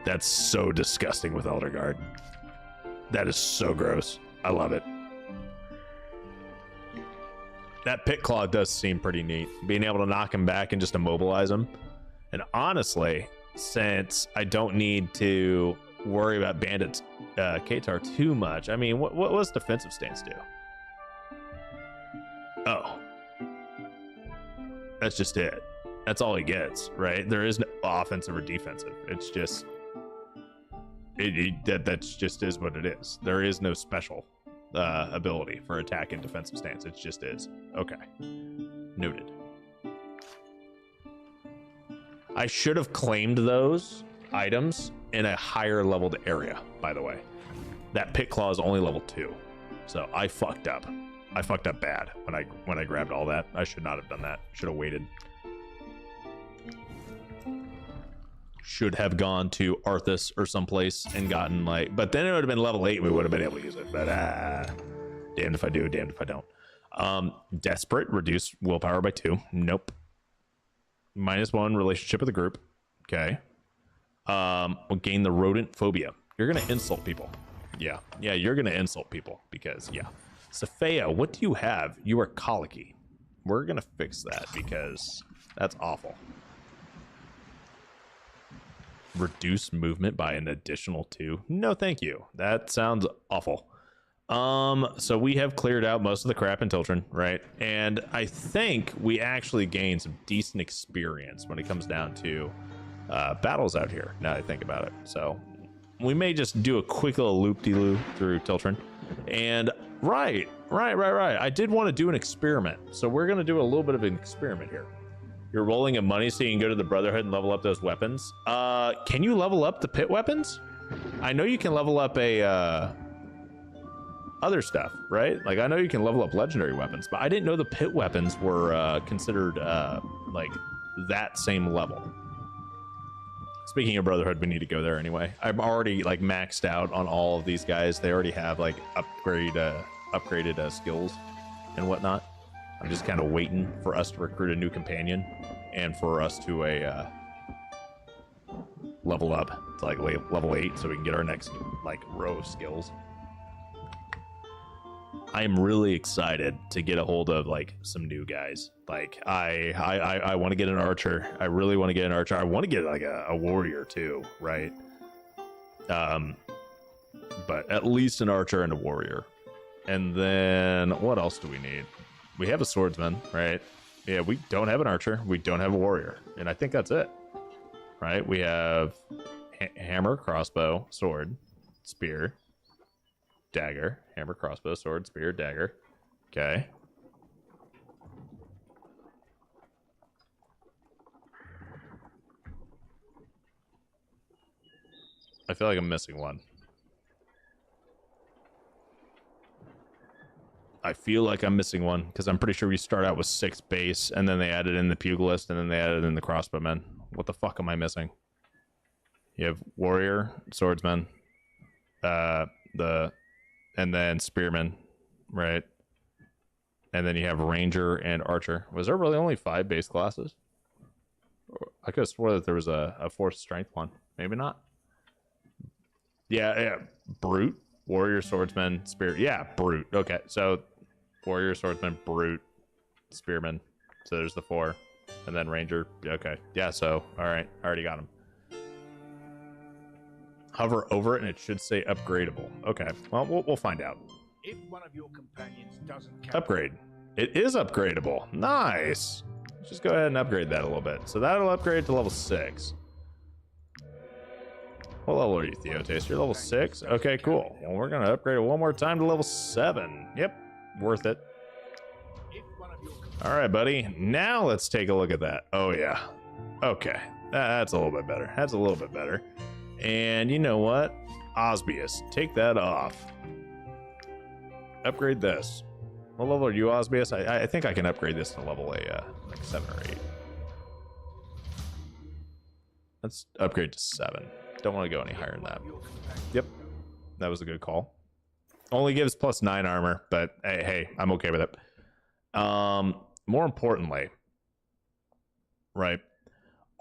that's so disgusting with Elder Guard. That is so gross. I love it. That pit claw does seem pretty neat, being able to knock him back and just immobilize him. And honestly, since I don't need to worry about bandits Katar too much, I mean, what was defensive stance do? Oh, that's just it. That's all he gets, right? There is no offensive or defensive. It's just that's just is what it is. There is no special ability for attack and defensive stance. It just is. Okay, noted. I should have claimed those items in a higher leveled area, by the way. That pit claw is only level 2, so I fucked up. I fucked up bad when I grabbed all that. I should not have done that. Should have waited. Should have gone to Arthas or someplace and gotten like, but then it would have been level 8. We would have been able to use it, but damned if I do, damned if I don't. Desperate, reduce willpower by 2. Nope. -1 relationship with the group. Okay. We'll gain the rodent phobia. You're gonna insult people. Yeah, you're gonna insult people because Sophia, what do you have? You are colicky. We're gonna fix that because that's awful. Reduce movement by an additional 2. No, thank you. That sounds awful. So we have cleared out most of the crap in Tiltren, right? And I think we actually gained some decent experience when it comes down to battles out here, now that I think about it. So we may just do a quick little loop-de-loop through Tiltren. And right. I did want to do an experiment. So we're going to do a little bit of an experiment here. You're rolling in money so you can go to the Brotherhood and level up those weapons. Can you level up the pit weapons? I know you can level up other stuff, right? Like I know you can level up legendary weapons, but I didn't know the pit weapons were considered like that same level. Speaking of Brotherhood, we need to go there anyway. I'm already like maxed out on all of these guys. They already have like upgraded skills and whatnot. I'm just kind of waiting for us to recruit a new companion and for us to level up to like level 8 so we can get our next like row of skills. I am really excited to get a hold of like some new guys. Like I want to get an archer. I really want to get an archer. I want to get like a warrior too, right? But at least an archer and a warrior. And then what else do we need? We have a swordsman, right? Yeah, we don't have an archer. We don't have a warrior. And I think that's it. Right? We have hammer, crossbow, sword, spear, dagger. Hammer, crossbow, sword, spear, dagger. Okay. I feel like I'm missing one. I feel like I'm missing one because I'm pretty sure we start out with 6 base and then they added in the pugilist and then they added in the crossbowmen. What the fuck am I missing? You have warrior, swordsman, and then spearman, right? And then you have ranger and archer. Was there really only 5 base classes? I could have swore that there was a 4th strength one. Maybe not. Yeah, brute, warrior, swordsman, spear. Yeah, brute. Okay, so warrior, swordsman, brute, spearman. So there's the 4, and then ranger. Okay, yeah. So all right, I already got him. Hover over it, and it should say upgradable. Okay, well, we'll find out. If one of your companions doesn't Upgrade. It is upgradable. Nice. Let's just go ahead and upgrade that a little bit. So that'll upgrade to level 6. What level are you, Theotaste? You're level 6? Okay, cool. Well, we're going to upgrade it one more time to level 7. Yep, worth it. All right, buddy. Now let's take a look at that. Oh, yeah. Okay, that's a little bit better. That's a little bit better. And you know what? Osbius, take that off. Upgrade this. What level are you, Osbius? I think I can upgrade this to level like 7 or 8. Let's upgrade to 7. Don't want to go any higher than that. Yep, that was a good call. Only gives +9 armor, but hey, I'm okay with it. More importantly, right?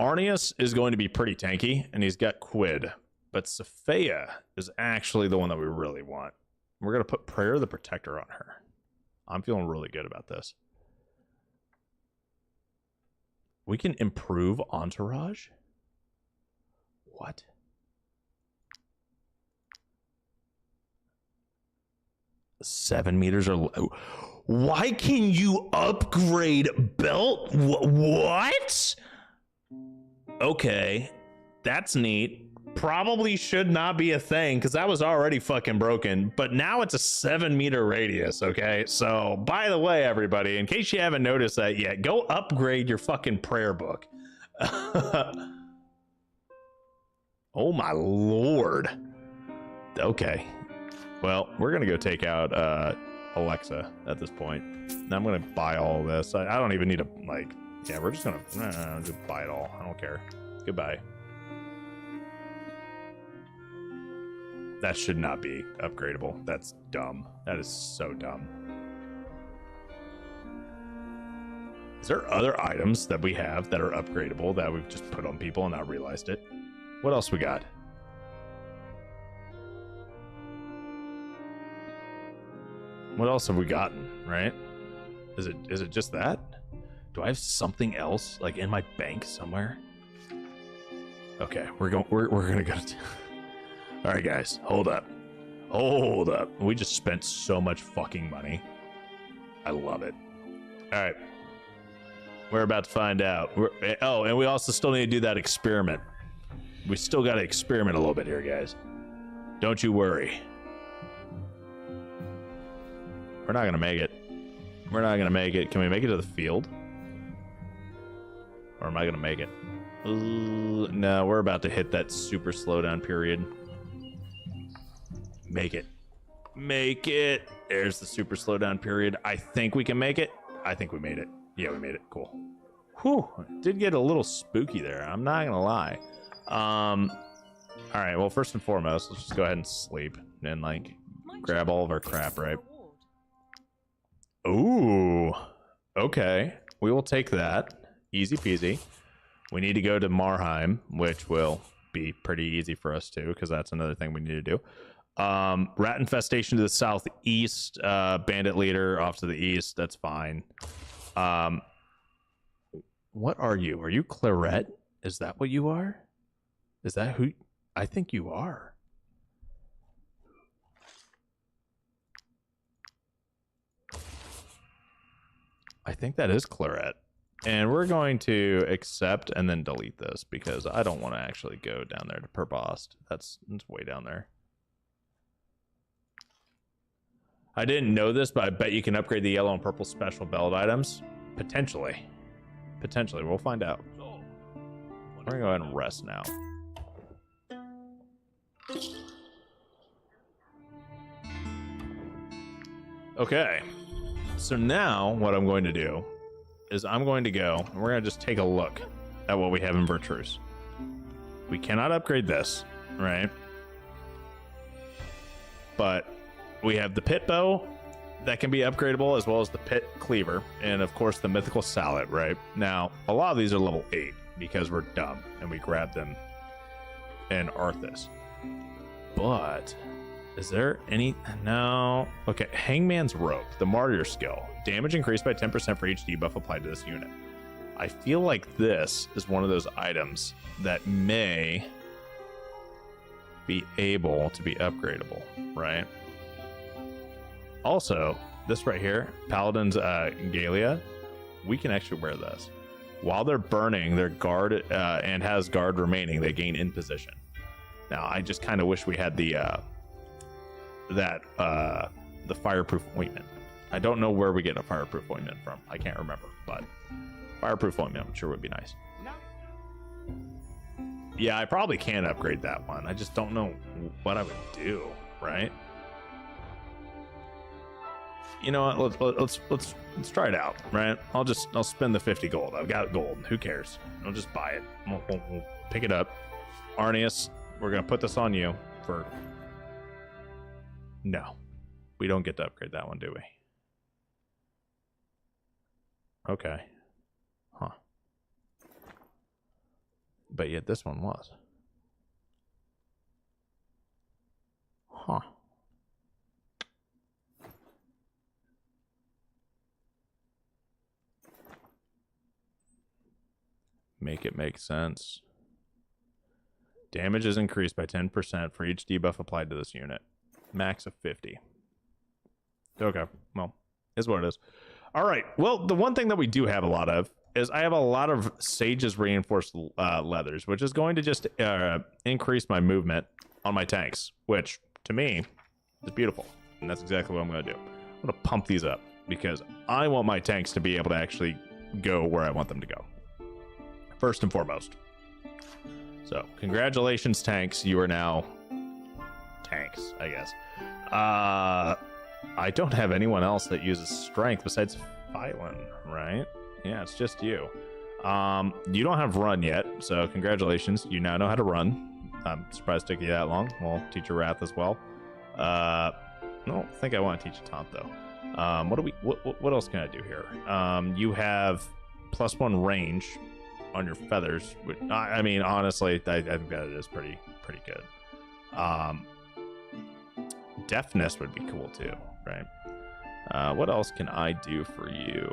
Arnius is going to be pretty tanky, and he's got Quid, but Sophia is actually the one that we really want. We're gonna put Prayer the Protector on her. I'm feeling really good about this. We can improve entourage. What? $7 meters or low. Why can you upgrade belt? What? Okay, that's neat. Probably should not be a thing because that was already fucking broken, but now it's a 7-meter radius. Okay, so by the way, everybody, in case you haven't noticed that yet, go upgrade your fucking prayer book. Oh my lord. Okay, well, we're gonna go take out Alexa at this point. Now I'm gonna buy all of this. I don't even need to, like, yeah, we're just gonna just buy it all. I don't care. Goodbye. That should not be upgradable. That's dumb. That is so dumb. Is there other items that we have that are upgradable that we've just put on people and not realized it? What else we got? What else have we gotten, right? Is it just that? Do I have something else like in my bank somewhere? Okay, we're gonna go to all right, guys, hold up. We just spent so much fucking money. I love it. All right, we're about to find out. Oh, and we also still need to do that experiment. We still got to experiment a little bit here, guys. Don't you worry. We're not gonna make it. We're not gonna make it. Can we make it to the field? Or am I gonna make it? No, we're about to hit that super slowdown period. Make it. Make it. There's the super slowdown period. I think we can make it. I think we made it. Yeah, we made it. Cool. Whew. Did get a little spooky there. I'm not gonna lie. All right. Well, first and foremost, let's just go ahead and sleep and like grab all of our crap, right? Ooh. Okay. We will take that. Easy peasy. We need to go to Marheim, which will be pretty easy for us too, because that's another thing we need to do. Rat infestation to the southeast, bandit leader off to the east. That's fine. What are you? Are you Claret? Is that what you are? Is that who? I think you are. I think that is Claret. And we're going to accept and then delete this because I don't want to actually go down there to Perbost. That's way down there. I didn't know this, but I bet you can upgrade the yellow and purple special belt items. Potentially. Potentially. We'll find out. We're going to go ahead and rest now. Okay. So now what I'm going to do is I'm going to go and we're going to just take a look at what we have in Vertruce. We cannot upgrade this, right? But we have the pit bow that can be upgradable, as well as the pit cleaver, and of course the mythical salad, right? Now, a lot of these are level 8 because we're dumb and we grabbed them in Arthas. But is there any? No. Okay, Hangman's Rope, the Martyr skill. Damage increased by 10% for each debuff applied to this unit. I feel like this is one of those items that may be able to be upgradable, right? Also, this right here, Paladin's Galia, we can actually wear this. While they're burning their guard and has guard remaining, they gain in position. Now, I just kind of wish we had the fireproof ointment. I don't know where we get a fireproof ointment from. I can't remember, but fireproof ointment I'm sure would be nice. Yeah, I probably can upgrade that one. I just don't know what I would do, right? You know what? Let's try it out, right? I'll spend the 50 gold. I've got gold. Who cares? I'll just buy it. We'll pick it up. Arnius, we're gonna put this on you for. No, we don't get to upgrade that one, do we? Okay. Huh. But yet this one was. Huh. Make it make sense. Damage is increased by 10% for each debuff applied to this unit. Max of 50. Okay, well, is what it is. All right, well, the one thing that we do have a lot of is I have a lot of Sage's reinforced leathers, which is going to just increase my movement on my tanks, which to me is beautiful. And that's exactly what I'm going to do. I'm going to pump these up because I want my tanks to be able to actually go where I want them to go. First and foremost. So, congratulations, tanks. You are now tanks, I guess. I don't have anyone else that uses strength besides Phylon, right? Yeah, it's just you. You don't have run yet, so congratulations. You now know how to run. I'm surprised it took you that long. We'll teach you Wrath as well. I don't think I want to teach you Taunt, though. What else can I do here? You have +1 range on your feathers, which I mean, honestly, I think that is pretty good. Deafness would be cool too, right? What else can I do for you?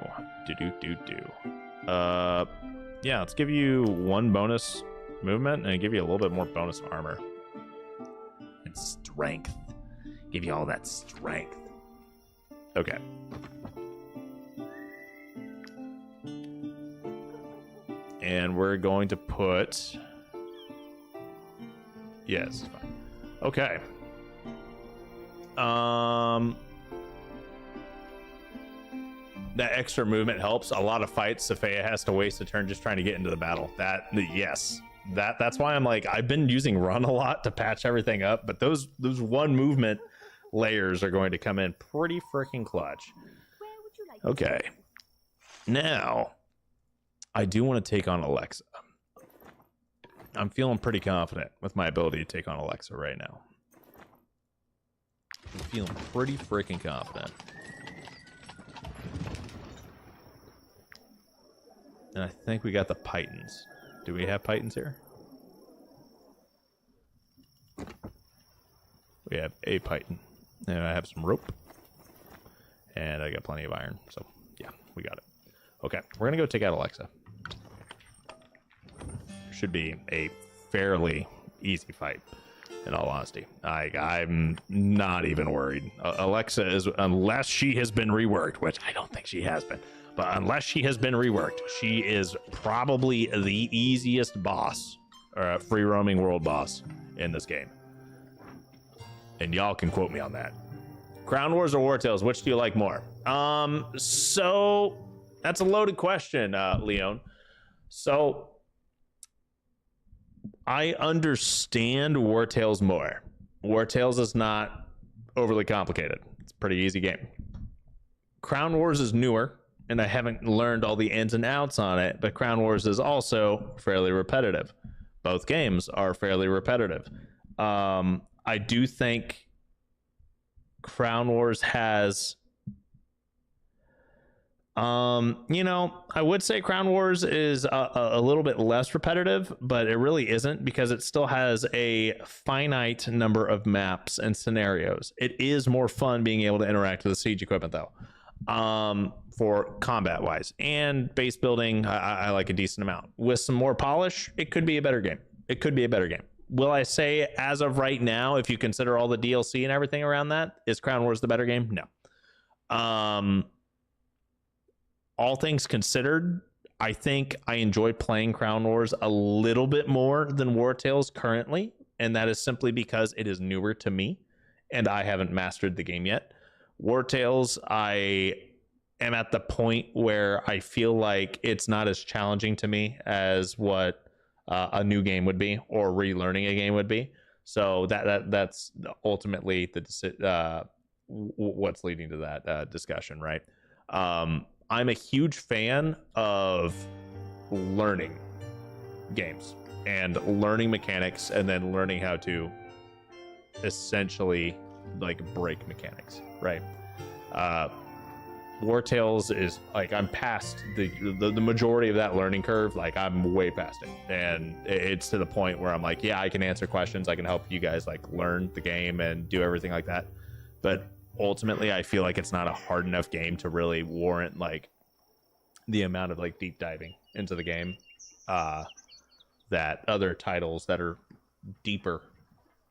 Yeah, let's give you 1 bonus movement and give you a little bit more bonus armor and strength. Give you all that strength. Okay. And we're going to put... Yes, fine. Okay. That extra movement helps. A lot of fights, Sophia has to waste a turn just trying to get into the battle. Yes. That's why I'm like, I've been using run a lot to patch everything up, but those 1 movement layers are going to come in pretty freaking clutch. Okay. Now... I do want to take on Alexa. I'm feeling pretty confident with my ability to take on Alexa right now. I'm feeling pretty freaking confident. And I think we got the Pythons. Do we have Pythons here? We have a Python. And I have some rope. And I got plenty of iron. So, yeah, we got it. Okay, we're going to go take out Alexa. Should be a fairly easy fight, in all honesty. I'm not even worried. Alexa is, unless she has been reworked, which I don't think she has been, but unless she has been reworked, she is probably the easiest boss, or free roaming world boss in this game. And y'all can quote me on that. Crown Wars or Wartales, which do you like more? So that's a loaded question, Leon. So I understand Wartales more. Wartales is not overly complicated. It's a pretty easy game. Crown Wars is newer, and I haven't learned all the ins and outs on it, but Crown Wars is also fairly repetitive. Both games are fairly repetitive. I do think Crown Wars has, I would say Crown Wars is a little bit less repetitive, but it really isn't, because it still has a finite number of maps and scenarios. It is more fun being able to interact with the siege equipment, though, for combat wise, and base building. I like a decent amount. With some more polish, it could be a better game. Will I say, as of right now, if you consider all the DLC and everything around that, is Crown Wars the better game? No. All things considered, I think I enjoy playing Crown Wars a little bit more than Wartales currently, and that is simply because it is newer to me, and I haven't mastered the game yet. Wartales, I am at the point where I feel like it's not as challenging to me as what a new game would be, or relearning a game would be. So that's ultimately what's leading to that discussion, right? I'm a huge fan of learning games and learning mechanics, and then learning how to essentially like break mechanics, right? Wartales is like, I'm past the majority of that learning curve. Like, I'm way past it, and it's to the point where I'm like, yeah, I can answer questions, I can help you guys like learn the game and do everything like that, but ultimately I feel like it's not a hard enough game to really warrant like the amount of like deep diving into the game that other titles that are deeper,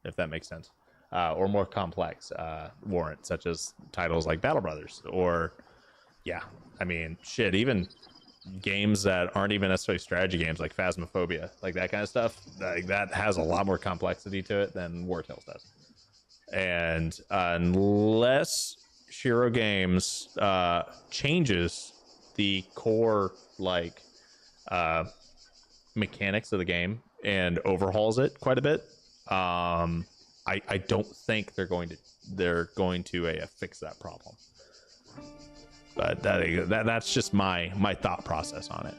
if that makes sense, or more complex warrant, such as titles like Battle Brothers, or even games that aren't even necessarily strategy games, like Phasmophobia, like that kind of stuff. Like, that has a lot more complexity to it than Wartales does. And unless Shiro Games changes the core like mechanics of the game and overhauls it quite a bit, I don't think they're going to fix that problem. But that's just my thought process on it.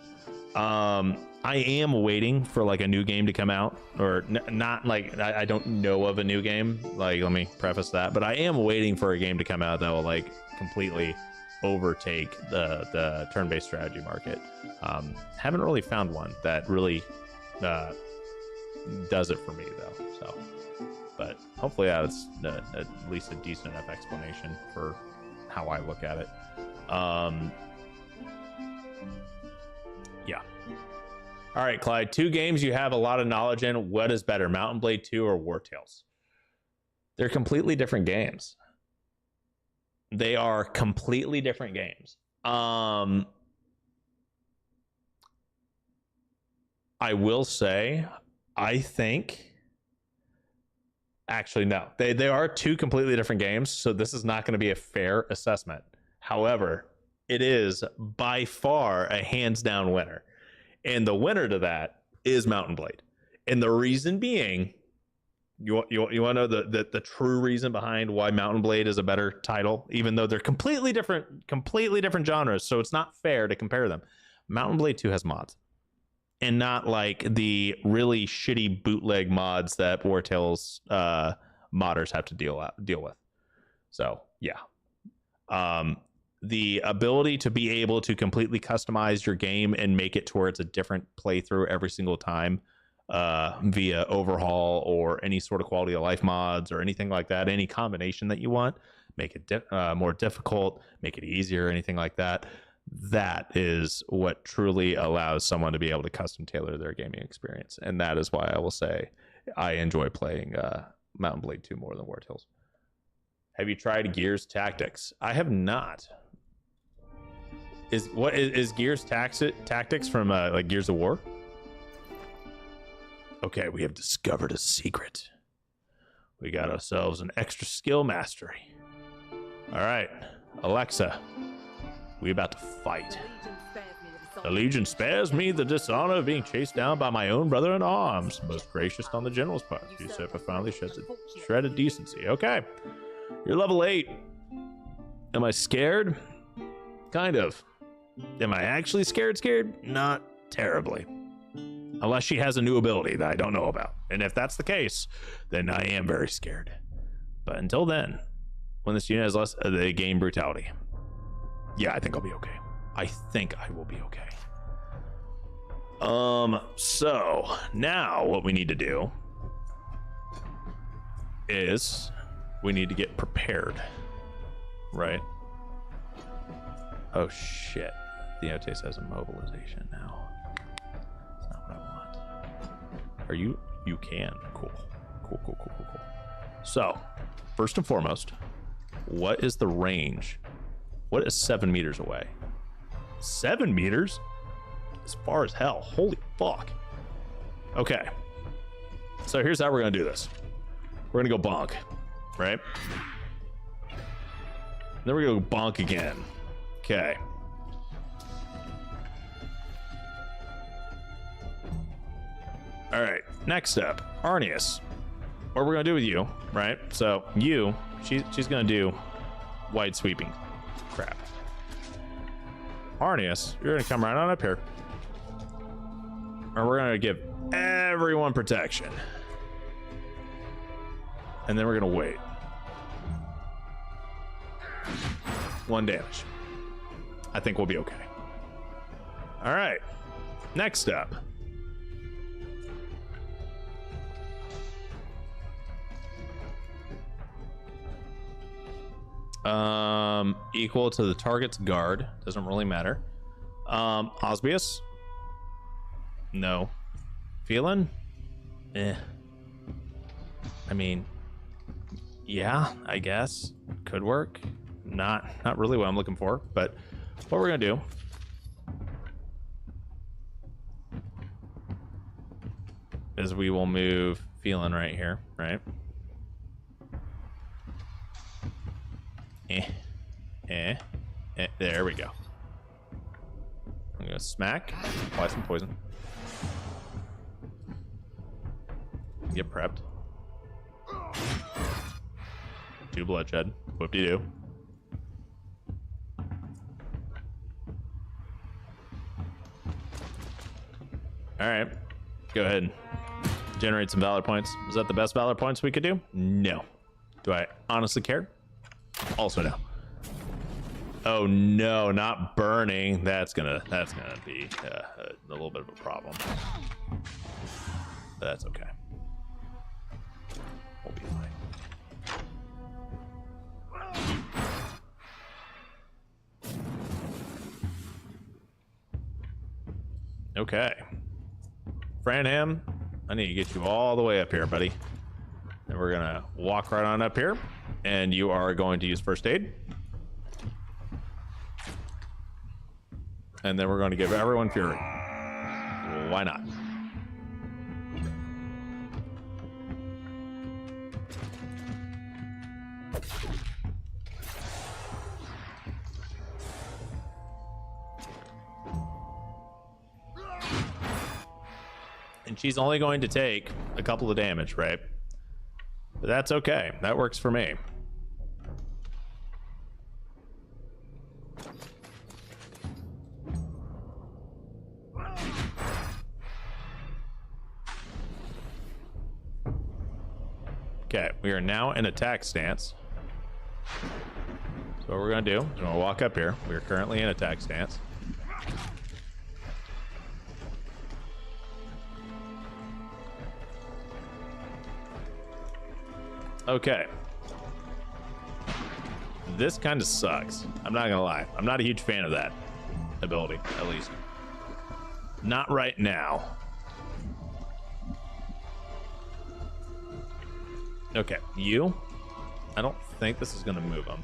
I am waiting for like a new game to come out, or not like I don't know of a new game. Like, let me preface that, but I am waiting for a game to come out that will like completely overtake the turn-based strategy market. Haven't really found one that really does it for me though. So, but hopefully that's at least a decent enough explanation for how I look at it. Yeah. All right, Clyde, 2 games you have a lot of knowledge in. What is better, Mountain Blade 2 or Wartales? They're completely different games. They are completely different games. I will say, I think, actually, no, they are 2 completely different games, so this is not going to be a fair assessment. However, it is by far a hands down winner. And the winner to that is Mountain Blade. And the reason being, you want to know the true reason behind why Mountain Blade is a better title, even though they're completely different genres, so it's not fair to compare them. Mountain Blade 2 has mods, and not like the really shitty bootleg mods that Wartales modders have to deal with. So yeah. The ability to be able to completely customize your game and make it to where it's a different playthrough every single time, via overhaul or any sort of quality of life mods or anything like that, any combination that you want, make it more difficult, make it easier, anything like that. That is what truly allows someone to be able to custom tailor their gaming experience. And that is why I will say I enjoy playing Mountain Blade 2 more than Wartales. Have you tried Gears Tactics? I have not. is Gears tactics from like Gears of War? Okay, we have discovered a secret. We got ourselves an extra skill mastery. All right, Alexa, we about to fight. The Legion spares me the dishonor of being chased down by my own brother in arms. Most gracious on the general's part. Usurper finally sheds a shred of decency. Okay, you're level 8. Am I scared? Kind of. Am I actually scared? Not terribly. Unless she has a new ability that I don't know about. And if that's the case, then I am very scared. But until then, when this unit has less, they gain brutality. Yeah, I think I'll be okay. I think I will be okay. So now what we need to do is we need to get prepared, right? Oh shit, the Theotes has a mobilization now. That's not what I want. Are you can, cool. So first and foremost, what is the range? What is 7 meters away? 7 meters? As far as hell. Holy fuck. Okay. So here's how we're gonna do this. We're gonna go bonk, right? Then we're gonna go bonk again. Okay. All right. Next up, Arnius. What we're gonna do with you, right? So she's gonna do wide sweeping crap. Arnius, you're gonna come right on up here. And we're gonna give everyone protection. And then we're gonna wait. 1 damage. I think we'll be okay. All right. Next up. Equal to the target's guard. Doesn't really matter. Osbius? No. Phelan? I mean, yeah, I guess. Could work. Not really what I'm looking for, but what we're gonna do is we will move Phelan right here, right? There we go. I'm gonna smack, apply some poison. Get prepped. 2 bloodshed. Whoop-de-doo. Alright. Go ahead. Generate some valor points. Is that the best valor points we could do? No. Do I honestly care? Also no. Oh no, not burning. That's gonna be a little bit of a problem. But that's okay. We'll be fine. Okay. Franham, I need to get you all the way up here, buddy. And we're gonna walk right on up here, and you are going to use first aid. And then we're going to give everyone fury. Why not? And she's only going to take a couple of damage, right? But that's okay. That works for me. Okay, we are now in attack stance. So what we're gonna do is we're gonna walk up here. We are currently in attack stance. Okay. This kind of sucks. I'm not gonna lie. I'm not a huge fan of that ability, at least. Not right now. Okay, you. I don't think this is gonna move him.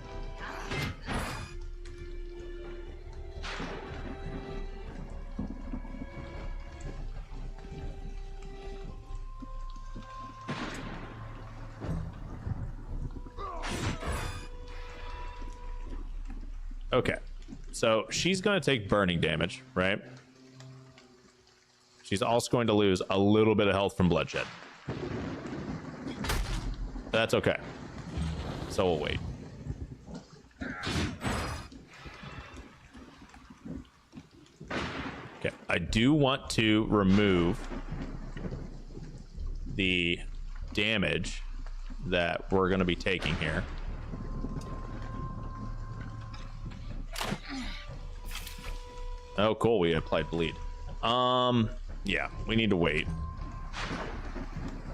Okay, so she's going to take burning damage, right? She's also going to lose a little bit of health from bloodshed. That's okay. So we'll wait. Okay, I do want to remove the damage that we're going to be taking here. Oh, cool. We applied bleed. Yeah, we need to wait.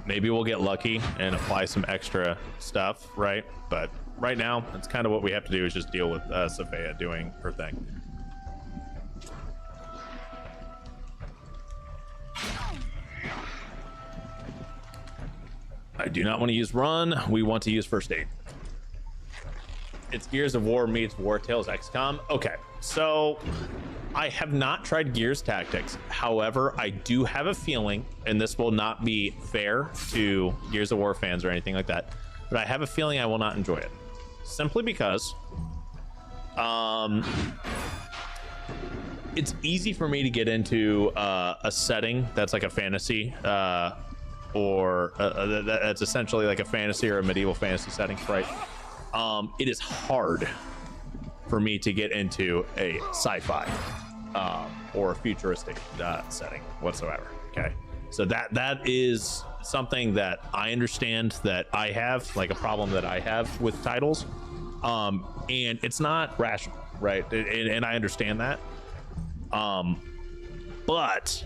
Maybe we'll get lucky and apply some extra stuff, right? But right now, that's kind of what we have to do, is just deal with Sophia doing her thing. I do not want to use run. We want to use first aid. It's Gears of War meets Wartales XCOM. Okay, so I have not tried Gears Tactics. However, I do have a feeling, and this will not be fair to Gears of War fans or anything like that, but I have a feeling I will not enjoy it. Simply because it's easy for me to get into a setting that's like a fantasy or that's essentially like a fantasy or a medieval fantasy setting, right? It is hard for me to get into a sci-fi or a futuristic setting whatsoever. Okay, so that is something that I understand that I have, like a problem that I have with titles, and it's not rational, right? And I understand that, but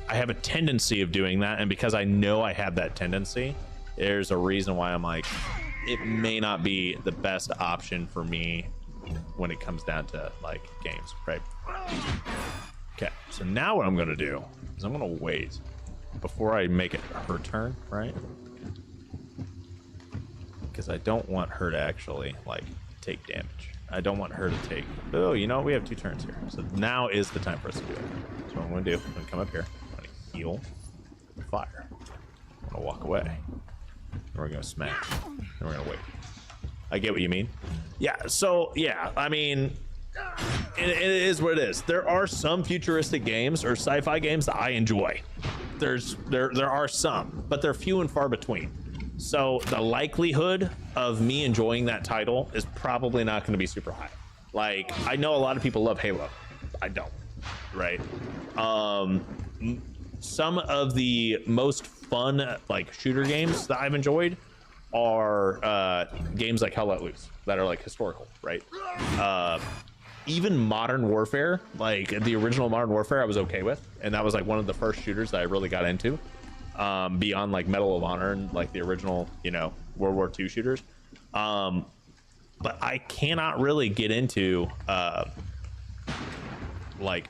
I have a tendency of doing that, and because I know I have that tendency, there's a reason why I'm like, it may not be the best option for me when it comes down to like games, right? Okay, so now what I'm gonna do is I'm gonna wait before I make it her turn, right? Because I don't want her to actually like take damage. I don't want her to take, oh, you know, we have 2 turns here. So now is the time for us to do it. So what I'm gonna do, I'm gonna come up here, I'm gonna heal, fire. I'm gonna walk away. And we're gonna smash. And we're gonna wait. I get what you mean. Yeah, so yeah, I mean, it is what it is. There are some futuristic games or sci-fi games that I enjoy. There are some, but they're few and far between. So the likelihood of me enjoying that title is probably not going to be super high. Like, I know a lot of people love Halo. I don't, right? Some of the most fun like shooter games that I've enjoyed are games like Hell Let Loose that are like historical, right? Even Modern Warfare, like the original Modern Warfare, I was okay with, and that was like one of the first shooters that I really got into, beyond like Medal of Honor and like the original, you know, World War II shooters. But I cannot really get into like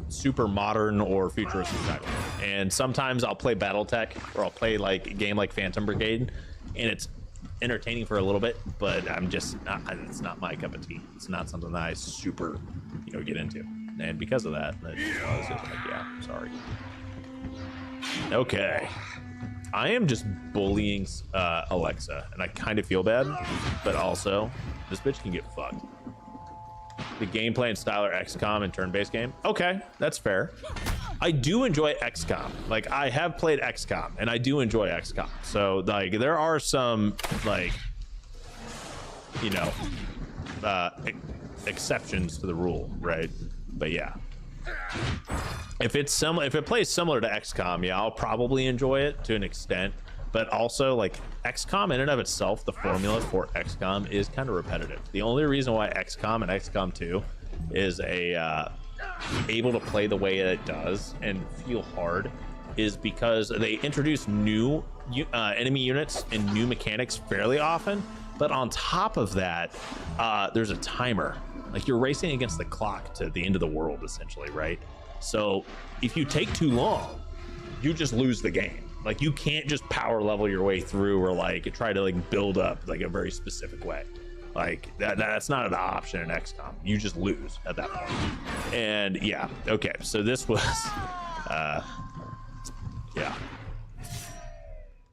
super modern or futuristic titles. And sometimes I'll play BattleTech or I'll play like a game like Phantom Brigade, and it's entertaining for a little bit, but I'm just not, it's not my cup of tea. It's not something that I super, you know, get into. And because of that, I was just like, yeah, sorry. Okay. I am just bullying Alexa, and I kind of feel bad, but also this bitch can get fucked. The gameplay and style are XCOM and turn-based game. Okay, that's fair. I do enjoy XCOM. Like, I have played XCOM, and I do enjoy XCOM. So, like, there are some, like, you know, exceptions to the rule, right? But yeah, if it's similar, if it plays similar to XCOM, yeah, I'll probably enjoy it to an extent. But also, like, XCOM in and of itself, the formula for XCOM is kind of repetitive. The only reason why XCOM and XCOM 2 is able to play the way it does and feel hard is because they introduce new enemy units and new mechanics fairly often. But on top of that, there's a timer. Like, you're racing against the clock to the end of the world, essentially, right? So if you take too long, you just lose the game. Like, you can't just power level your way through or like try to like build up like a very specific way. Like that's not an option in XCOM. You just lose at that point. And yeah, okay, so this was yeah.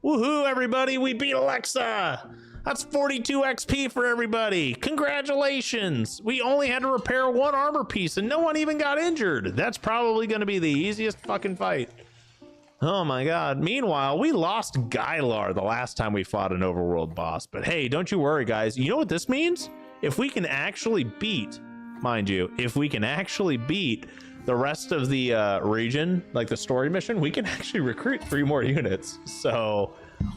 Woohoo, everybody, we beat Alexa. That's 42 XP for everybody. Congratulations. We only had to repair 1 armor piece and no one even got injured. That's probably going to be the easiest fucking fight. Oh my god. Meanwhile, we lost Gylar the last time we fought an overworld boss. But hey, don't you worry, guys. You know what this means? If we can actually beat, mind you, if we can actually beat the rest of the region, like the story mission, we can actually recruit 3 more units. So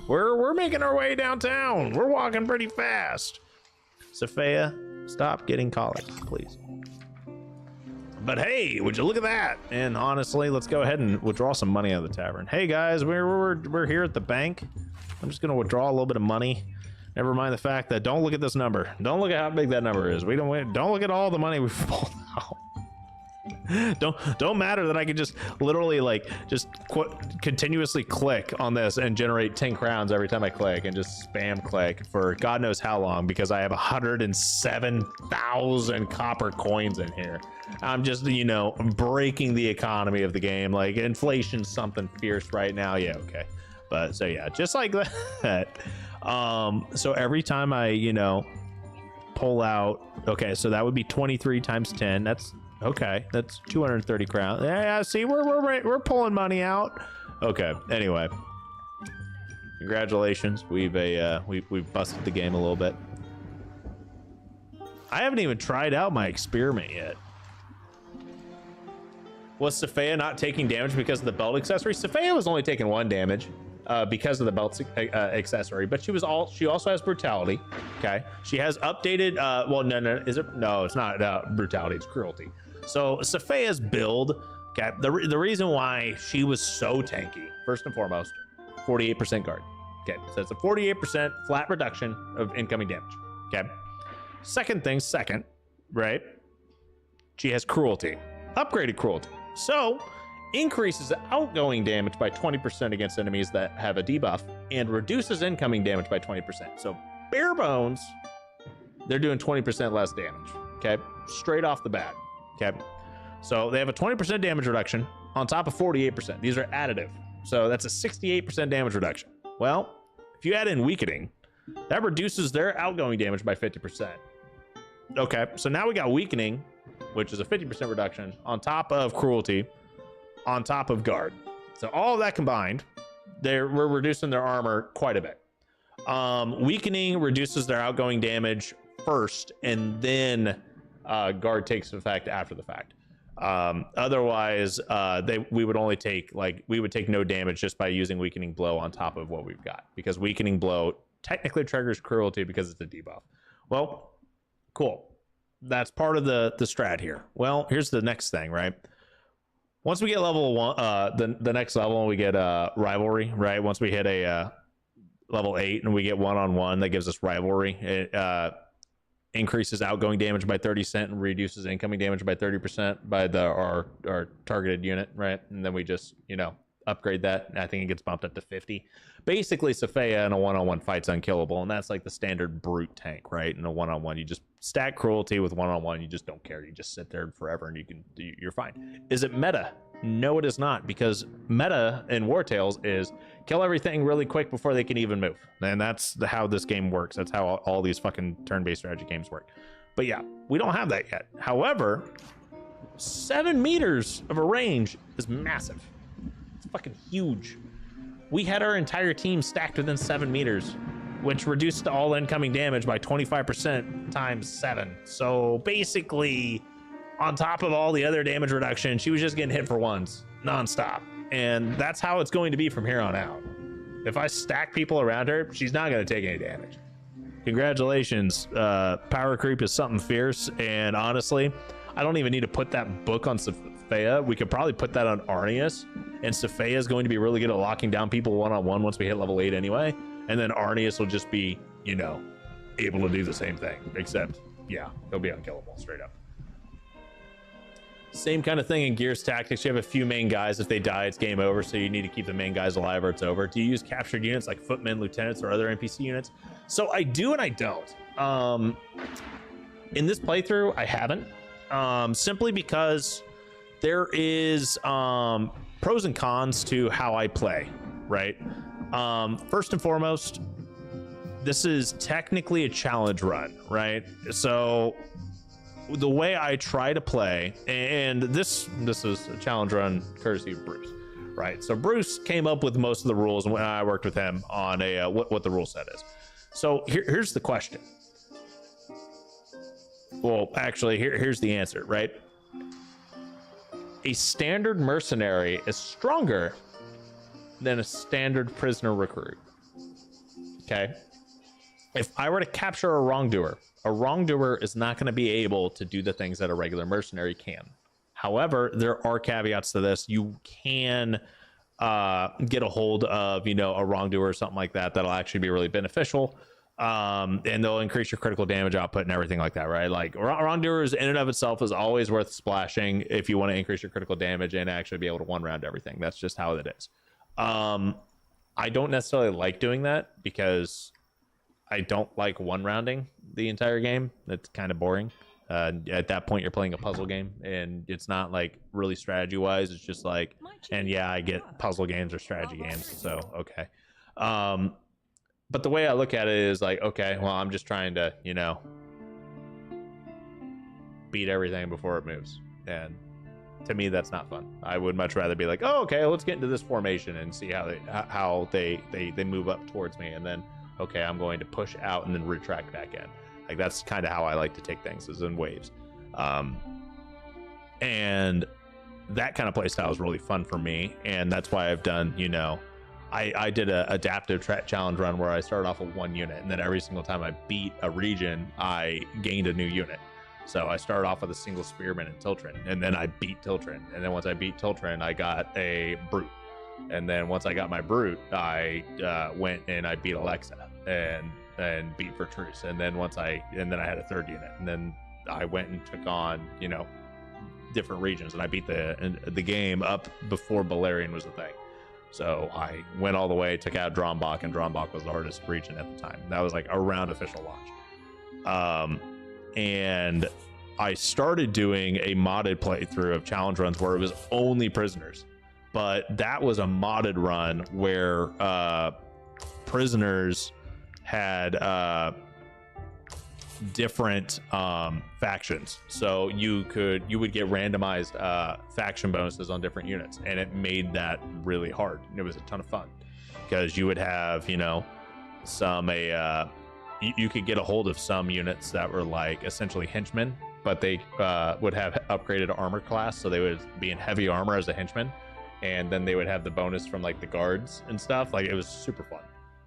we're making our way downtown. We're walking pretty fast. Sophia, stop getting colic, please. But hey, would you look at that? And honestly, let's go ahead and withdraw some money out of the tavern. Hey guys, we're here at the bank. I'm just gonna withdraw a little bit of money. Never mind the fact that don't look at this number. Don't look at how big that number is. Don't look at all the money we've pulled out. Don't matter that I could just literally like just continuously click on this and generate 10 crowns every time I click and just spam click for God knows how long because I have 107,000 copper coins in here. I'm just, you know, breaking the economy of the game. Like inflation's something fierce right now. Yeah, okay. But so yeah, just like that. So every time I, you know, pull out, okay, so that would be 23 times 10. That's okay, that's 230 crowns. Yeah, see, we're pulling money out. Okay, anyway, congratulations. We've busted the game a little bit. I haven't even tried out my experiment yet. Was Sophia not taking damage because of the belt accessory? Sophia was only taking 1 damage because of the belt accessory, but she also has brutality. Okay, she has updated. Well, no, is it? No, it's not brutality. It's cruelty. So Sophia's build, okay, the reason why she was so tanky, first and foremost, 48% guard. Okay, so it's a 48% flat reduction of incoming damage. Okay, second, right? She has cruelty, upgraded cruelty. So increases outgoing damage by 20% against enemies that have a debuff and reduces incoming damage by 20%. So bare bones, they're doing 20% less damage. Okay, straight off the bat. Okay, so they have a 20% damage reduction on top of 48%. These are additive, so that's a 68% damage reduction. Well, if you add in weakening, that reduces their outgoing damage by 50%. Okay, so now we got weakening, which is a 50% reduction on top of cruelty, on top of guard. So all of that combined, we're reducing their armor quite a bit. Weakening reduces their outgoing damage first, and then guard takes effect after the fact. Otherwise, we would only take we would take no damage just by using weakening blow on top of what we've got, because weakening blow technically triggers cruelty because it's a debuff. Well, cool. That's part of the strat here. Well, here's the next thing, right? Once we get level 1, the next level, we get rivalry, right? Once we hit a level 8 and we get 1-on-1, that gives us rivalry. It increases outgoing damage by 30% and reduces incoming damage by 30% by our targeted unit, right? And then we just, you know, upgrade that. I think it gets bumped up to 50. Basically, Sophia in a 1-on-1 fight's unkillable, and that's like the standard brute tank, right? In a 1-on-1, you just stack cruelty with 1-on-1. You just don't care. You just sit there forever, and you're fine. Is it meta? No, it is not, because meta in Wartales is kill everything really quick before they can even move, and that's how this game works. That's how all these fucking turn-based strategy games work. But yeah, we don't have that yet. However, 7 meters of a range is massive. It's fucking huge. We had our entire team stacked within 7 meters, which reduced all incoming damage by 25% times 7. So basically, on top of all the other damage reduction, she was just getting hit for ones nonstop. And that's how it's going to be from here on out. If I stack people around her, she's not going to take any damage. Congratulations. Power creep is something fierce. And honestly, I don't even need to put that book on Sophia. We could probably put that on Arnius. And Sophia is going to be really good at locking down people 1-on-1 once we hit level 8 anyway. And then Arnius will just be, you know, able to do the same thing. Except, yeah, he'll be unkillable straight up. Same kind of thing in Gears Tactics. You have a few main guys. If they die, it's game over. So you need to keep the main guys alive or it's over. Do you use captured units like footmen, lieutenants, or other NPC units? So I do and I don't. In this playthrough, I haven't. Simply because there is pros and cons to how I play, right? First and foremost, this is technically a challenge run, right? So the way I try to play, and this is a challenge run courtesy of Bruce, right? So Bruce came up with most of the rules when I worked with him on a what the rule set is. So here's the question. Well, actually, here's the answer, right? A standard mercenary is stronger than a standard prisoner recruit. Okay? If I were to capture a wrongdoer is not going to be able to do the things that a regular mercenary can. However, there are caveats to this. You can get a hold of, you know, a wrongdoer or something like that that'll actually be really beneficial. And they'll increase your critical damage output and everything like that, right? Like wrongdoers in and of itself is always worth splashing if you want to increase your critical damage and actually be able to one round everything. That's just how it is. I don't necessarily like doing that because I don't like one rounding the entire game. It's kind of boring. At that point, you're playing a puzzle game, and it's not like really strategy wise. It's just like, and yeah, I get puzzle games or strategy games, so okay. But the way I look at it is like, okay, well, I'm just trying to, you know, beat everything before it moves, and to me, that's not fun. I would much rather be like, oh, okay, let's get into this formation and see how they move up towards me, and then okay, I'm going to push out and then retract back in. Like that's kind of how I like to take things, is in waves. And that kind of play style is really fun for me, and that's why I've done, you know, I did a adaptive challenge run where I started off with one unit, and then every single time I beat a region, I gained a new unit. So I started off with a single spearman in Tiltren, and then I beat Tiltren, and then once I beat Tiltren, I got a brute, and then once I got my brute, I went and I beat Alexa and beat Vertruce, and then I had a third unit, and then I went and took on, you know, different regions, and I beat the game up before Balerion was a thing. So I went all the way, took out Drombach, and Drombach was the hardest region at the time. That was like around official launch. And I started doing a modded playthrough of challenge runs where it was only prisoners, but that was a modded run where prisoners had different factions, so you would get randomized faction bonuses on different units, and it made that really hard. It was a ton of fun because you would have, you know, you could get a hold of some units that were like essentially henchmen, but they would have upgraded armor class, so they would be in heavy armor as a henchman, and then they would have the bonus from like the guards and stuff. Like it was super fun.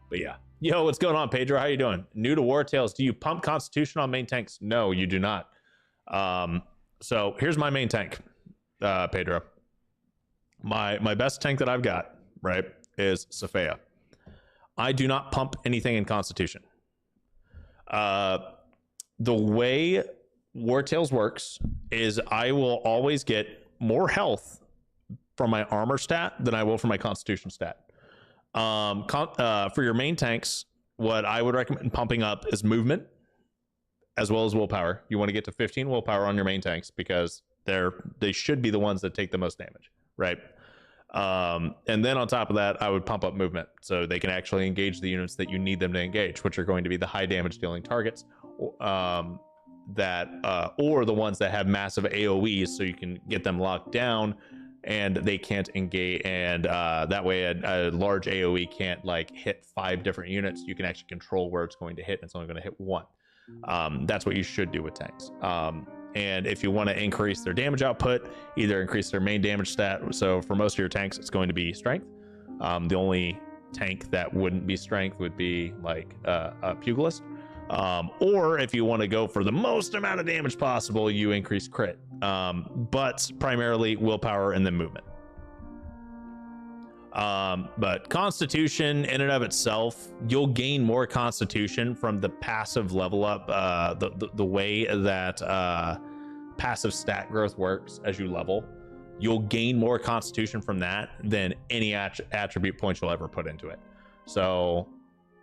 But yeah. Yo, what's going on, Pedro? How you doing? New to Wartales. Do you pump Constitution on main tanks? No, you do not. So here's my main tank, Pedro. My best tank that I've got, right, is Safea. I do not pump anything in Constitution. The way Wartales works is I will always get more health from my armor stat than I will from my Constitution stat. For your main tanks, what I would recommend pumping up is movement as well as willpower. You want to get to 15 willpower on your main tanks because they should be the ones that take the most damage, right? And then on top of that, I would pump up movement so they can actually engage the units that you need them to engage, which are going to be the high damage dealing targets, or the ones that have massive AoEs, so you can get them locked down and they can't engage, and that way a large AoE can't like hit 5 different units. You can actually control where it's going to hit, and it's only going to hit 1. That's what you should do with tanks. And if you want to increase their damage output, either increase their main damage stat. So for most of your tanks, it's going to be strength. The only tank that wouldn't be strength would be like a pugilist. Or if you want to go for the most amount of damage possible, you increase crit. But primarily willpower and then movement. But Constitution in and of itself, you'll gain more Constitution from the passive level up, the way that passive stat growth works as you level. You'll gain more Constitution from that than any attribute points you'll ever put into it. So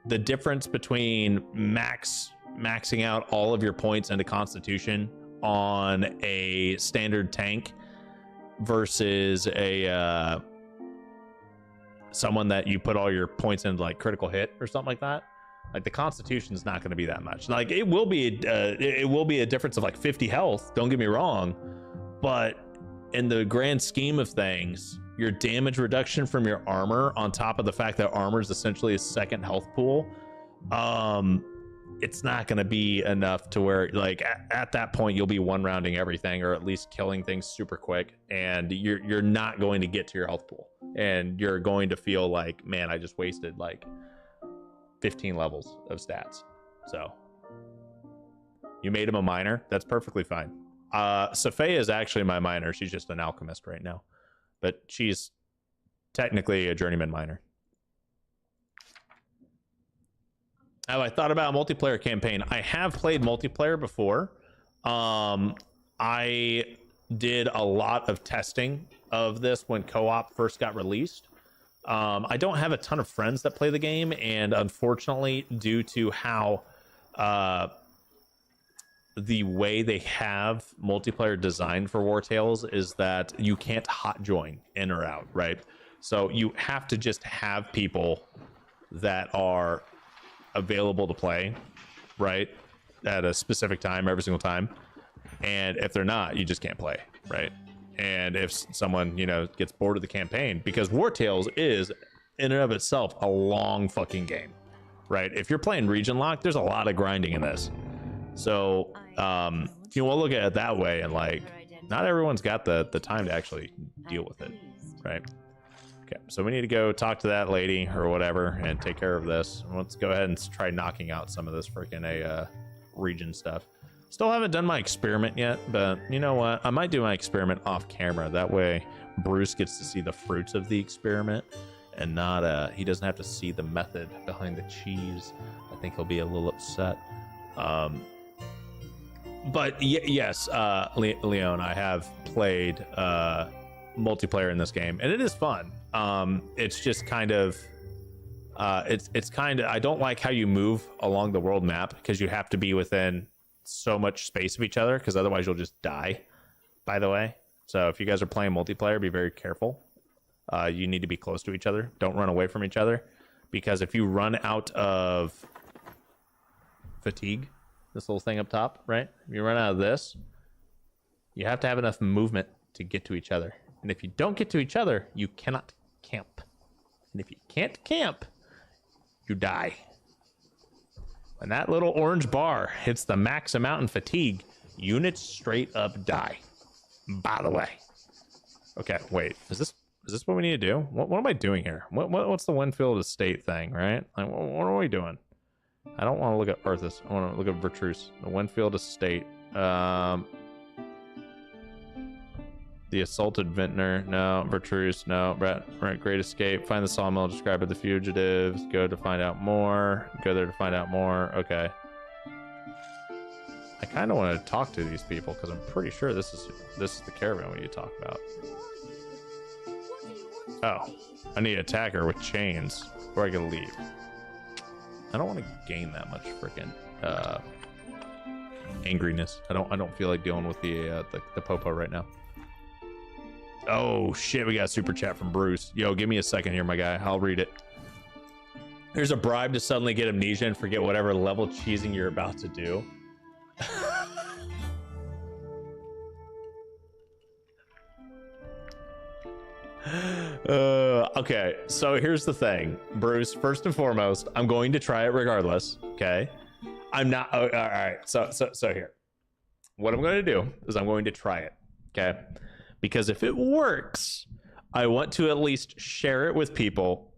the difference between maxing out all of your points into Constitution on a standard tank versus a someone that you put all your points into like critical hit or something like that, Like the Constitution's not going to be that much. Like it will be a difference of like 50 health. Don't get me wrong, but in the grand scheme of things, your damage reduction from your armor, on top of the fact that armor is essentially a second health pool, it's not going to be enough to where like at that point you'll be one rounding everything, or at least killing things super quick, and you're not going to get to your health pool, and you're going to feel like, man, I just wasted like 15 levels of stats. So you made him a miner. That's perfectly fine. Safea is actually my miner. She's just an alchemist right now, but she's technically a journeyman miner. Have I thought about a multiplayer campaign? I have played multiplayer before. I did a lot of testing of this when co-op first got released. I don't have a ton of friends that play the game, and unfortunately, due to how the way they have multiplayer designed for Wartales is that you can't hot join in or out, right? So you have to just have people that are available to play, right, at a specific time every single time, and if they're not, you just can't play, right? And if someone, you know, gets bored of the campaign, because Wartales is in and of itself a long fucking game, right? If you're playing region lock, there's a lot of grinding in this. So if you want to look at it that way, and like not everyone's got the time to actually deal with it, right? Okay, so we need to go talk to that lady or whatever and take care of this. Let's go ahead and try knocking out some of this freaking region stuff. Still haven't done my experiment yet, but you know what? I might do my experiment off camera. That way Bruce gets to see the fruits of the experiment and not he doesn't have to see the method behind the cheese. I think he'll be a little upset. But yes, Leon, I have played multiplayer in this game, and it is fun. It's just kind of it's kind of, I don't like how you move along the world map, because you have to be within so much space of each other, because otherwise you'll just die, by the way. So if you guys are playing multiplayer, be very careful. You need to be close to each other. Don't run away from each other, because if you run out of fatigue, this little thing up top, right? If you run out of this, you have to have enough movement to get to each other. And if you don't get to each other, you cannot camp. And if you can't camp, you die. When that little orange bar hits the max amount in fatigue, units straight up die. By the way. Okay, wait. Is this what we need to do? What am I doing here? What's the Winfield Estate thing, right? Like, what are we doing? I don't want to look at Arthas. I want to look at Vertruse. The Winfield Estate. The Assaulted Vintner. No. Vertruse. No. Right. Great Escape. Find the sawmill. Describe it. The fugitives. Go to find out more. Go there to find out more. Okay. I kind of want to talk to these people, because I'm pretty sure this is the caravan we need to talk about. Oh, I need to attack her with chains before I can leave. I don't want to gain that much freaking angriness. I don't feel like dealing with the popo right now. Oh shit, we got a super chat from Bruce. Yo, give me a second here, my guy. I'll read it. There's a bribe to suddenly get amnesia and forget whatever level cheesing you're about to do. Okay, so here's the thing, Bruce. First and foremost, I'm going to try it regardless. Okay, I'm not. All right. So here, what I'm going to do is I'm going to try it. Okay, because if it works, I want to at least share it with people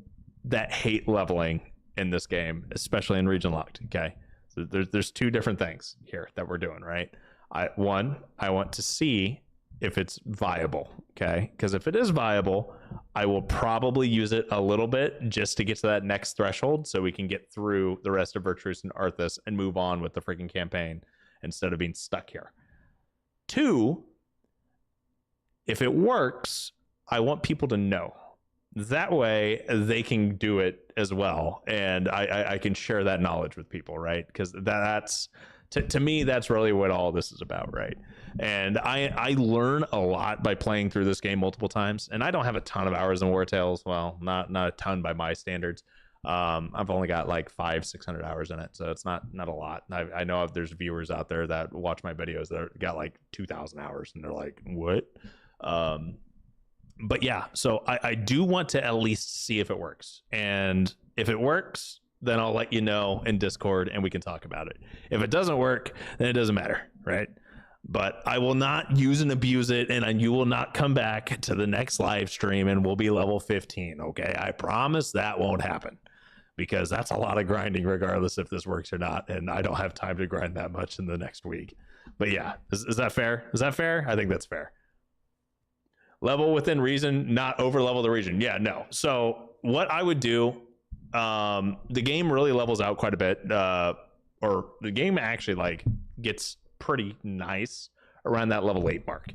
that hate leveling in this game, especially in region locked. Okay, so there's two different things here that we're doing, right? I want to see if it's viable, okay? Because if it is viable, I will probably use it a little bit just to get to that next threshold, so we can get through the rest of Vertruse and Arthas and move on with the freaking campaign instead of being stuck here. 2, if it works, I want people to know. That way they can do it as well, and I can share that knowledge with people, right? Because that's to me, that's really what all this is about, right? And I learn a lot by playing through this game multiple times, and I don't have a ton of hours in Wartales. Well, not a ton by my standards. I've only got like 500-600 hours in it, so it's not a lot. I know there's viewers out there that watch my videos that got like 2,000 hours, and they're like, what? But yeah, so I do want to at least see if it works, and if it works, then I'll let you know in Discord and we can talk about it. If it doesn't work, then it doesn't matter, right? But I will not use and abuse it, and you will not come back to the next live stream and we'll be level 15, okay? I promise that won't happen, because that's a lot of grinding regardless if this works or not, and I don't have time to grind that much in the next week. But yeah, is that fair? Is that fair? I think that's fair. Level within reason, not over level the region. Yeah, no. So what I would do, the game really levels out quite a bit, or the game actually like gets pretty nice around that level 8 mark.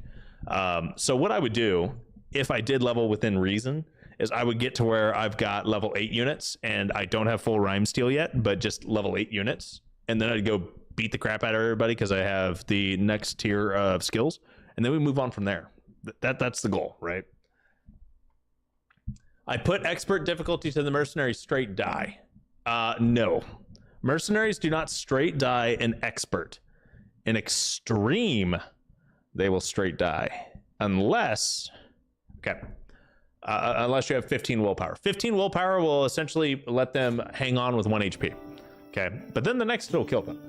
So what I would do if I did level within reason is I would get to where I've got level 8 units and I don't have full rhyme steel yet, but just level 8 units, and then I'd go beat the crap out of everybody because I have the next tier of skills, and then we move on from there. That's the goal, right? I put expert difficulty to the mercenary straight die. No, mercenaries do not straight die an expert. In extreme, they will straight die unless you have 15 willpower. 15 willpower will essentially let them hang on with 1 HP. Okay, but then the next will kill them.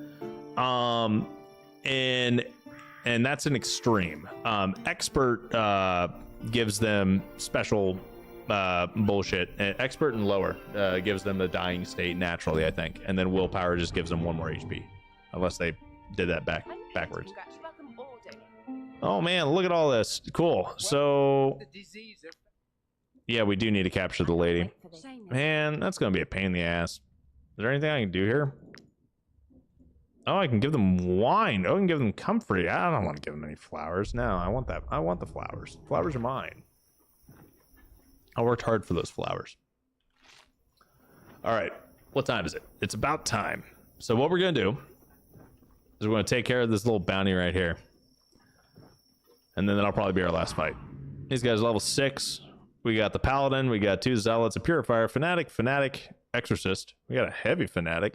And that's an extreme. Expert gives them special bullshit. Expert and lower gives them the dying state naturally, I think, and then willpower just gives them 1 more HP, unless they did that backwards. Oh man, look at all this. Cool. So yeah, we do need to capture the lady. Man, that's gonna be a pain in the ass. Is there anything I can do here? Oh, I can give them wine. Oh, I can give them comfrey. I don't want to give them any flowers. No, I want that. I want the flowers. Flowers are mine. I worked hard for those flowers. All right, what time is it? It's about time. So what we're gonna do is we're gonna take care of this little bounty right here, and then that'll probably be our last fight. These guys are level 6. We got the paladin. We got 2 zealots, a purifier, fanatic, exorcist. We got a heavy fanatic.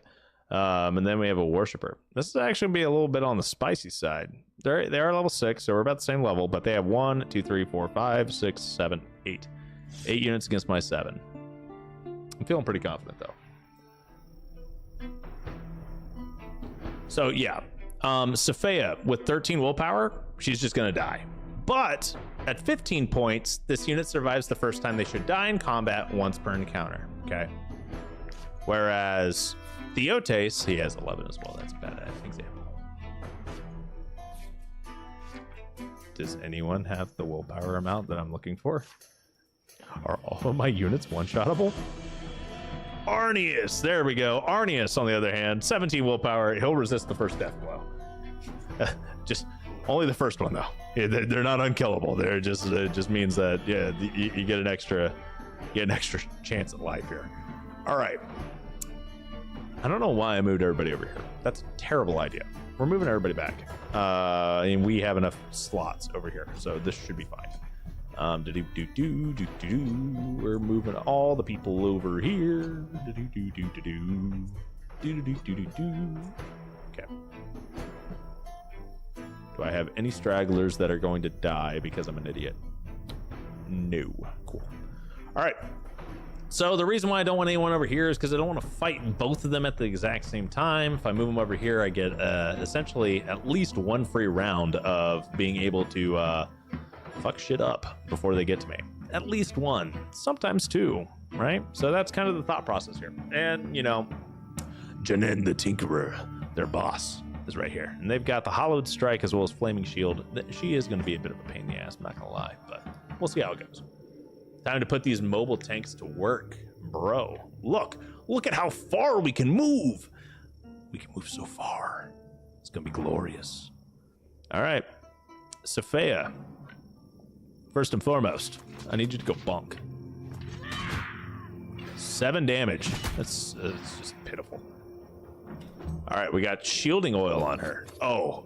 And then we have a worshiper. This is actually gonna be a little bit on the spicy side. They are level 6, so we're about the same level, but they have 1, 2, 3, 4, 5, 6, 7, 8. 8 units against my 7. I'm feeling pretty confident though. So yeah, Sophia with 13 willpower, she's just gonna die. But at 15 points, this unit survives the first time they should die in combat once per encounter. Okay. Whereas Theotes, he has 11 as well. That's a bad example. Does anyone have the willpower amount that I'm looking for? Are all of my units one-shottable? Arnius, there we go. Arnius, on the other hand, 17 willpower. He'll resist the first death blow. Just only the first one, though. Yeah, they're not unkillable. They're just it just means that you get an extra chance at life here. All right. I don't know why I moved everybody over here. That's a terrible idea. We're moving everybody back. And we have enough slots over here, so this should be fine. We're moving all the people over here. Okay. Do I have any stragglers that are going to die because I'm an idiot? No. Cool. All right. So the reason why I don't want anyone over here is because I don't want to fight both of them at the exact same time. If I move them over here, I get essentially at least 1 free round of being able to fuck shit up before they get to me. At least 1, sometimes 2, right? So that's kind of the thought process here. And, you know, Janin the Tinkerer, their boss, is right here. And they've got the Hollowed Strike as well as Flaming Shield. She is going to be a bit of a pain in the ass, I'm not going to lie, but we'll see how it goes. Time to put these mobile tanks to work, bro. Look at how far we can move. We can move so far. It's gonna be glorious. All right, Sophia. First and foremost, I need you to go bunk. 7 damage. That's just pitiful. All right, we got shielding oil on her. Oh,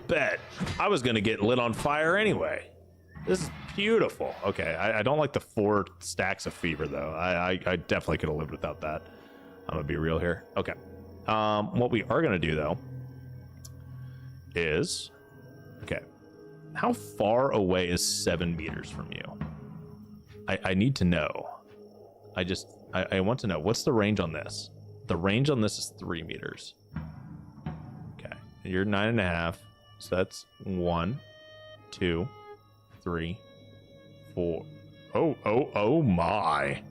bet. I was gonna get lit on fire anyway. This is Beautiful. Okay, I don't like the 4 stacks of fever though. I definitely could have lived without that. I'm gonna be real here. Okay. What we are gonna do though is, okay, how far away is 7 meters from you? I need to know. I want to know, what's the range on this? The range on this is 3 meters. Okay, you're 9.5, so that's 1, 2, 3, 4. Oh my.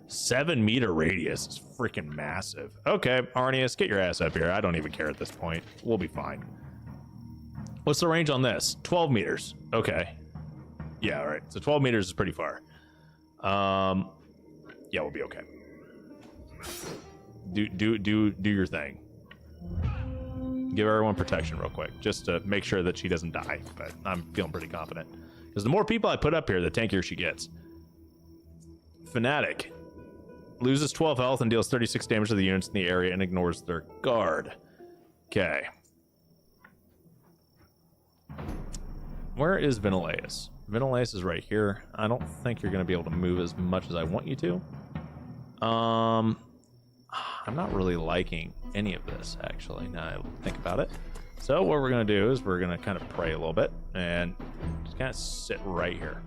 7 meter radius is freaking massive. Okay, Arnius, get your ass up here. I don't even care at this point. We'll be fine. What's the range on this? 12 meters. Okay. Yeah, all right. So 12 meters is pretty far. Yeah, we'll be okay. Do your thing. Give everyone protection real quick, just to make sure that she doesn't die. But I'm feeling pretty confident because the more people I put up here, the tankier she gets. Fanatic loses 12 health and deals 36 damage to the units in the area and ignores their guard. Okay. Where is Ventilatus? Ventilatus is right here. I don't think you're going to be able to move as much as I want you to. I'm not really liking any of this, actually, now I think about it. So what we're going to do is we're going to kind of pray a little bit and just kind of sit right here.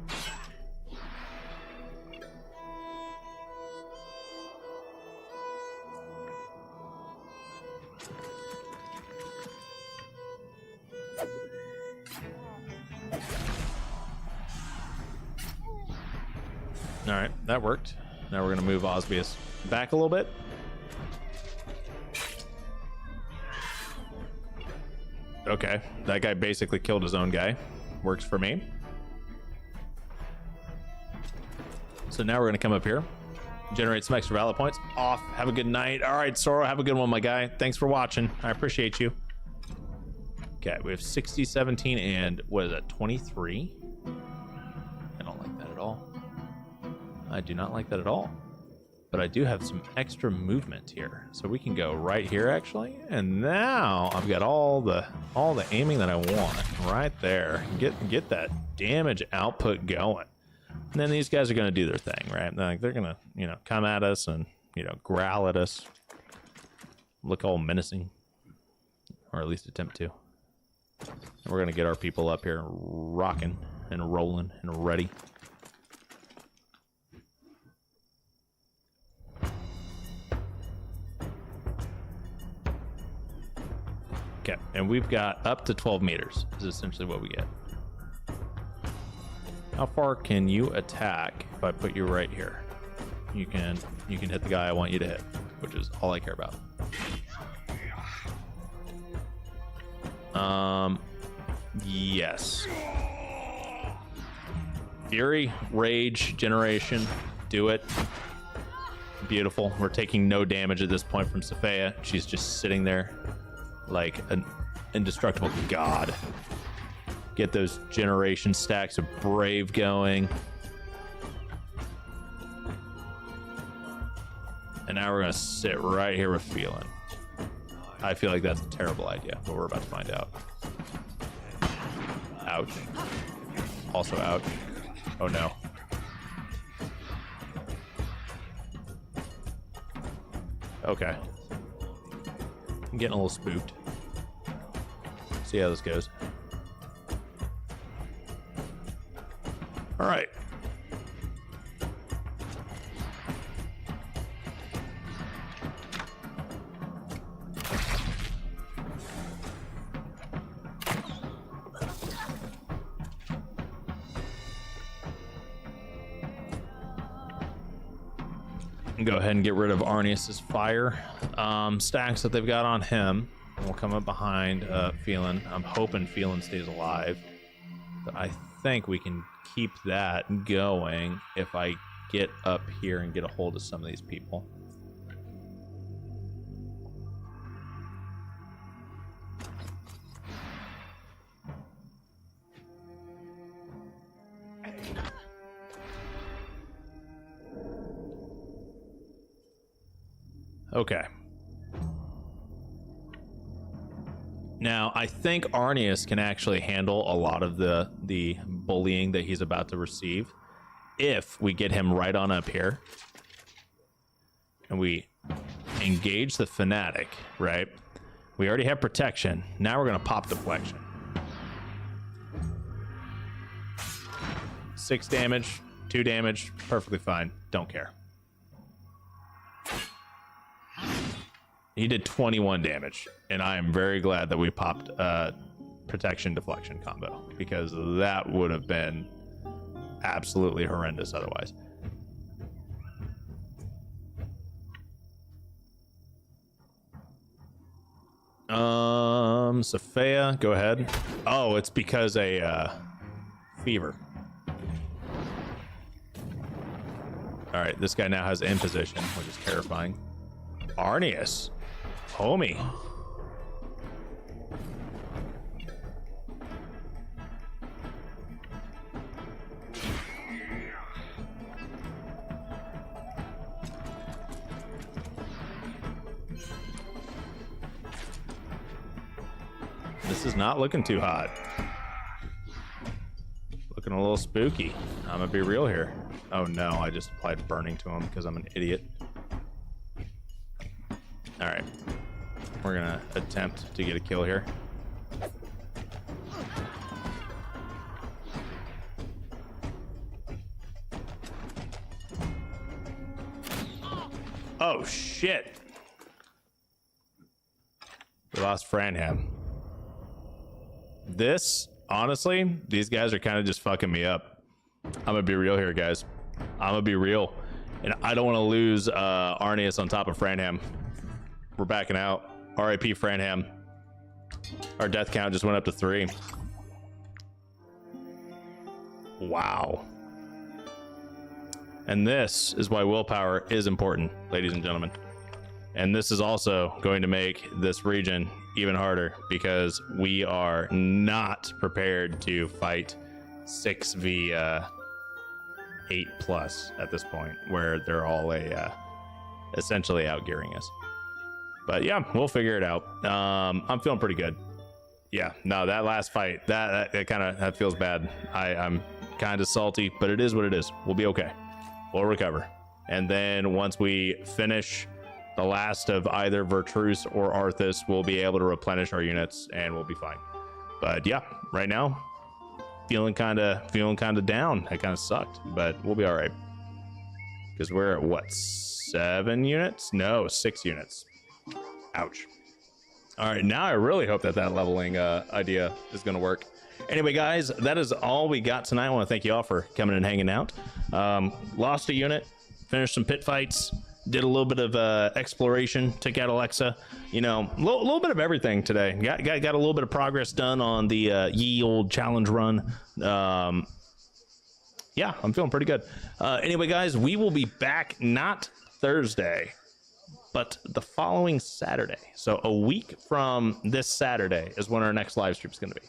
All right, that worked. Now we're going to move Osbius back a little bit. Okay, that guy basically killed his own guy. Works for me. So now we're going to come up here, generate some extra valor points. Off. Have a good night. All right, Soro, have a good one, my guy. Thanks for watching. I appreciate you. Okay, we have 60, 17, and what is that, 23? I don't like that at all. I do not like that at all. But I do have some extra movement here. So we can go right here, actually. And now I've got all the aiming that I want right there. Get that damage output going. And then these guys are going to do their thing, right? They're going to, come at us and, growl at us. Look all menacing. Or at least attempt to. And we're going to get our people up here rocking and rolling and ready. Okay, and we've got up to 12 meters is essentially what we get. How far can you attack if I put you right here? You can hit the guy I want you to hit, which is all I care about. Yes. Fury, Rage, Generation, do it. Beautiful. We're taking no damage at this point from Sophia. She's just sitting there like an indestructible god. Get those generation stacks of Brave going. And now we're going to sit right here with Feeling. I feel like that's a terrible idea, but we're about to find out. Ouch. Also ouch. Oh no. Okay. I'm getting a little spooked. See how this goes. All right. Go ahead and get rid of Arnius's fire stacks that they've got on him. And we'll come up behind Phelan. I'm hoping Phelan stays alive. But I think we can keep that going if I get up here and get a hold of some of these people. Okay. Now, I think Arnius can actually handle a lot of the bullying that he's about to receive if we get him right on up here and we engage the fanatic, right? We already have protection. Now we're going to pop deflection. 6 damage, 2 damage, perfectly fine. Don't care. He did 21 damage, and I am very glad that we popped protection deflection combo, because that would have been absolutely horrendous otherwise. Sophia, go ahead. Oh, it's because a fever. All right, this guy now has imposition, which is terrifying. Arnius, homie. This is not looking too hot. Looking a little spooky. I'm gonna be real here. Oh no, I just applied burning to him because I'm an idiot. All right, we're gonna attempt to get a kill here. Oh shit! We lost Franham. This, honestly, these guys are kind of just fucking me up. I'm gonna be real here, guys. I'm gonna be real, and I don't want to lose Arnius on top of Franham. We're backing out. R.I.P. Franham. Our death count just went up to 3. Wow. And this is why willpower is important, ladies and gentlemen. And this is also going to make this region even harder, because we are not prepared to fight 6v 8 plus at this point, where they're all essentially outgearing us. But yeah, we'll figure it out. I'm feeling pretty good. Yeah, no, that last fight, that feels bad. I'm kind of salty, but it is what it is. We'll be okay. We'll recover. And then once we finish the last of either Vertruse or Arthas, we'll be able to replenish our units and we'll be fine. But yeah, right now, feeling kind of down. It kind of sucked, but we'll be all right. Because we're at what, 7 units? No, 6 units. Ouch. All right, now I really hope that leveling idea is going to work. Anyway, guys, that is all we got tonight. I want to thank you all for coming and hanging out. Lost a unit, finished some pit fights, did a little bit of exploration, took out Alexa. You know, a little bit of everything today. Got a little bit of progress done on the ye old challenge run. Yeah, I'm feeling pretty good. Anyway, guys, we will be back not Thursday, but the following Saturday. So a week from this Saturday is when our next live stream is going to be.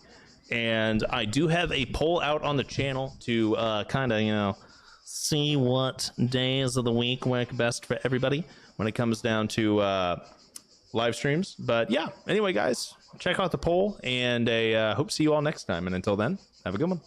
And I do have a poll out on the channel to kind of, you know, see what days of the week work best for everybody when it comes down to live streams. But yeah, anyway, guys, check out the poll, and I hope to see you all next time. And until then, have a good one.